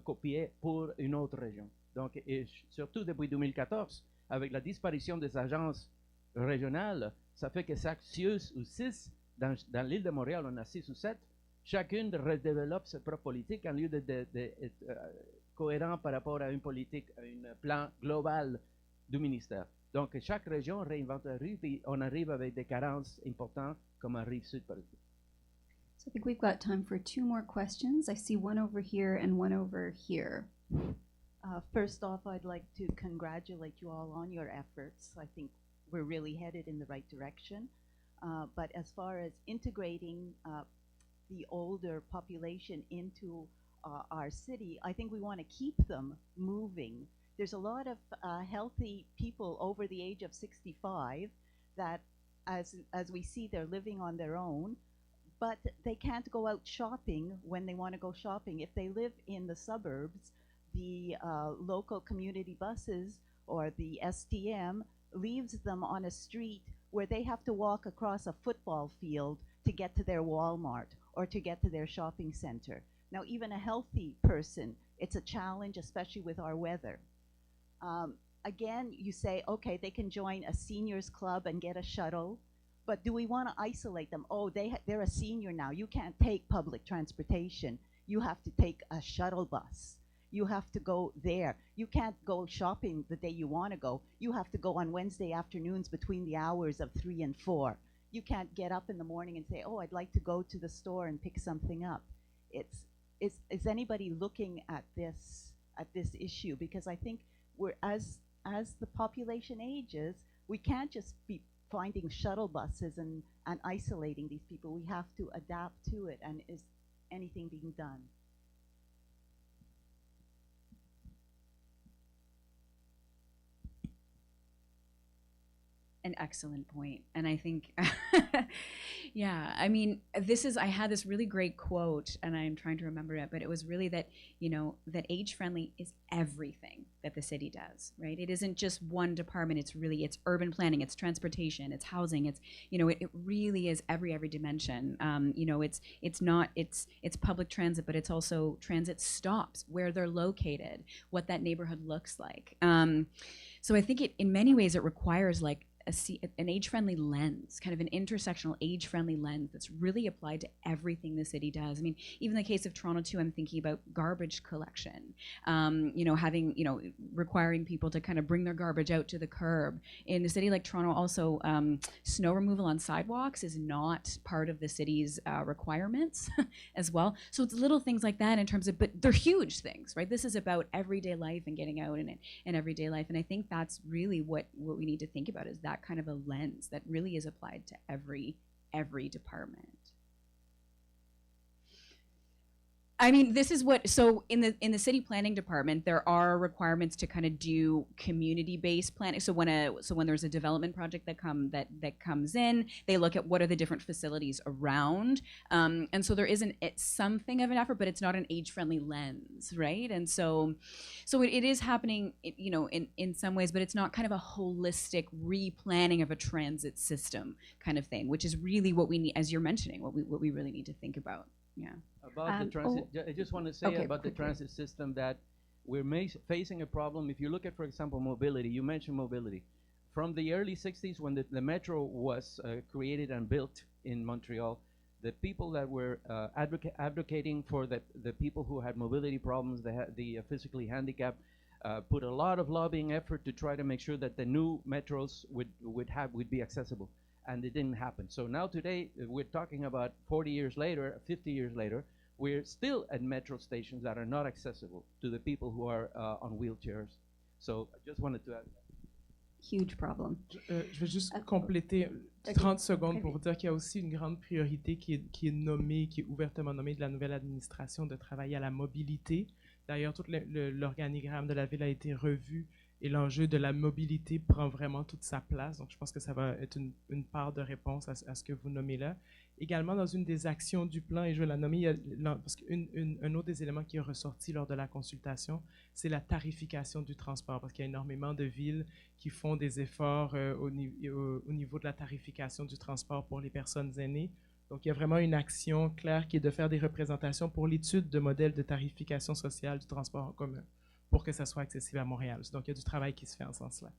copié pour une autre région. Donc, et surtout depuis 2014, avec la disparition des agences régionales, ça fait que chaque 6 ou 6, dans l'île de Montréal, on a 6 ou 7, chacune redéveloppe ses propres politiques en lieu d'être cohérent par rapport à une politique, à un plan global du ministère. Donc, chaque région réinvente la rue, puis on arrive avec des carences importantes, comme en Rive-Sud, par exemple. So I think we've got time for 2 more questions. I see one over here and one over here. First off, I'd like to congratulate you all on your efforts. I think we're really headed in the right direction. But as far as integrating the older population into our city, I think we want to keep them moving. There's a lot of healthy people over the age of 65 that, as we see, they're living on their own, but they can't go out shopping when they want to go shopping. If they live in the suburbs, the local community buses or the STM leaves them on a street where they have to walk across a football field to get to their Walmart or to get to their shopping center. Now, even a healthy person, it's a challenge, especially with our weather. Again, you say, okay, they can join a seniors club and get a shuttle, but do we want to isolate them? Oh, they're a senior now. You can't take public transportation. You have to take a shuttle bus. You have to go there. You can't go shopping the day you want to go. You have to go on Wednesday afternoons between the hours of 3 and 4. You can't get up in the morning and say, oh, I'd like to go to the store and pick something up. Is anybody looking at this issue? Because I think as the population ages, we can't just be finding shuttle buses and isolating these people. We have to adapt to it. And is anything being done? An excellent point. And I think, yeah, I mean, I had this really great quote, and I'm trying to remember it, but it was really that, that age-friendly is everything that the city does, right? It isn't just one department. It's urban planning, it's transportation, it's housing, it's, it really is every dimension. It's public transit, but it's also transit stops, where they're located, what that neighborhood looks like. So I think in many ways it requires like an age-friendly lens, kind of an intersectional age-friendly lens that's really applied to everything the city does. I mean, even in the case of Toronto too, I'm thinking about garbage collection, having, requiring people to kind of bring their garbage out to the curb. In a city like Toronto also, snow removal on sidewalks is not part of the city's requirements as well. So it's little things like that in terms of, but they're huge things, right? This is about everyday life and getting out in everyday life. And I think that's really what we need to think about, is that kind of a lens that really is applied to every department. I mean, this is so in the city planning department, there are requirements to kind of do community-based planning. So when there's a development project that comes in, they look at what are the different facilities around, and so there isn't something of an effort, but it's not an age-friendly lens, right? And so it is happening, in some ways, but it's not kind of a holistic replanning of a transit system kind of thing, which is really what we need, as you're mentioning, what we really need to think about. Yeah. About the transit, I just want to say about the transit system that we're facing a problem. If you look at, for example, mobility, you mentioned mobility. From the early 60s, when the metro was created and built in Montreal, the people that were advocating for the people who had mobility problems, the physically handicapped, put a lot of lobbying effort to try to make sure that the new metros would be accessible, and it didn't happen. So now today we're talking about 40 years later, 50 years later, we're still at metro stations that are not accessible to the people who are on wheelchairs. So I just wanted to add that. Huge problem. Je vais juste compléter 30 secondes pour dire qu'il y a aussi une grande priorité qui est nommée, qui est ouvertement nommée de la nouvelle administration, de travailler à la mobilité. D'ailleurs, tout l'organigramme de la ville a été revu et l'enjeu de la mobilité prend vraiment toute sa place. Donc, je pense que ça va être une part de réponse à ce que vous nommez là. Également, dans une des actions du plan, et je vais la nommer, parce qu'un autre des éléments qui est ressorti lors de la consultation, c'est la tarification du transport, parce qu'il y a énormément de villes qui font des efforts au niveau de la tarification du transport pour les personnes aînées. Donc, il y a vraiment une action claire qui est de faire des représentations pour l'étude de modèles de tarification sociale du transport en commun pour que ça soit accessible à Montréal. Donc, il y a du travail qui se fait en ce sens-là.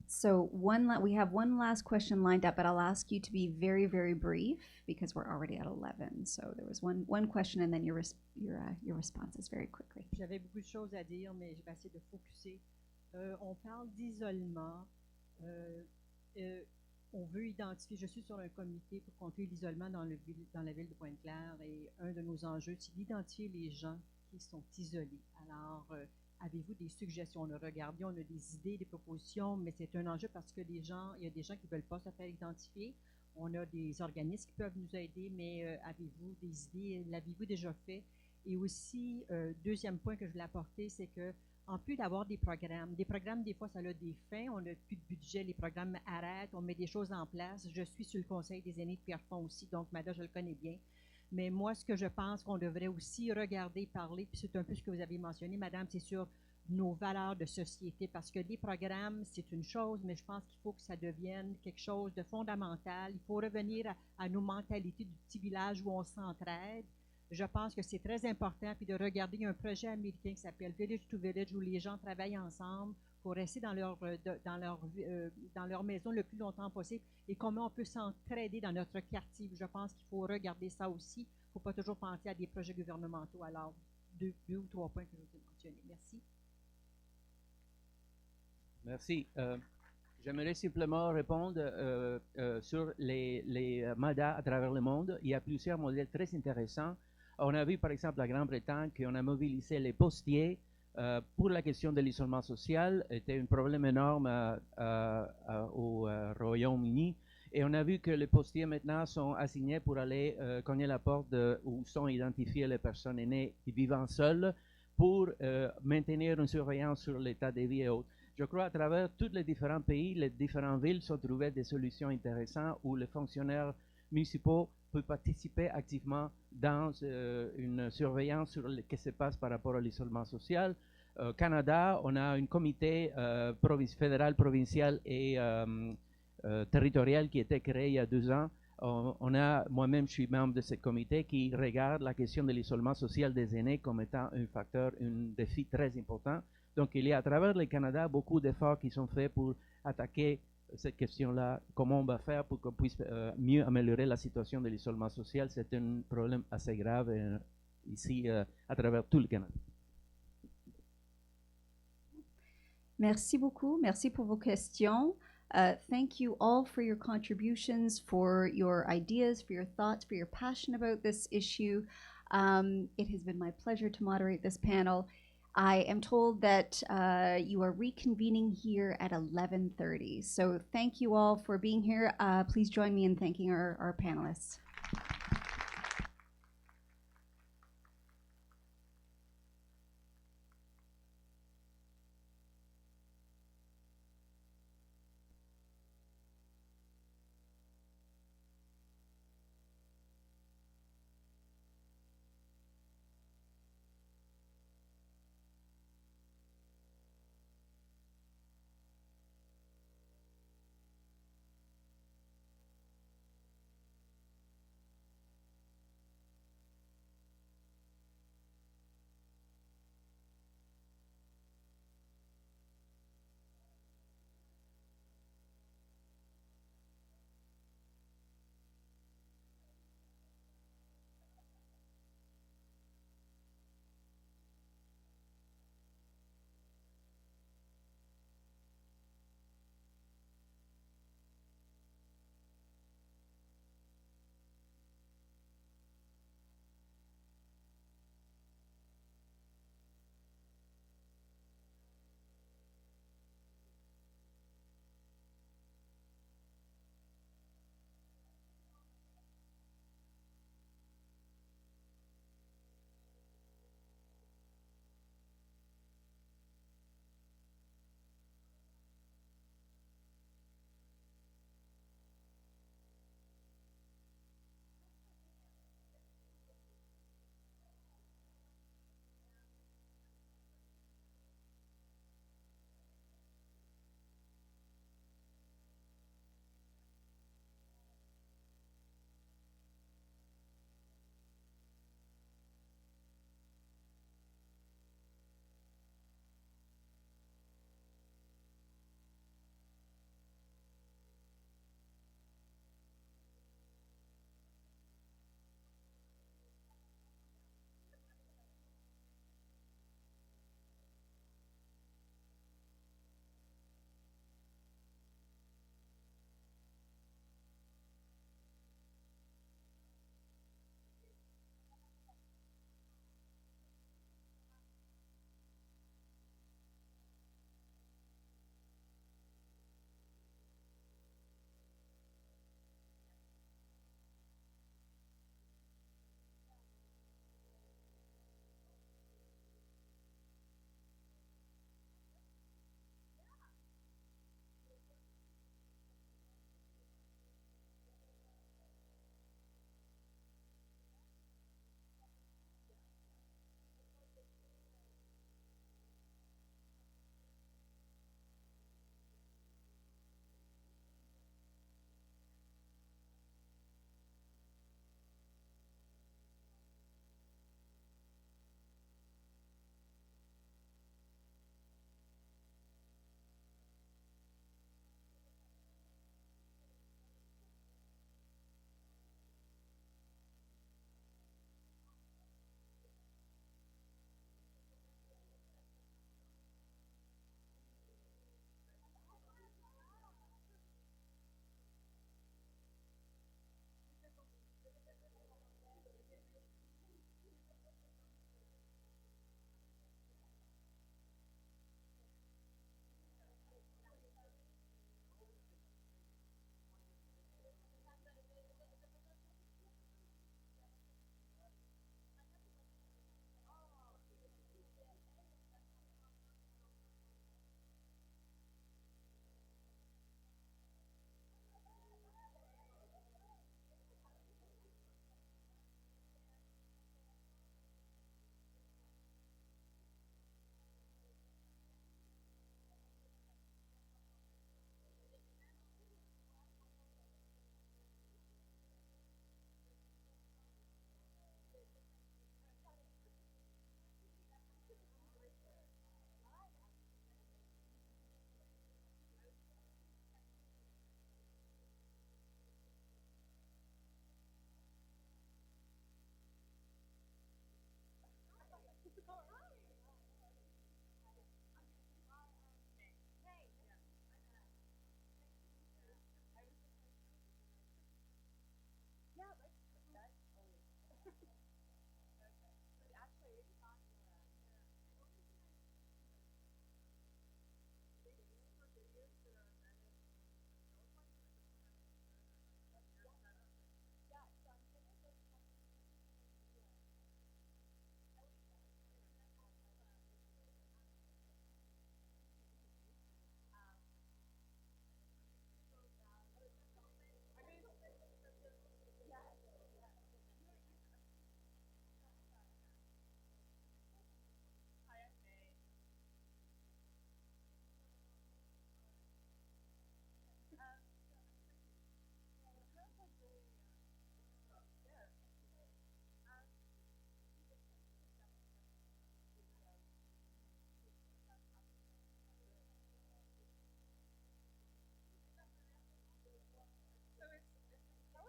So we have one last question lined up, but I'll ask you to be very, very brief because we're already at 11. So there was one question and then your responses very quickly. J'avais beaucoup de choses à dire, mais je vais essayer de focuser. On parle d'isolement. On veut identifier, je suis sur un comité pour contrer l'isolement dans la ville de Pointe-Claire et un de nos enjeux, c'est d'identifier les gens qui sont isolés. Alors, avez-vous des suggestions? On a regardé, on a des idées, des propositions, mais c'est un enjeu parce que il y a des gens qui ne veulent pas se faire identifier. On a des organismes qui peuvent nous aider, mais avez-vous des idées? L'avez-vous déjà fait? Et aussi, deuxième point que je voulais apporter, c'est que en plus d'avoir des programmes, des fois, ça a des fins, on n'a plus de budget, les programmes arrêtent, on met des choses en place. Je suis sur le conseil des aînés de Pierrefonds aussi, donc Nadia, je le connais bien. Mais moi, ce que je pense qu'on devrait aussi regarder, parler, puis c'est un peu ce que vous avez mentionné, Madame, c'est sur nos valeurs de société, parce que des programmes, c'est une chose, mais je pense qu'il faut que ça devienne quelque chose de fondamental. Il faut revenir à nos mentalités du petit village où on s'entraide. Je pense que c'est très important, puis de regarder un projet américain qui s'appelle Village to Village, où les gens travaillent ensemble pour rester dans leur maison le plus longtemps possible, et comment on peut s'entraider dans notre quartier. Je pense qu'il faut regarder ça aussi. Il ne faut pas toujours penser à des projets gouvernementaux. Alors, deux ou trois points que je vous ai mentionnés. Merci. Merci. J'aimerais simplement répondre sur les MADA à travers le monde. Il y a plusieurs modèles très intéressants. On a vu par exemple la Grande-Bretagne qu'on a mobilisé les postiers pour la question de l'isolement social. C'était un problème énorme au Royaume-Uni. Et on a vu que les postiers maintenant sont assignés pour aller cogner la porte où sont identifiées les personnes aînées qui vivent seules pour maintenir une surveillance sur l'état de vie et autres. Je crois à travers tous les différents pays, les différentes villes sont trouvées des solutions intéressantes où les fonctionnaires municipaux peuvent participer activement dans une surveillance sur ce qui se passe par rapport à l'isolement social. Au Canada, on a un comité fédéral, provincial et territorial qui a été créé il y a 2 ans. Moi-même, je suis membre de ce comité qui regarde la question de l'isolement social des aînés comme étant un défi très important. Donc, il y a à travers le Canada beaucoup d'efforts qui sont faits pour attaquer cette question-là, comment on va faire pour qu'on puisse mieux améliorer la situation de l'isolement social. C'est un problème assez grave ici à travers tout le Canada. Merci beaucoup. Merci pour vos questions. Thank you all for your contributions, for your ideas, for your thoughts, for your passion about this issue. It has been my pleasure to moderate this panel. I am told that you are reconvening here at 11:30. So thank you all for being here. Please join me in thanking our panelists.